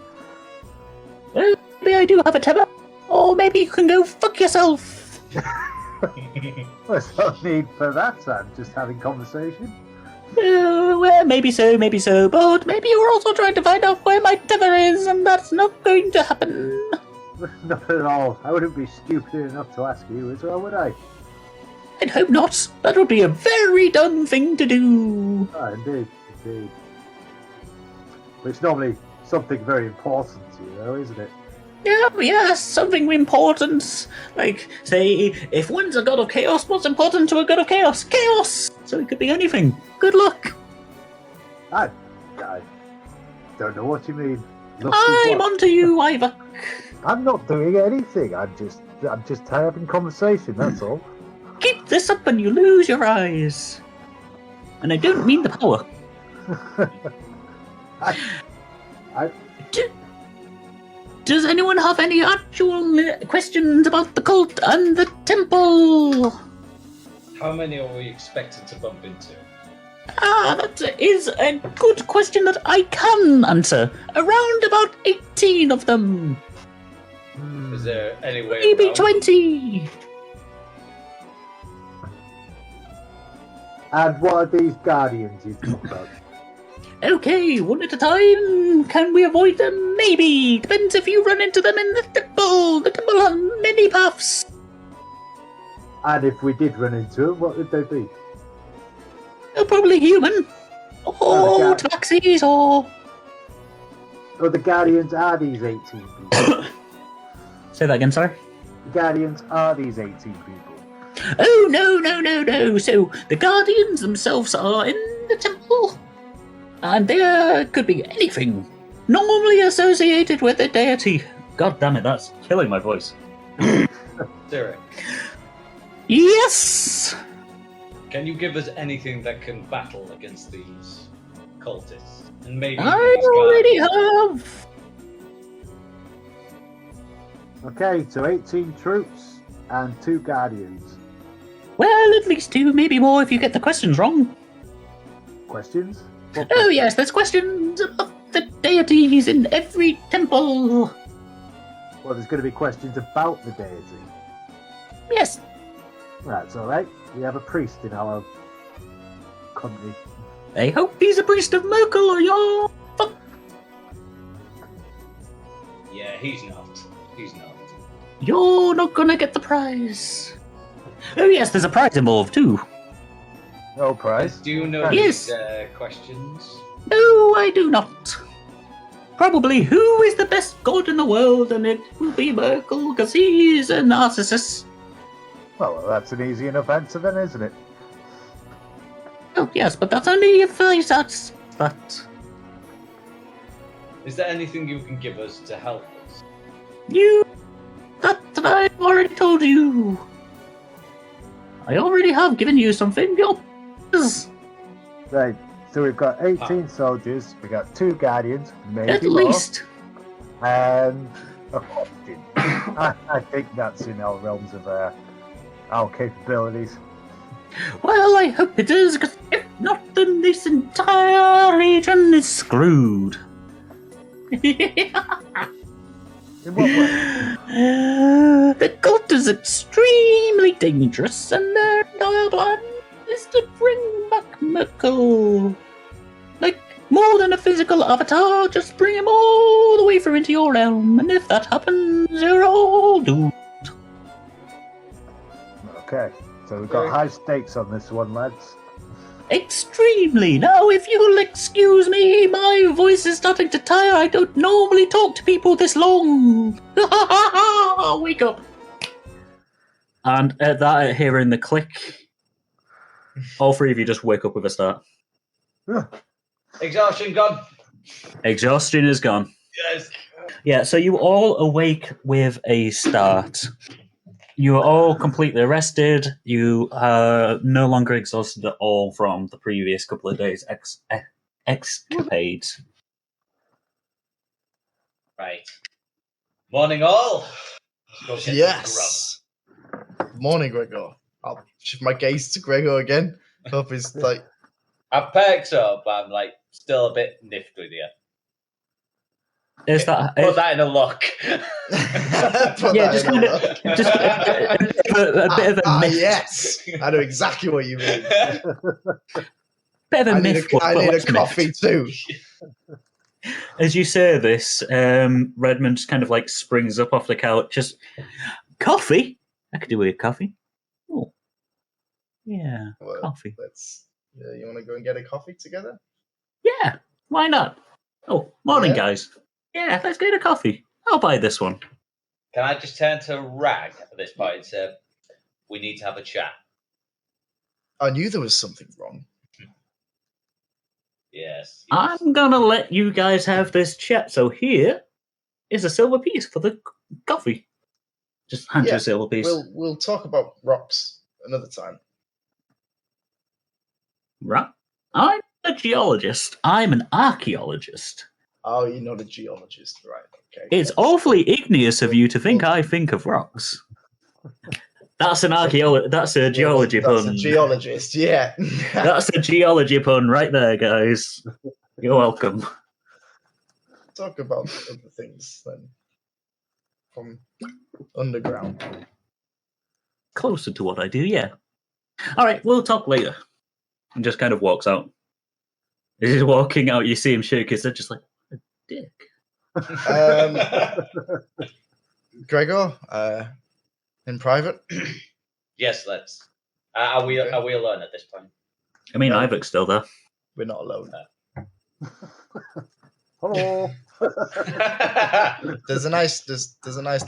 Speaker 2: Well, maybe I do have a tether. Or maybe you can go fuck yourself.
Speaker 5: There's no need for that, I'm just having conversation.
Speaker 2: Well, maybe so, but maybe you're also trying to find out where my tether is, and that's not going to happen.
Speaker 5: Not at all. I wouldn't be stupid enough to ask you as well, would I?
Speaker 2: I'd hope not. That would be a very dumb thing to do.
Speaker 5: Ah, indeed. But it's normally something very important to you, though, isn't it?
Speaker 2: Yeah, something important. Like, say, if one's a god of chaos, what's important to a god of chaos? Chaos! So it could be anything. Good luck.
Speaker 5: I don't know what you mean.
Speaker 2: I'm onto you, Iyvak.
Speaker 5: I'm not doing anything. I'm just having conversation, that's all.
Speaker 2: Keep this up and you lose your eyes. And I don't mean the power. Does anyone have any actual questions about the cult and the temple?
Speaker 4: How many are we expected to bump into?
Speaker 2: That is a good question that I can answer. Around about 18 of them.
Speaker 4: Is there any way
Speaker 2: Maybe
Speaker 4: around?
Speaker 2: 20.
Speaker 5: And what are these guardians you talk about?
Speaker 2: Okay, one at a time. Can we avoid them? Maybe. Depends if you run into them in the temple. The temple has many paths.
Speaker 5: And if we did run into them, what would they be?
Speaker 2: They're probably human. Or taxis, or...
Speaker 5: Well, the guardians are these 18 people.
Speaker 2: Say that again, sorry?
Speaker 5: The guardians are these 18 people.
Speaker 2: Oh, no. So, the guardians themselves are in the temple. And they could be anything. Normally associated with a deity. God damn it, that's killing my voice.
Speaker 4: Derek,
Speaker 2: Yes!
Speaker 4: can you give us anything that can battle against these cultists? And maybe
Speaker 2: I
Speaker 4: these
Speaker 2: already
Speaker 4: guardians?
Speaker 2: have.
Speaker 5: Okay, so 18 troops and 2 guardians.
Speaker 2: Well, at least 2, maybe more if you get the questions wrong.
Speaker 5: Questions? What
Speaker 2: Oh yes, there's questions about the deities in every temple.
Speaker 5: Well, there's going to be questions about the deity.
Speaker 2: Yes.
Speaker 5: That's alright. We have a priest in our company.
Speaker 2: I hope he's a priest of Merkel or you're...
Speaker 4: Yeah, he's not.
Speaker 2: You're not gonna get the prize. Oh yes, there's a prize involved too.
Speaker 5: No prize.
Speaker 4: Do you know
Speaker 2: Yes.
Speaker 4: these questions?
Speaker 2: No, I do not. Probably who is the best god in the world, and it will be Merkel, because he's a narcissist.
Speaker 5: Well, that's an easy enough answer then, isn't it?
Speaker 2: Oh, yes, but that's only if that's that.
Speaker 4: Is there anything you can give us to help us?
Speaker 2: That I've already told you. I already have given you something.
Speaker 5: Right, so we've got 18 soldiers, we've got 2 guardians, maybe
Speaker 2: At
Speaker 5: more,
Speaker 2: least.
Speaker 5: and a captain. I think that's in our realms of our capabilities.
Speaker 2: Well, I hope it is, because if not, then this entire region is screwed.
Speaker 5: In what way?
Speaker 2: The cult is extremely dangerous, and their entire plan is to bring back Merkel. Like, more than a physical avatar, just bring him all the way through into your realm, and if that happens, you're all doomed.
Speaker 5: Okay, so we've got high stakes on this one, lads.
Speaker 2: Extremely. Now, if you'll excuse me, my voice is starting to tire. I don't normally talk to people this long. Wake up. And at that, hearing the click, all 3 of you just wake up with a start.
Speaker 4: Exhaustion gone.
Speaker 2: Exhaustion is gone.
Speaker 4: Yes.
Speaker 2: Yeah, so you all awake with a start. You are all completely rested. You are no longer exhausted at all from the previous couple of days' escapades.
Speaker 4: Right. Morning, all. Let's go get some
Speaker 3: Yes. Morning, Gregor. I'll shift my gaze to Gregor again. Hope he's like.
Speaker 4: I've perked up. I'm like still a bit niffed with you.
Speaker 2: Is that
Speaker 4: Put that in a look.
Speaker 2: yeah, just kind of just a bit of a myth.
Speaker 3: Yes, I know exactly what you mean.
Speaker 2: Bit of a myth.
Speaker 3: I need a coffee too.
Speaker 2: As you say this, Redmond just kind of like springs up off the couch. Just coffee. I could do with a coffee. Oh, yeah,
Speaker 3: Well,
Speaker 2: coffee.
Speaker 3: You want to go and get a coffee together?
Speaker 2: Yeah, why not? Oh, morning,
Speaker 3: Yeah.
Speaker 2: guys. Yeah, let's get a coffee. I'll buy this one.
Speaker 4: Can I just turn to Rag at this point and say, we need to have a chat?
Speaker 3: I knew there was something wrong.
Speaker 4: Yes.
Speaker 2: I'm gonna let you guys have this chat. So here is a silver piece for the coffee. Just hand you a silver piece.
Speaker 3: We'll talk about rocks another time.
Speaker 2: Right. I'm a geologist. I'm an archaeologist.
Speaker 3: Oh, you're not a geologist, right? Okay.
Speaker 2: It's awfully igneous of you to think I think of rocks. That's an That's a geology pun.
Speaker 3: That's a geologist, yeah.
Speaker 2: That's a geology pun right there, guys. You're welcome.
Speaker 3: Talk about other things then. From underground.
Speaker 2: Closer to what I do, yeah. All right, we'll talk later. And just kind of walks out. As he's walking out, you see him shake his head, just like a dick.
Speaker 3: Gregor, in private.
Speaker 4: Yes, let's. Are we alone at this point?
Speaker 2: I mean, Ivak's still there.
Speaker 3: We're not alone.
Speaker 5: Hello.
Speaker 3: There's a nice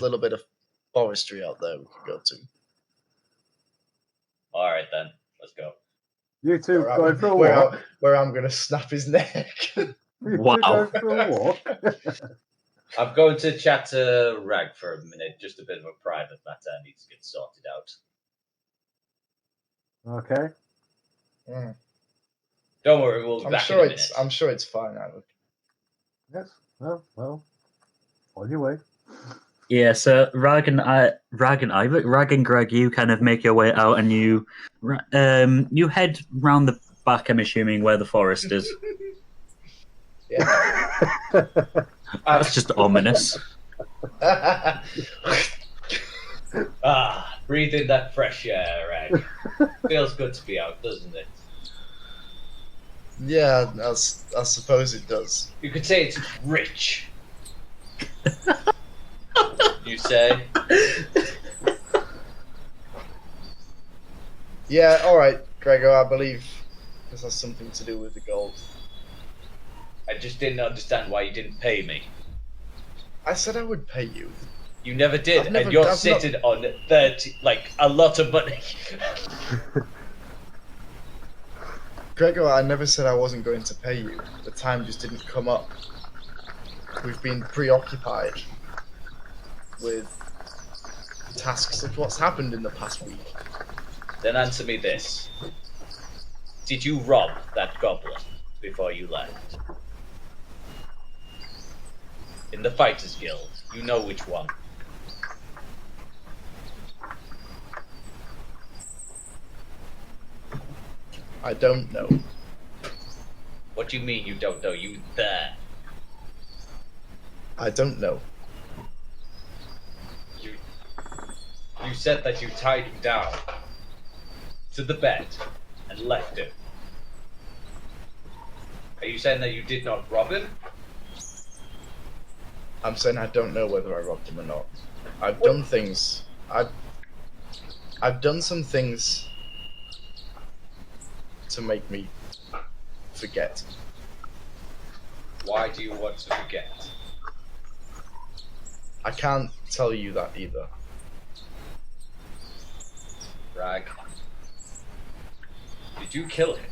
Speaker 3: little bit of forestry out there we could go to.
Speaker 4: All right then, let's go.
Speaker 5: You two going for a walk?
Speaker 3: Where I'm going to snap his neck.
Speaker 2: Wow.
Speaker 5: Going for a walk?
Speaker 4: I'm going to chat to Rag for a minute, just a bit of a private matter needs to get sorted out.
Speaker 5: Okay.
Speaker 3: Mm.
Speaker 4: Don't worry, we'll be back in a minute.
Speaker 3: I'm sure it's fine, Ivak.
Speaker 5: Yes. Well, on your way.
Speaker 2: Yeah, so Rag and Greg, you kind of make your way out, and you head round the back. I'm assuming where the forest is.
Speaker 3: Yeah.
Speaker 2: That's just ominous.
Speaker 4: Breathe in that fresh air, Rag. Feels good to be out, doesn't it?
Speaker 3: Yeah, I suppose it does.
Speaker 4: You could say it's rich. You say?
Speaker 3: Yeah, all right, Gregor. I believe This has something to do with the gold.
Speaker 4: I just didn't understand why you didn't pay me.
Speaker 3: I said I would pay you.
Speaker 4: You never did, and you're sitting on 30, like, a lot of money.
Speaker 3: Gregor, I never said I wasn't going to pay you. The time just didn't come up. We've been preoccupied with tasks of what's happened in the past week.
Speaker 4: Then answer me this. Did you rob that goblin before you left? In the Fighters Guild, you know which one.
Speaker 3: I don't know.
Speaker 4: What do you mean you don't know? You there.
Speaker 3: I don't know.
Speaker 4: You said that you tied him down to the bed and left him. Are you saying that you did not rob him?
Speaker 3: I'm saying I don't know whether I robbed him or not. I've done things. I've done some things to make me forget.
Speaker 4: Why do you want to forget?
Speaker 3: I can't tell you that either.
Speaker 4: Rag. Did you kill him?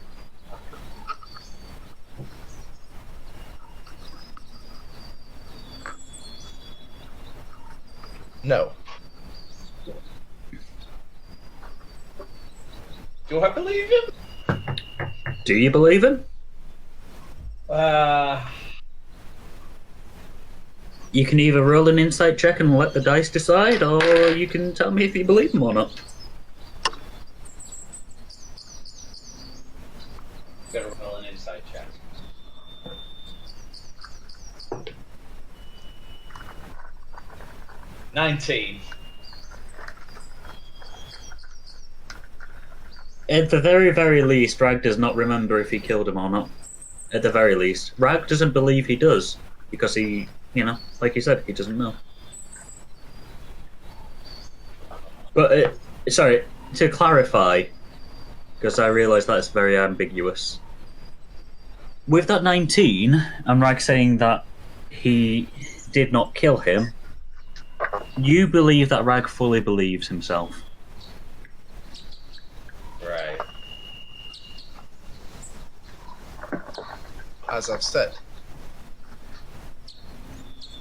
Speaker 3: No.
Speaker 4: Do I believe him?
Speaker 2: Do you believe him? You can either roll an insight check and let the dice decide, or you can tell me if you believe him or not.
Speaker 4: Gotta roll an insight check. $19.
Speaker 2: At the very, very least, Rag does not remember if he killed him or not. At the very least. Rag doesn't believe he does, because he, like you said, he doesn't know. But, sorry, to clarify, because I realise that's very ambiguous. With that 19, and Rag saying that he did not kill him, you believe that Rag fully believes himself.
Speaker 4: Right.
Speaker 3: As I've said,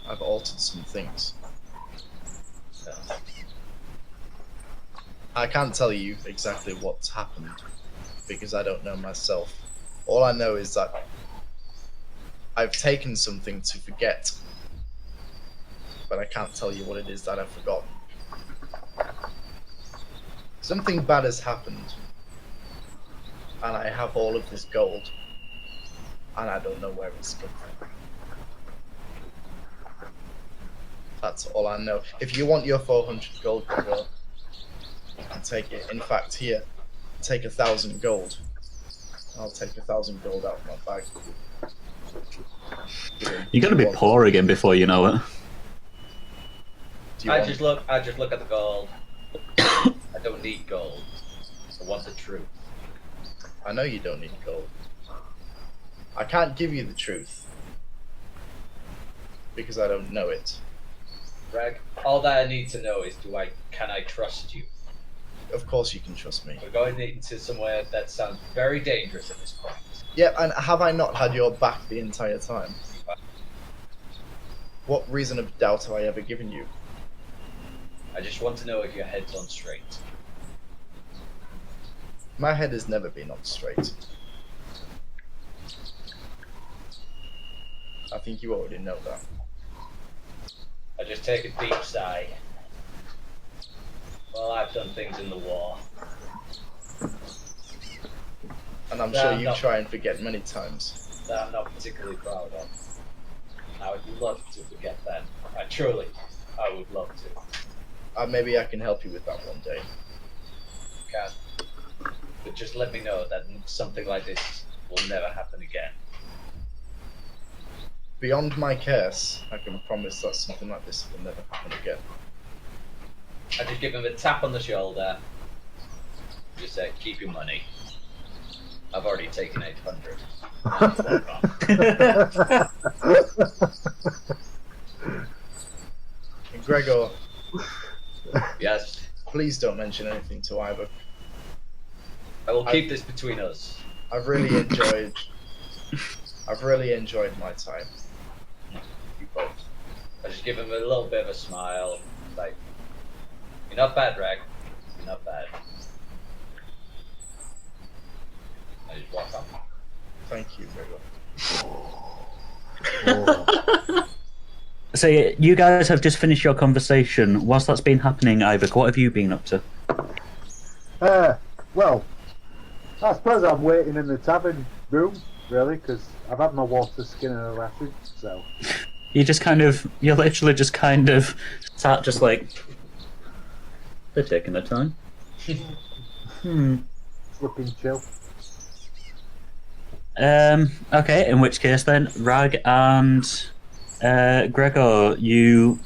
Speaker 3: I've altered some things. I can't tell you exactly what's happened because I don't know myself. All I know is that I've taken something to forget, but I can't tell you what it is that I've forgotten. Something bad has happened, and I have all of this gold, and I don't know where it's come from. That's all I know. If you want your 400 gold, Gregor, I'll take it. In fact, here, take 1,000 gold. I'll take 1,000 gold out of my bag.
Speaker 2: You're gonna be poor again before you know it.
Speaker 4: I just look at the gold. I don't need gold. I want the truth.
Speaker 3: I know you don't need gold. I can't give you the truth because I don't know it.
Speaker 4: Rag, all that I need to know is can I trust you?
Speaker 3: Of course you can trust me.
Speaker 4: We're going into somewhere that sounds very dangerous at this point.
Speaker 3: Yeah, and have I not had your back the entire time? What reason of doubt have I ever given you?
Speaker 4: I just want to know if your head's on straight.
Speaker 3: My head has never been on straight. I think you already know that.
Speaker 4: I just take a deep sigh. Well, I've done things in the war.
Speaker 3: And I'm sure you try and forget many times.
Speaker 4: That I'm not particularly proud of. I would love to forget them. I would love to.
Speaker 3: Maybe I can help you with that one day.
Speaker 4: Can. But just let me know that something like this will never happen again.
Speaker 3: Beyond my curse, I can promise that something like this will never happen again.
Speaker 4: I just give him a tap on the shoulder. Just say, keep your money. I've already taken 800.
Speaker 3: Gregor,
Speaker 4: Yes,
Speaker 3: please don't mention anything to Iyvak.
Speaker 4: I will keep this between us.
Speaker 3: I've really enjoyed my time.
Speaker 4: You both. I just give him a little bit of a smile, like, "You're not bad, Rag. You're not bad." I just walk off.
Speaker 3: Thank you, Gregor.
Speaker 2: So you guys have just finished your conversation. Whilst that's been happening, Iyvak, what have you been up to?
Speaker 5: Well, I suppose I'm waiting in the tavern room, really, because I've had my water, skin, and a ration, so...
Speaker 2: You're literally just kind of sat just like... They're taking their time.
Speaker 5: It's looking chill.
Speaker 2: Okay, in which case then, Rag and Gregor, you...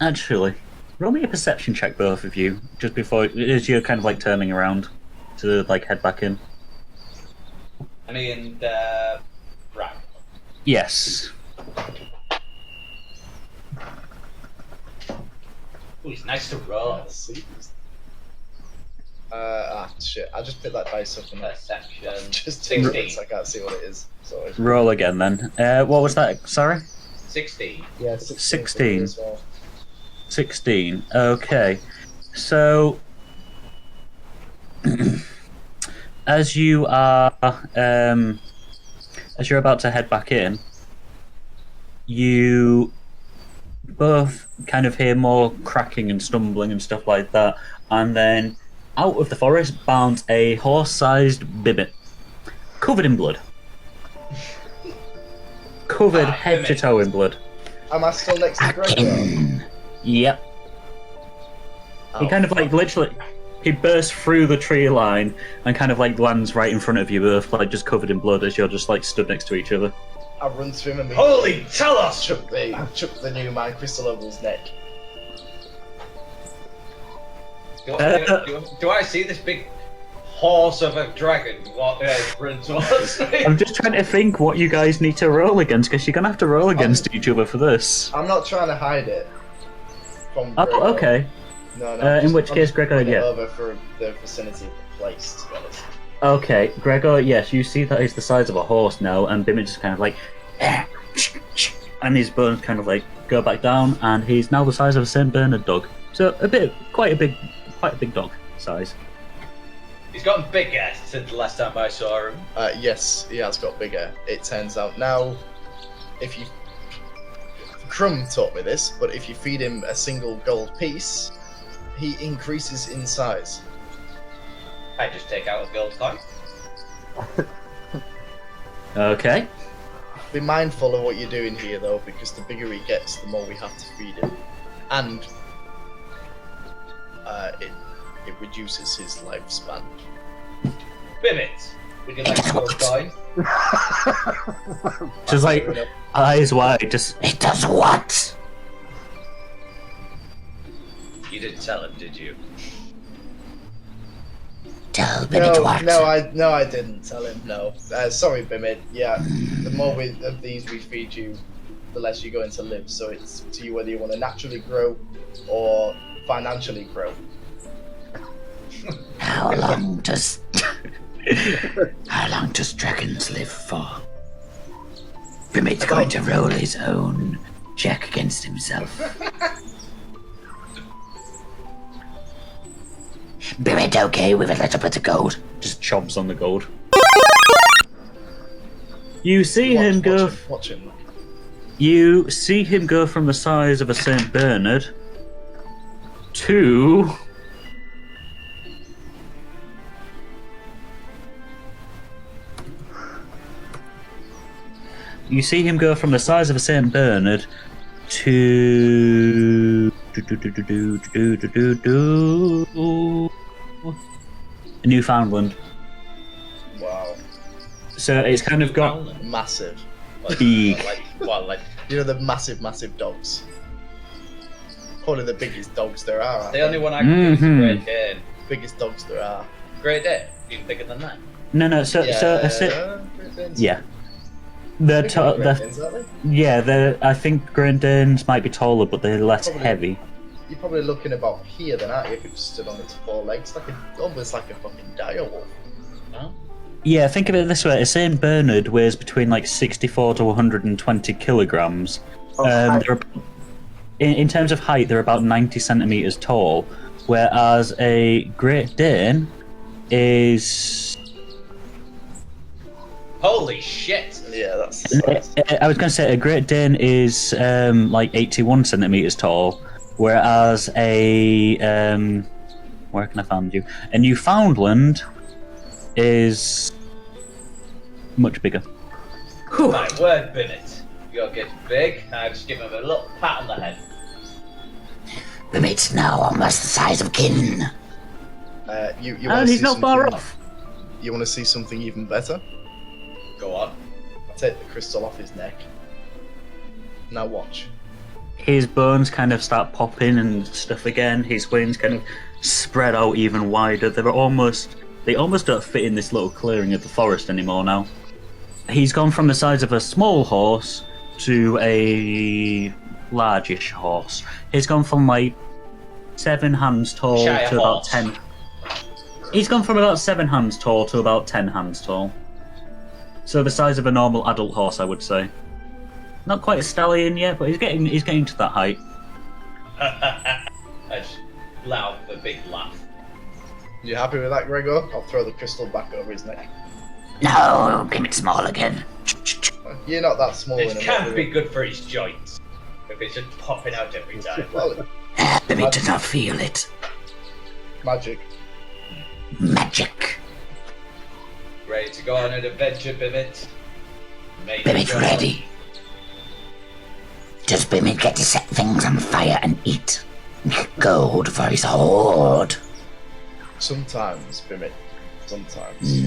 Speaker 2: Actually, roll me a perception check, both of you, just before, as you're kind of like turning around to like head back in.
Speaker 4: I mean, Rag.
Speaker 2: Yes.
Speaker 4: Ooh, it's nice to roll.
Speaker 3: Shit. I just picked that dice up and
Speaker 4: Perception.
Speaker 3: just
Speaker 4: 16.
Speaker 3: so I can't see what it is. Sorry.
Speaker 2: Roll again then. What was that? Sorry?
Speaker 4: 16.
Speaker 3: Yeah,
Speaker 2: 16.
Speaker 3: as well.
Speaker 2: 16. Okay. So, as you are, as you're about to head back in, you both kind of hear more cracking and stumbling and stuff like that, and then out of the forest bounds a horse-sized Bimit, covered in blood. Covered head to toe in blood.
Speaker 3: Am I still next to Gregor?
Speaker 2: Yep.
Speaker 3: Oh,
Speaker 2: He kind of like literally, he bursts through the tree line and kind of like lands right in front of you both, like just covered in blood as you're just like stood next to each other.
Speaker 3: I run to him and
Speaker 4: Holy Talos!
Speaker 3: chuck the new mind crystal over his neck.
Speaker 4: Do I see this big horse of a dragon run towards me?
Speaker 2: I'm just trying to think what you guys need to roll against, because you're gonna have to roll against each other for this.
Speaker 3: I'm not trying to hide it from Gregor.
Speaker 2: Oh, okay.
Speaker 3: No,
Speaker 2: In which case, Gregor, yeah.
Speaker 3: over for the vicinity of the place, to be honest.
Speaker 2: Okay, Gregor, yes, you see that he's the size of a horse now, and Bimit just kind of like, and his bones kind of like go back down, and he's now the size of a St. Bernard dog. So quite a big dog size.
Speaker 4: He's gotten bigger since the last time I saw him.
Speaker 3: Yes, he has got bigger. It turns out now, if you... Crum taught me this, but if you feed him a single gold piece, he increases in size.
Speaker 4: I just take out a gold coin.
Speaker 2: Okay.
Speaker 3: Be mindful of what you're doing here, though, because the bigger he gets, the more we have to feed him. And it reduces his lifespan.
Speaker 4: Bimit, would you like a gold coin?
Speaker 2: Just like, eyes wide, just...
Speaker 6: It does what?
Speaker 4: You didn't tell him, did you?
Speaker 6: Tell Bimit what?
Speaker 3: No, I didn't tell him. No, sorry, Bimit. Yeah, the more of these we feed you, the less you're going to live. So it's to you whether you want to naturally grow or financially grow.
Speaker 6: How long does dragons live for? Bimit's going to roll his own check against himself. Bimit okay with a little bit of gold?
Speaker 2: Just chomps on the gold. You see him go...
Speaker 3: Watch him.
Speaker 2: You see him go from the size of a St. Bernard to... You see him go from the size of a St. Bernard to... Newfoundland.
Speaker 3: Wow.
Speaker 2: So it's kind of got...
Speaker 3: Massive.
Speaker 2: Big.
Speaker 4: Like
Speaker 3: You know the massive dogs? Probably the biggest dogs there are.
Speaker 4: the only one I can do is Great Dane.
Speaker 3: Biggest dogs there are.
Speaker 4: Great Dane, even bigger than that.
Speaker 2: No.
Speaker 3: Great Danes.
Speaker 2: Yeah.
Speaker 3: Bigger than Great Danes, aren't they?
Speaker 2: Yeah, I think Great Danes might be taller, but they're less heavy.
Speaker 3: You're probably looking about here then, aren't you? If it stood on its 4 legs, almost like a fucking direwolf.
Speaker 4: No?
Speaker 2: Yeah, think of it this way: a Saint Bernard weighs between like 64 to 120 kilograms. In terms of height, they're about 90 centimeters tall, whereas a Great Dane is.
Speaker 4: Holy shit!
Speaker 3: Yeah, that's.
Speaker 2: I was going to say a Great Dane is like 81 centimeters tall, whereas a where can I find you? A Newfoundland is much bigger.
Speaker 4: My word, Bimit. You're getting big. I just give him a little pat on the head.
Speaker 6: Bimit's now almost the size of kin.
Speaker 2: And he's not far off.
Speaker 3: You want to see something even better?
Speaker 4: Go on.
Speaker 3: I'll take the crystal off his neck. Now watch.
Speaker 2: His bones kind of start popping and stuff again. His wings kind of spread out even wider. They almost don't fit in this little clearing of the forest anymore now. He's gone from the size of a small horse to a largish horse. He's gone from like 7 hands tall to about 10. He's gone from about 7 hands tall to about 10 hands tall. So the size of a normal adult horse, I would say. Not quite a stallion yet, but he's getting to that height.
Speaker 4: I just let out a big laugh.
Speaker 3: You happy with that, Gregor? I'll throw the crystal back over his neck.
Speaker 6: No, Bimit small again.
Speaker 3: You're not that small.
Speaker 4: It can't be good for his joints if it's just popping out every time.
Speaker 3: Well,
Speaker 6: Bimit does not feel it.
Speaker 3: magic.
Speaker 6: Magic.
Speaker 4: Ready to go on an adventure, Bimit?
Speaker 6: Bimit ready. Does Bimit get to set things on fire and eat? Gold for his hoard.
Speaker 3: Sometimes, Bimit. Sometimes.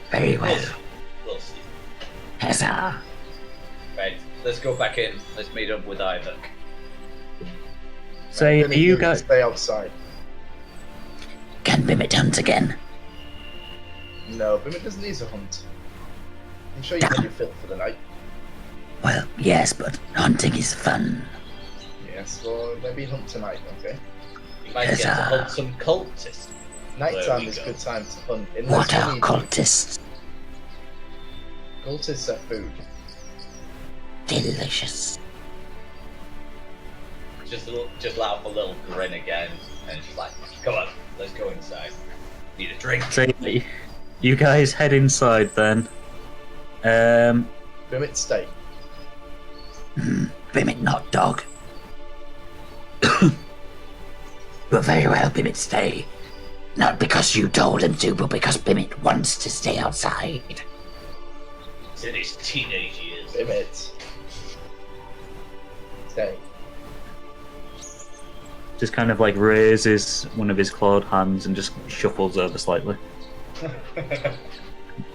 Speaker 6: Very well.
Speaker 4: We'll see.
Speaker 6: Huzzah.
Speaker 4: Right, let's go back in. Let's meet up with Iyvak.
Speaker 2: So you guys
Speaker 3: stay outside.
Speaker 6: Can Bimit hunt again?
Speaker 3: No, Bimit doesn't need to hunt. I'm sure you had your fill for the night.
Speaker 6: Well, yes, but hunting is fun.
Speaker 3: Yes, well, maybe hunt tonight, okay?
Speaker 4: You might get to hunt some cultists.
Speaker 3: Nighttime is a good time to hunt.
Speaker 6: What are cultists?
Speaker 3: Cultists are food.
Speaker 6: Delicious.
Speaker 4: Just let out a little grin again, and just like, come on, let's go inside. Need a drink.
Speaker 2: So you guys head inside then.
Speaker 3: Bimit, stay.
Speaker 6: Bimit not dog. But very well, Bimit stay. Not because you told him to, but because Bimit wants to stay outside.
Speaker 4: It's in his teenage years.
Speaker 3: Bimit. Stay.
Speaker 2: Just kind of like raises one of his clawed hands and just shuffles over slightly.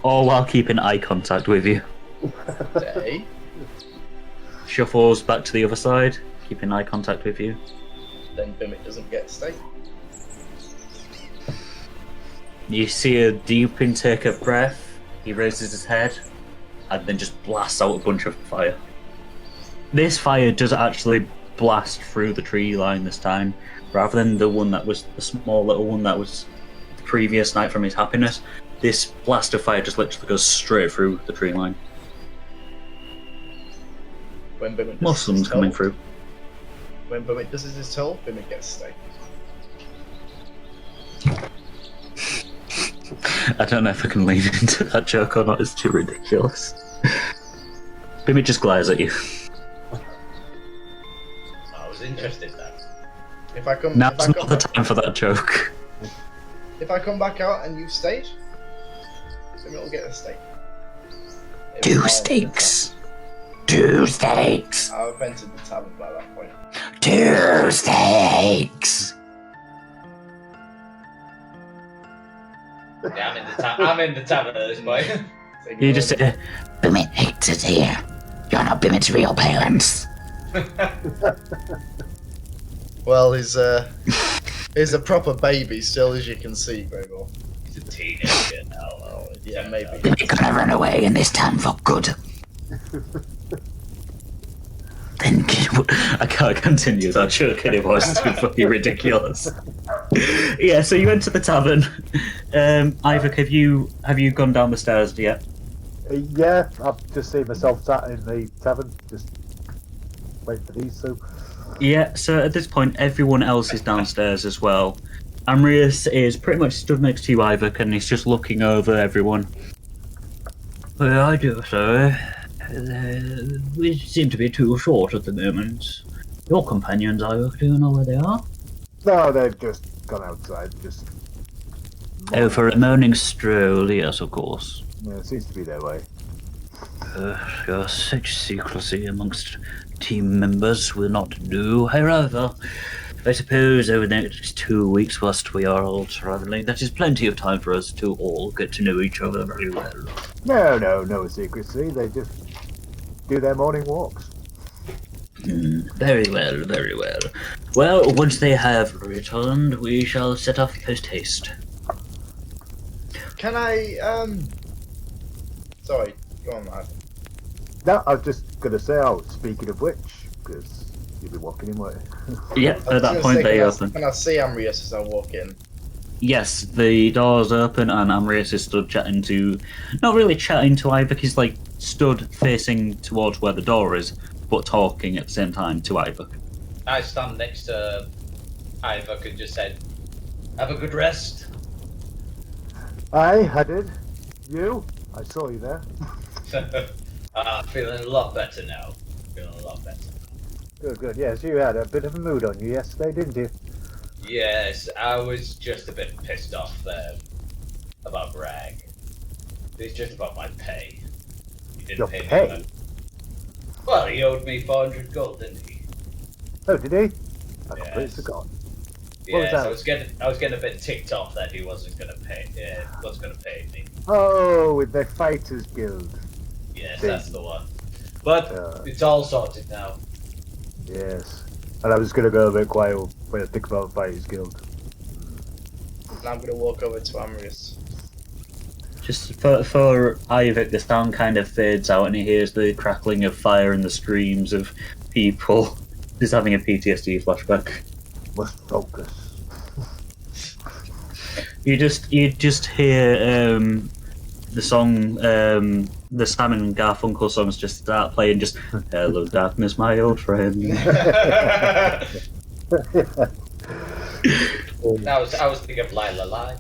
Speaker 2: All while keeping eye contact with you.
Speaker 3: Stay.
Speaker 2: Shuffles back to the other side, keeping eye contact with you.
Speaker 3: Then Bimit doesn't get to stay.
Speaker 2: You see a deep intake of breath. He raises his head and then just blasts out a bunch of fire. This fire does actually blast through the tree line this time, rather than the one that was the small little one that was the previous night from his happiness. This blast of fire just literally goes straight through the tree line.
Speaker 3: When Bimit
Speaker 2: Muslims coming through.
Speaker 3: When Bimit does his toll, Bimit gets to stay.
Speaker 2: I don't know if I can lean into that joke or not, it's too ridiculous. Bimit just glares at you.
Speaker 4: I was interested then.
Speaker 3: If I come,
Speaker 2: Now's not the time for that joke.
Speaker 3: If I come back out and you've stayed, Bimit will get a steak.
Speaker 6: 2 steaks. 2 steaks.
Speaker 3: I've entered the tavern by that point.
Speaker 6: 2 steaks.
Speaker 4: Yeah, I'm in the tavern at this point.
Speaker 2: You just say,
Speaker 6: Bimit hates it here. You're not Bimit's real parents.
Speaker 3: Well, his He's a proper baby still, as you can see, Gregor.
Speaker 4: He's a teenager now.
Speaker 3: Oh, yeah, maybe.
Speaker 6: We're gonna run away in this town for good. Then
Speaker 2: I can't continue that joke anymore. It's too fucking ridiculous. Yeah, so you enter the tavern. Iyvak, have you gone down the stairs yet?
Speaker 5: Yeah, I've just seen myself sat in the tavern, just waiting for these two.
Speaker 2: Yeah, so at this point, everyone else is downstairs as well. Amrius is pretty much stood next to you, Iyvak, and he's just looking over everyone. Well, I do, sir. We seem to be too short at the moment. Your companions, Iyvak, do you know where they are?
Speaker 5: No, they've just gone outside, just...
Speaker 2: Oh, for a morning stroll, yes, of course.
Speaker 5: Yeah, it seems to be their way.
Speaker 2: Such secrecy amongst team members will not do. However, I suppose over the next 2 weeks whilst we are all travelling, that is plenty of time for us to all get to know each other very well.
Speaker 5: No secrecy. They just do their morning walks.
Speaker 2: Very well, very well. Well, once they have returned, we shall set off post-haste.
Speaker 3: Can I, Sorry, go on, man.
Speaker 5: No, I was just going to say, speaking of which, because you'll be walking in, won't you?
Speaker 2: Yeah, at that point they open.
Speaker 3: Can I see Amrius as I walk in?
Speaker 2: Yes, the door's open and Amrius is stood chatting to... Not really chatting to Iyvak, he's like stood facing towards where the door is, but talking at the same time to Iyvak.
Speaker 4: I stand next to Iyvak and just said, "Have a good rest."
Speaker 5: I did. You? I saw you there.
Speaker 4: Feeling a lot better now.
Speaker 5: Good. Yes, you had a bit of a mood on you yesterday, didn't you?
Speaker 4: Yes, I was just a bit pissed off there about Rag. It's just about my pay. He didn't
Speaker 5: Your
Speaker 4: pay
Speaker 5: pay?
Speaker 4: me. Well, he owed me 400 gold, didn't he?
Speaker 5: Oh, did he? I
Speaker 4: Yes.
Speaker 5: completely forgot.
Speaker 4: Yes,
Speaker 5: that?
Speaker 4: I was getting a bit ticked off that he wasn't gonna pay me.
Speaker 5: Oh, with the Fighters Guild.
Speaker 4: Yes,
Speaker 5: Thing.
Speaker 4: that's the one. But it's all sorted now.
Speaker 5: Yes. And I was going to go a bit quiet when I think about Fighters Guild.
Speaker 3: And I'm going to walk over to Amrius.
Speaker 2: Just for Iyvak, the sound kind of fades out and he hears the crackling of fire and the screams of people. Just having a PTSD flashback.
Speaker 5: Must focus.
Speaker 2: You just hear the song, the Sam and Garfunkel songs just start playing. Just "Hello, darkness, my old friend."
Speaker 4: I was thinking of "Lie, Lie, Lie."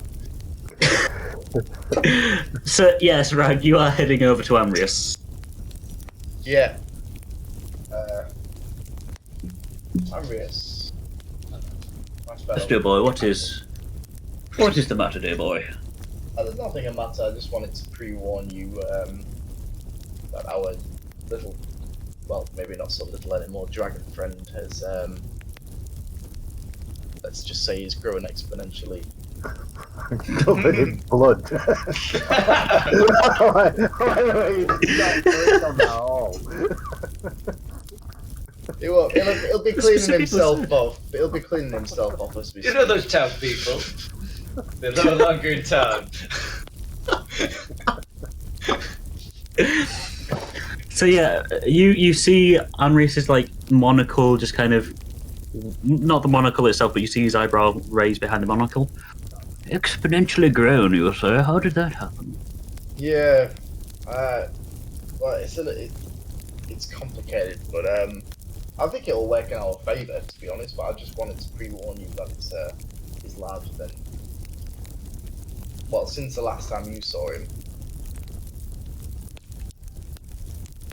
Speaker 2: So yes, Rag, you are heading over to Amrius.
Speaker 3: Yeah. Amrius.
Speaker 2: Yes, dear boy, what is the matter, dear boy?
Speaker 3: There's nothing the matter. I just wanted to pre-warn you that our little, well, maybe not so little anymore, dragon friend has, let's just say, he's growing exponentially.
Speaker 5: Covered in blood.
Speaker 3: He'll be cleaning himself off. He'll be cleaning himself off as we
Speaker 4: You know those town people? They're no longer in town.
Speaker 2: So yeah, you see Amrius's like monocle just kind of, not the monocle itself, but you see his eyebrow raised behind the monocle. Exponentially grown, you say? How did that happen?
Speaker 3: Yeah, well, it's complicated, but I think it'll work in our favour, to be honest. But I just wanted to pre-warn you that it's larger than, well, since the last time you saw him.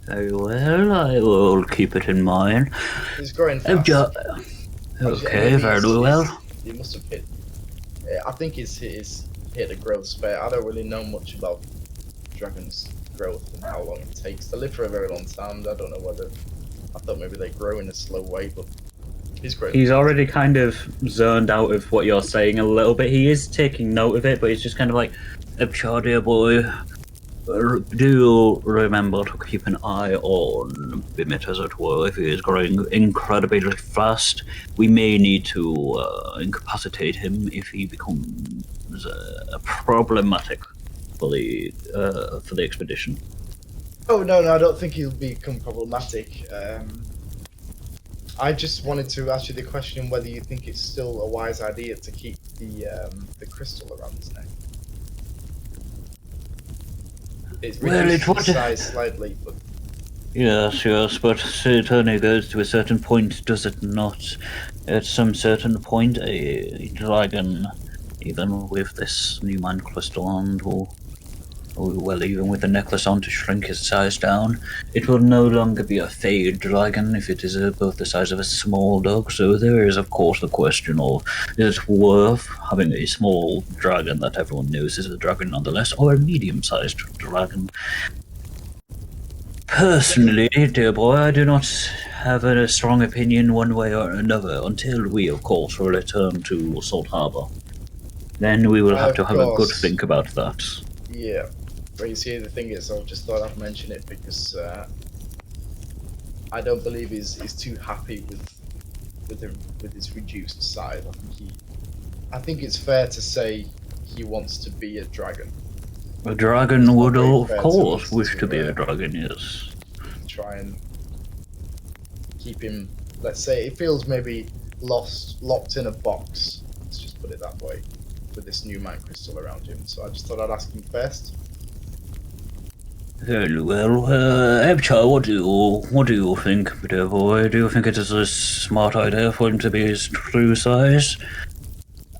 Speaker 2: Very well, I will keep it in mind.
Speaker 3: He's growing fast.
Speaker 2: Okay, very well.
Speaker 3: He must have hit. I think he's hit a growth spurt. I don't really know much about dragons' growth and how long it takes. They live for a very long time. I don't know whether. I thought maybe they grow in a slow way, but he's growing.
Speaker 2: He's already kind of zoned out of what you're saying a little bit. He is taking note of it, but he's just kind of like, "Dear boy, Do you remember to keep an eye on Bimit, as it were? If he is growing incredibly fast, we may need to incapacitate him if he becomes problematic for the expedition.
Speaker 3: Oh no, I don't think he'll become problematic. I just wanted to ask you the question whether you think it's still a wise idea to keep the crystal around his neck. It's reduced in size slightly, but...
Speaker 2: Yes, but it only goes to a certain point, does it not? At some certain point, a dragon, even with this new mind crystal on, well, even with the necklace on to shrink his size down, it will no longer be a fade dragon if it is both the size of a small dog. So there is, of course, the question of, is it worth having a small dragon that everyone knows is a dragon nonetheless, or a medium-sized dragon? Personally, dear boy, I do not have a strong opinion one way or another until we, of course, will return to Salt Harbor. Then we will have to have a good think about that.
Speaker 3: Yeah. But you see, the thing is, I just thought I'd mention it because I don't believe he's too happy with his reduced size. I think it's fair to say he wants to be a dragon.
Speaker 2: A dragon would, of course, wish to be a dragon, yes.
Speaker 3: Try and keep him. Let's say it feels maybe locked in a box. Let's just put it that way, with this new mind crystal around him. So I just thought I'd ask him first.
Speaker 2: Very well. Ebchar, what do you think, dear boy? Do you think it is a smart idea for him to be his true size?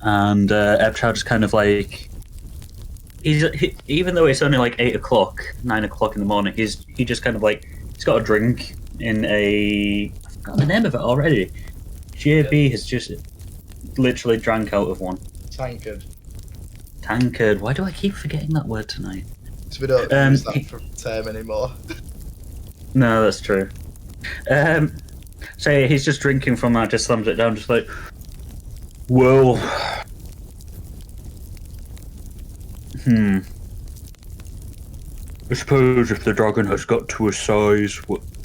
Speaker 2: And Ebchar just kind of like, even though it's only like 8 o'clock, 9 o'clock in the morning, he just kind of like, he's got a drink in I forgot the name of it already. JB has just literally drank out of one. Tankard. Why do I keep forgetting that word tonight?
Speaker 3: We don't use that term anymore.
Speaker 2: No, that's true. So he's just drinking from that, just slams it down, just like, well, I suppose if the dragon has got to a size,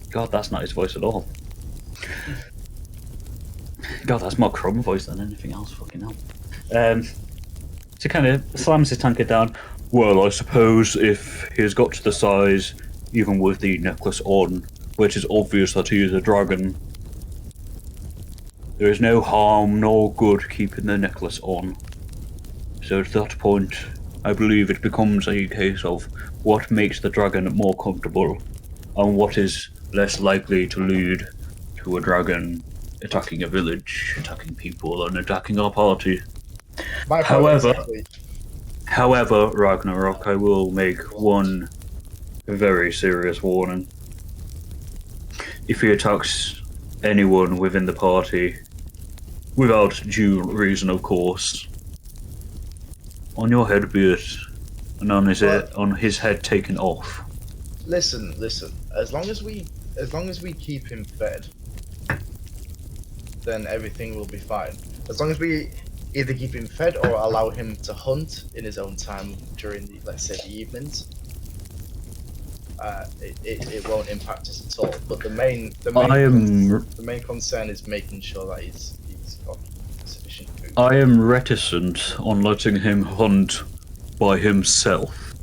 Speaker 2: God, that's not his voice at all. God, that's more Crum voice than anything else. Fucking hell. So kind of slams his tankard down. Well, I suppose if he has got to the size, even with the necklace on, which is obvious that he is a dragon, there is no harm nor good keeping the necklace on. So at that point, I believe it becomes a case of what makes the dragon more comfortable, and what is less likely to lead to a dragon attacking a village, attacking people, and attacking our party. However, Ragnarok, I will make one very serious warning. If he attacks anyone within the party, without due reason, of course, on your head be it, and on his head taken off.
Speaker 3: Listen. As long as we keep him fed, then everything will be fine. As long as we either keep him fed or allow him to hunt in his own time during the, let's say, the evenings, it won't impact us at all. But the main concern is making sure that he's got sufficient food.
Speaker 2: I am reticent on letting him hunt by himself.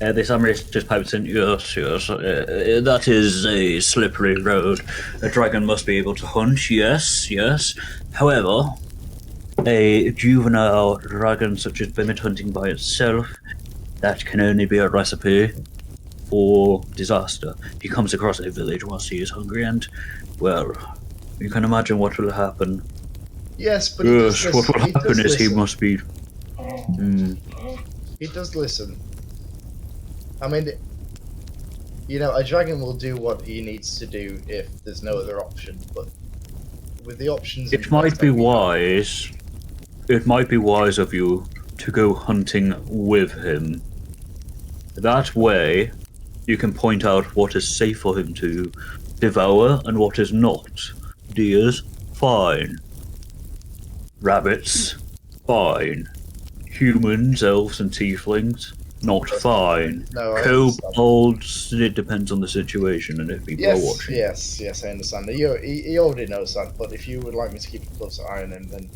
Speaker 2: The Samurai just pipes in, yes, that is a slippery road. A dragon must be able to hunt, yes. However, a juvenile dragon such as Bimit hunting by itself, that can only be a recipe for disaster. He comes across a village whilst he is hungry and, well, you can imagine what will happen.
Speaker 3: Yes, but
Speaker 2: what will happen is he must be...
Speaker 3: He does listen. I mean, a dragon will do what he needs to do if there's no other option, but with the options...
Speaker 2: It might be wise of you to go hunting with him. That way, you can point out what is safe for him to devour and what is not. Deers, fine. Rabbits, fine. Humans, elves and tieflings, not fine.
Speaker 3: No, I
Speaker 2: Kobolds, it depends on the situation and if people are watching.
Speaker 3: Yes, I understand. He already knows that, but if you would like me to keep a closer eye on him, then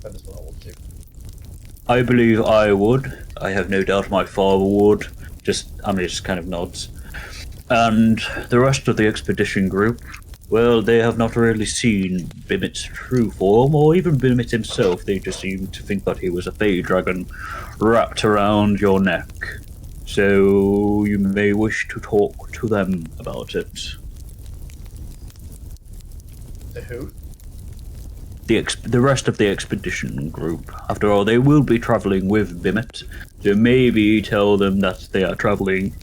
Speaker 3: that is what I will do.
Speaker 2: I believe I would. I have no doubt my father would. Just kind of nods. And the rest of the expedition group, well, they have not really seen Bimit's true form, or even Bimit himself. They just seem to think that he was a fey dragon wrapped around your neck. So you may wish to talk to them about it.
Speaker 3: The who?
Speaker 2: The rest of the expedition group. After all, they will be travelling with Bimit, so maybe tell them that they are travelling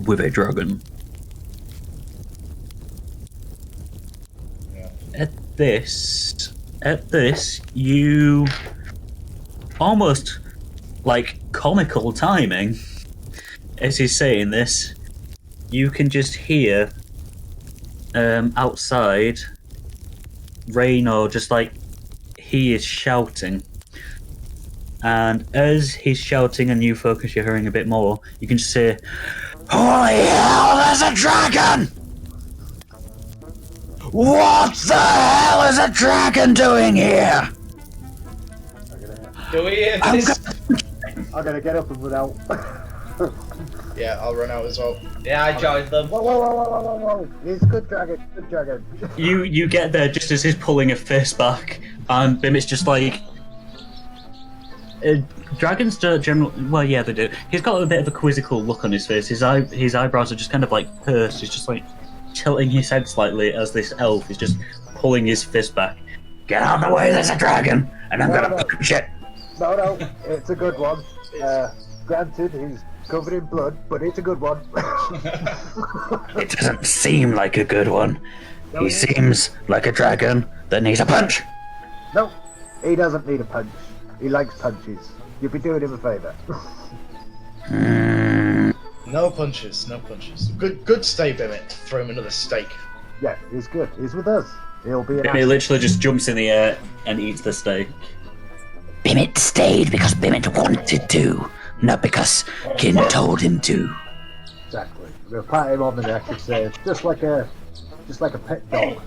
Speaker 2: with a dragon.
Speaker 3: Yeah.
Speaker 2: At this, you almost like comical timing. As he's saying this, you can just hear outside Raynor, just like he is shouting. And as he's shouting and you focus your hearing a bit more, you can just say, "Holy hell, there's a dragon! What the hell is a dragon doing here?"
Speaker 4: Do we hear this?
Speaker 5: I'm gonna get up and run out.
Speaker 3: Yeah, I'll run out as well.
Speaker 4: Yeah, I joined them.
Speaker 5: Whoa. It's good dragon.
Speaker 2: You get there just as he's pulling a fist back, and Bimit's just like... dragons don't generally... Well, yeah, they do. He's got a bit of a quizzical look on his face. His eyebrows are just kind of like pursed. He's just like tilting his head slightly as this elf is just pulling his fist back. "Get out of the way, there's a dragon, and I'm gonna punch it."
Speaker 5: No, it's a good one. Granted, he's covered in blood, but it's a good one.
Speaker 6: It doesn't seem like a good one. He seems like a dragon that needs a punch.
Speaker 5: No, he doesn't need a punch. He likes punches. You'd be doing him a favour.
Speaker 3: No punches. Good stay, Bimit. Throw him another steak.
Speaker 5: Yeah, he's good. He's with us. He'll be an
Speaker 2: Bimit literally just jumps in the air and eats the steak.
Speaker 6: Bimit stayed because Bimit wanted to, not because Kin told him to.
Speaker 5: Exactly. We'll pat him on the neck and say, just like a pet dog.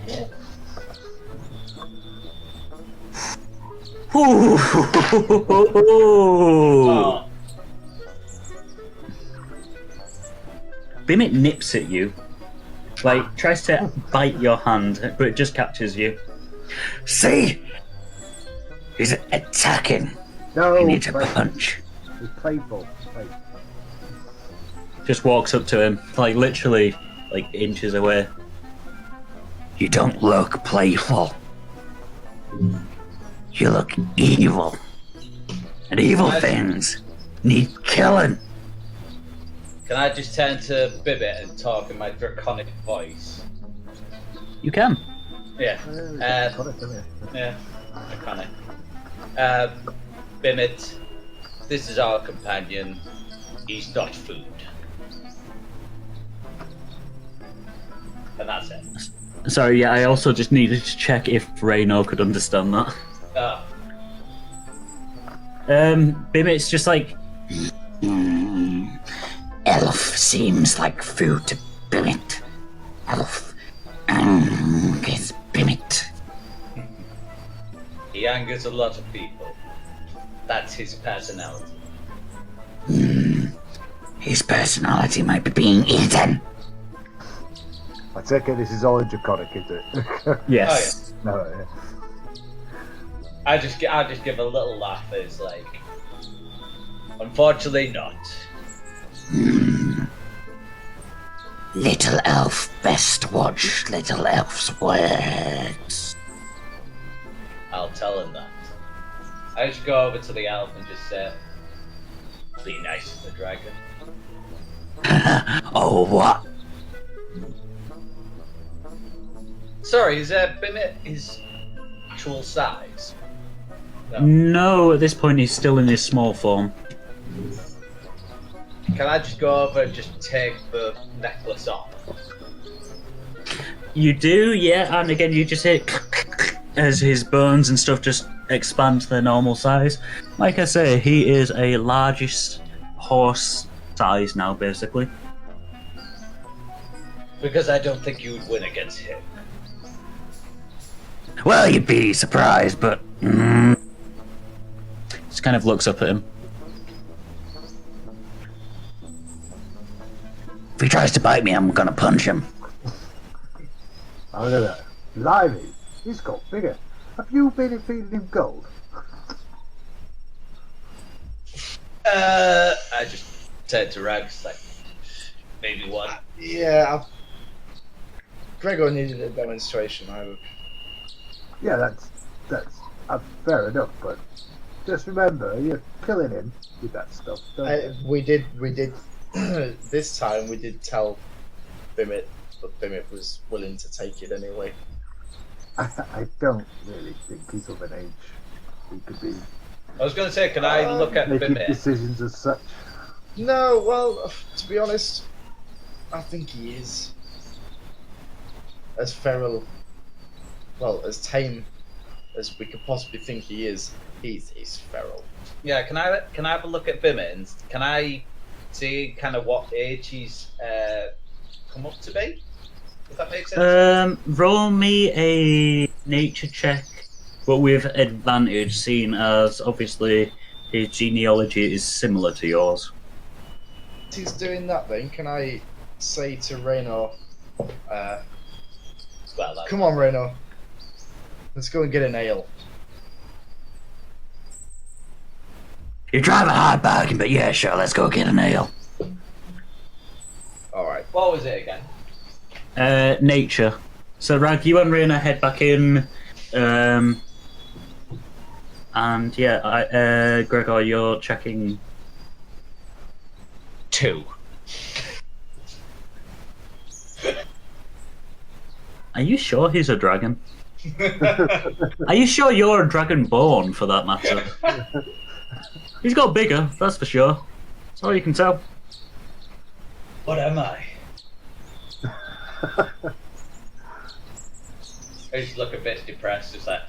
Speaker 4: Oh.
Speaker 2: Bimit nips at you, like tries to bite your hand, but it just catches you.
Speaker 6: See? He's attacking.
Speaker 5: No,
Speaker 6: He needs a punch.
Speaker 5: He's playful.
Speaker 2: Just walks up to him, like literally, like inches away.
Speaker 6: You don't look playful. You look evil. And evil things need killing.
Speaker 4: Can I just turn to Bimit and talk in my draconic voice?
Speaker 2: You can.
Speaker 4: Yeah. Yeah. Draconic. Bimit, this is our companion. He's not food. And that's it.
Speaker 2: Sorry, yeah, I also just needed to check if Raynor could understand that. Bimit's just like...
Speaker 6: Elf seems like food to Bimit. Elf angers Bimit.
Speaker 4: He angers a lot of people. That's his personality.
Speaker 6: His personality might be being eaten.
Speaker 5: I take it this is all in Draconic, is it?
Speaker 2: Yes.
Speaker 4: Oh,
Speaker 5: No, yeah.
Speaker 4: I'll just give a little laugh. It's like, unfortunately not.
Speaker 6: Little elf best watch little elf's words.
Speaker 4: I'll tell him that. I just go over to the elf and just say, "Be nice to the dragon."
Speaker 6: Oh, what?
Speaker 4: Sorry, is Bimit his actual size?
Speaker 2: No, at this point he's still in his small form.
Speaker 4: Can I just go over and just take the necklace off?
Speaker 2: You do, yeah, and again you just hear as his bones and stuff just expand to their normal size. Like I say, he is a largest horse size now, basically.
Speaker 4: Because I don't think you would win against him.
Speaker 6: Well, you'd be surprised, but...
Speaker 2: Just kind of looks up at him.
Speaker 6: If he tries to bite me, I'm gonna punch him.
Speaker 5: Oh, look at that. Lively. He's got bigger. Have you been feeding him gold?
Speaker 4: I just said to Rags, like, maybe one.
Speaker 3: Yeah, Gregor needed a demonstration.
Speaker 5: Yeah, that's fair enough, but just remember, you're killing him with that stuff, don't you?
Speaker 3: We did. This time we did tell Bimit, but Bimit was willing to take it anyway.
Speaker 5: I don't really think he's of an age he could be
Speaker 4: I was going to say, can I look at
Speaker 5: making
Speaker 4: Bimit?
Speaker 5: decisions as such.
Speaker 3: No, well, to be honest, I think he is as feral, well, as tame as we could possibly think he is. He's feral.
Speaker 4: Yeah, can I have a look at Bimit and can I see kind of what age he's come up to be? If that makes sense.
Speaker 2: Roll me a nature check, but with advantage, seeing as obviously his genealogy is similar to yours.
Speaker 3: As he's doing that, then can I say to Raynor, come on, Raynor, let's go and get an ale.
Speaker 6: You drive a hard bargain, but yeah, sure, let's go get an ale.
Speaker 3: Alright.
Speaker 4: What was it again?
Speaker 2: Nature. So Rag, you and Raina head back in, and yeah, Gregor, you're checking 2. Are you sure he's a dragon? Are you sure you're a dragonborn, for that matter? He's got bigger, that's for sure. That's all you can tell.
Speaker 4: What am I? I just look a bit depressed, just like,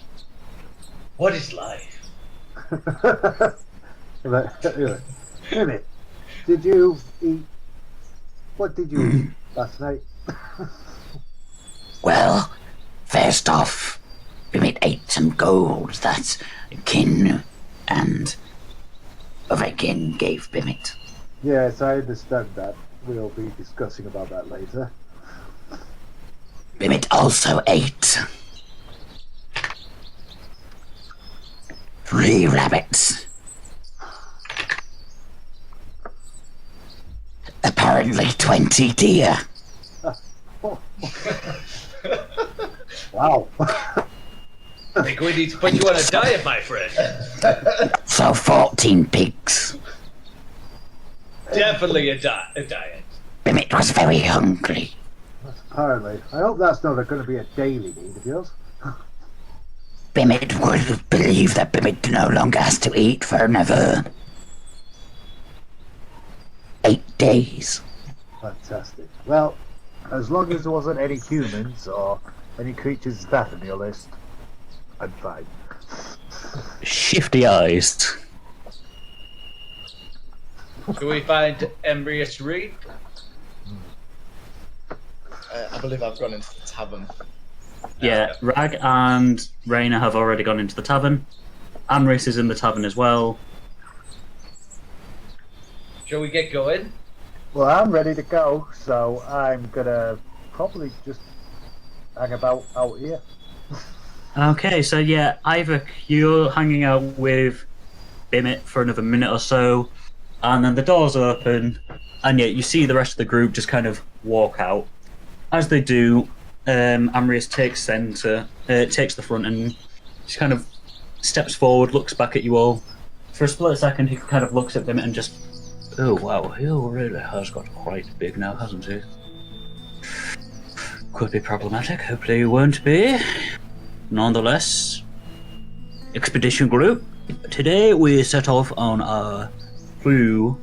Speaker 4: what is life?
Speaker 5: Bimit, did you eat? What did you eat last night?
Speaker 6: Well, first off, Bimit ate some gold that kin and other kin gave Bimit.
Speaker 5: Yes, I understand that. We'll be discussing about that later.
Speaker 6: Bimit also ate 3 rabbits. Apparently 20 deer.
Speaker 5: Wow.
Speaker 4: I think we need to put you on a diet, my friend.
Speaker 6: So 14 pigs.
Speaker 4: Definitely a diet.
Speaker 6: Bimit was very hungry.
Speaker 5: Apparently. I hope that's not going to be a daily need of yours.
Speaker 6: Bimit would believe that Bimit no longer has to eat for another 8 days.
Speaker 5: Fantastic. Well, as long as there wasn't any humans or any creatures that on your list, I'm fine.
Speaker 2: Shifty eyes.
Speaker 4: Do we find Embrius Reed?
Speaker 3: I believe I've gone into the tavern.
Speaker 2: Yeah, Rag and Raina have already gone into the tavern. Amris is in the tavern as well.
Speaker 4: Shall we get going?
Speaker 5: Well, I'm ready to go, so I'm gonna probably just hang about out here.
Speaker 2: Okay, so yeah, Iyvak, you're hanging out with Bimit for another minute or so, and then the doors open, and yeah, you see the rest of the group just kind of walk out. As they do, Amrius takes the front and just kind of steps forward, looks back at you all. For a split second, he kind of looks at Bimit and just, oh wow, he really has got quite big now, hasn't he? Could be problematic, hopefully it won't be. Nonetheless, expedition group, today we set off on our through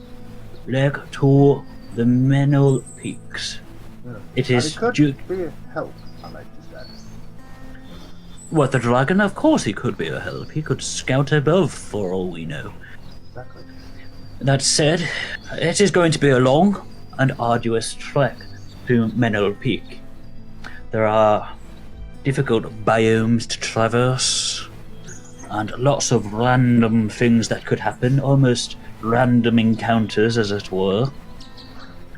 Speaker 2: leg to the Menal Peaks.
Speaker 5: Yeah.
Speaker 2: It is
Speaker 5: and it could be a help, I like to say.
Speaker 2: What, the dragon? Of course he could be a help. He could scout above, for all we know.
Speaker 5: Exactly.
Speaker 2: That said, it is going to be a long and arduous trek to Menor Peak. There are difficult biomes to traverse, and lots of random things that could happen, almost random encounters, as it were.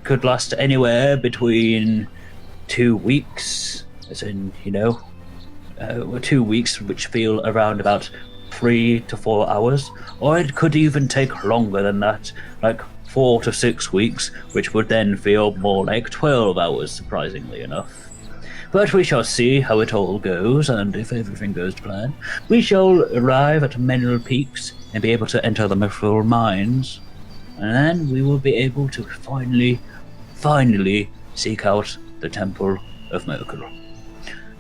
Speaker 2: Could last anywhere between 2 weeks, as in, 2 weeks, which feel around about 3 to 4 hours, or it could even take longer than that, like 4 to 6 weeks, which would then feel more like 12 hours, surprisingly enough. But we shall see how it all goes, and if everything goes to plan, we shall arrive at Mineral Peaks and be able to enter the Mithril Mines, and then we will be able to finally seek out the Temple of Merkel.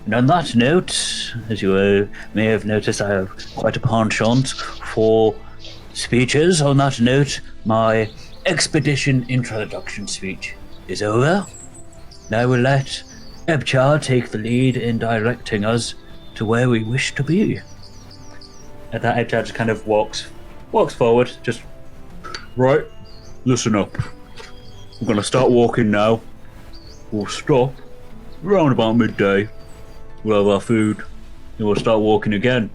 Speaker 2: And on that note, as you may have noticed, I have quite a penchant for speeches. On that note, my expedition introduction speech is over. Now I will let Ebchar take the lead in directing us to where we wish to be. At that, Ebchar just kind of walks forward, just, right, listen up. We're going to start walking now. We'll stop around about midday. We'll have our food, and we'll start walking again.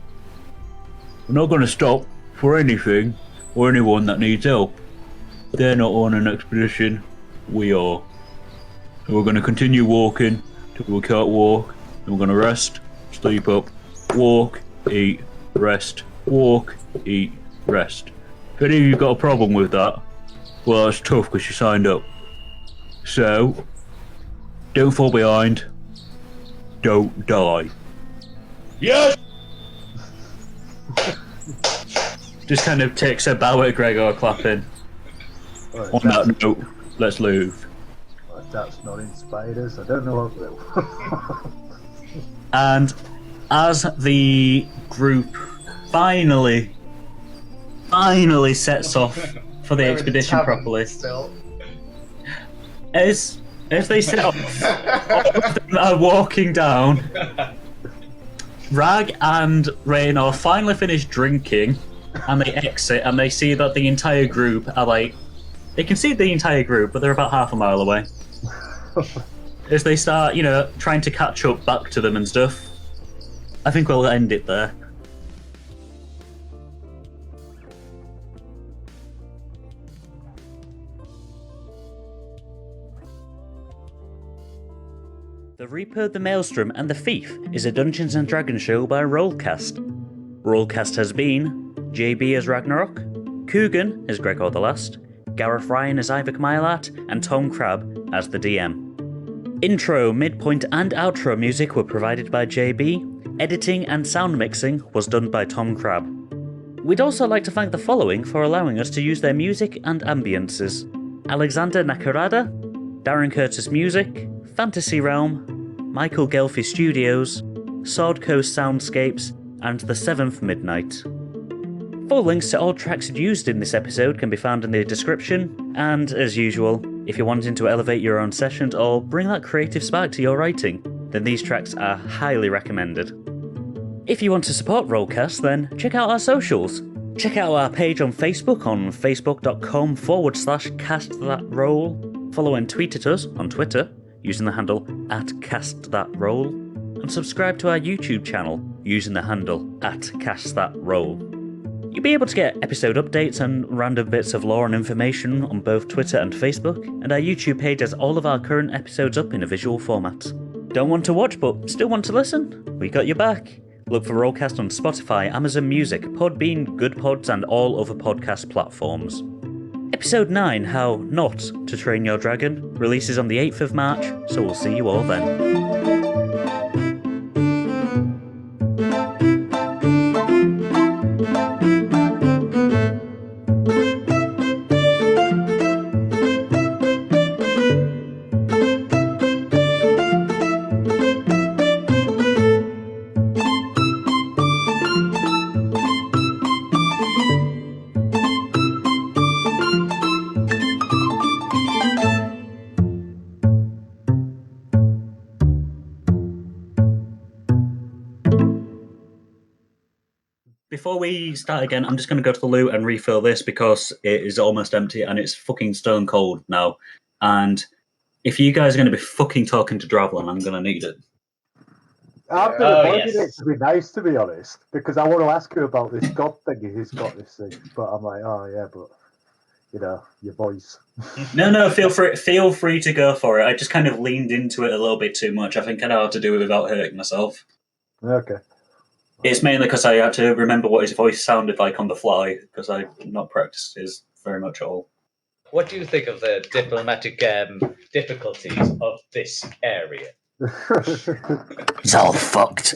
Speaker 2: We're not going to stop for anything or anyone that needs help. They're not on an expedition, we are. So we're going to continue walking till we can't walk, and we're going to rest, sleep up, walk, eat, rest, walk, eat, rest. If any of you got a problem with that, well, that's tough because you signed up. So, don't fall behind, don't die.
Speaker 4: Yes!
Speaker 2: Just kind of takes a bow at Gregor, clapping. On that note, let's leave.
Speaker 5: Well, if that's not inspired us, I don't know what will.
Speaker 2: And as the group finally sets off for the expedition properly, as they set off, all of them are walking down. Rag and Raynor finally finish drinking, and they exit, and they see that the entire group are like, they can see the entire group, but they're about half a mile away. As they start, trying to catch up back to them and stuff. I think we'll end it there. The Reaper, the Maelstrom, and the Thief is a Dungeons & Dragons show by RollCast. RollCast has been JB as Ragnarok, Coogan as Gregor the Last, Gareth Ryan as Iyvak Mileart, and Tom Crabbe as the DM. Intro, midpoint, and outro music were provided by JB. Editing and sound mixing was done by Tom Crabbe. We'd also like to thank the following for allowing us to use their music and ambiences: Alexander Nakarada, Darren Curtis Music, Fantasy Realm, Michael Ghelfi Studios, Sword Coast Soundscapes, and The Seventh Midnight. Full links to all tracks used in this episode can be found in the description, and as usual, if you're wanting to elevate your own sessions or bring that creative spark to your writing, then these tracks are highly recommended. If you want to support RollCast, then check out our socials. Check out our page on Facebook on facebook.com/castthatroll. Follow and tweet at us on Twitter using the handle @castthatroll, and subscribe to our YouTube channel using the handle @castthatroll. You'll be able to get episode updates and random bits of lore and information on both Twitter and Facebook, and our YouTube page has all of our current episodes up in a visual format. Don't want to watch but still want to listen? We got your back. Look for RollCast on Spotify, Amazon Music, Podbean, Good Pods, and all other podcast platforms. Episode 9, How Not to Train Your Dragon, releases on the 8th of March, so we'll see you all then. Before we start again, I'm just going to go to the loot and refill this because it is almost empty and it's fucking stone cold now. And if you guys are going to be fucking talking to Dravelin, I'm going to need it.
Speaker 5: I've been avoiding it to be nice, to be honest, because I want to ask you about this god thing. He's got this thing, but I'm like, oh yeah, but you know, your voice.
Speaker 2: No, feel free to go for it. I just kind of leaned into it a little bit too much. I think I know how to do it without hurting myself.
Speaker 5: Okay.
Speaker 2: It's mainly because I had to remember what his voice sounded like on the fly, because I've not practiced his very much at all.
Speaker 4: What do you think of the diplomatic difficulties of this area?
Speaker 6: It's all fucked.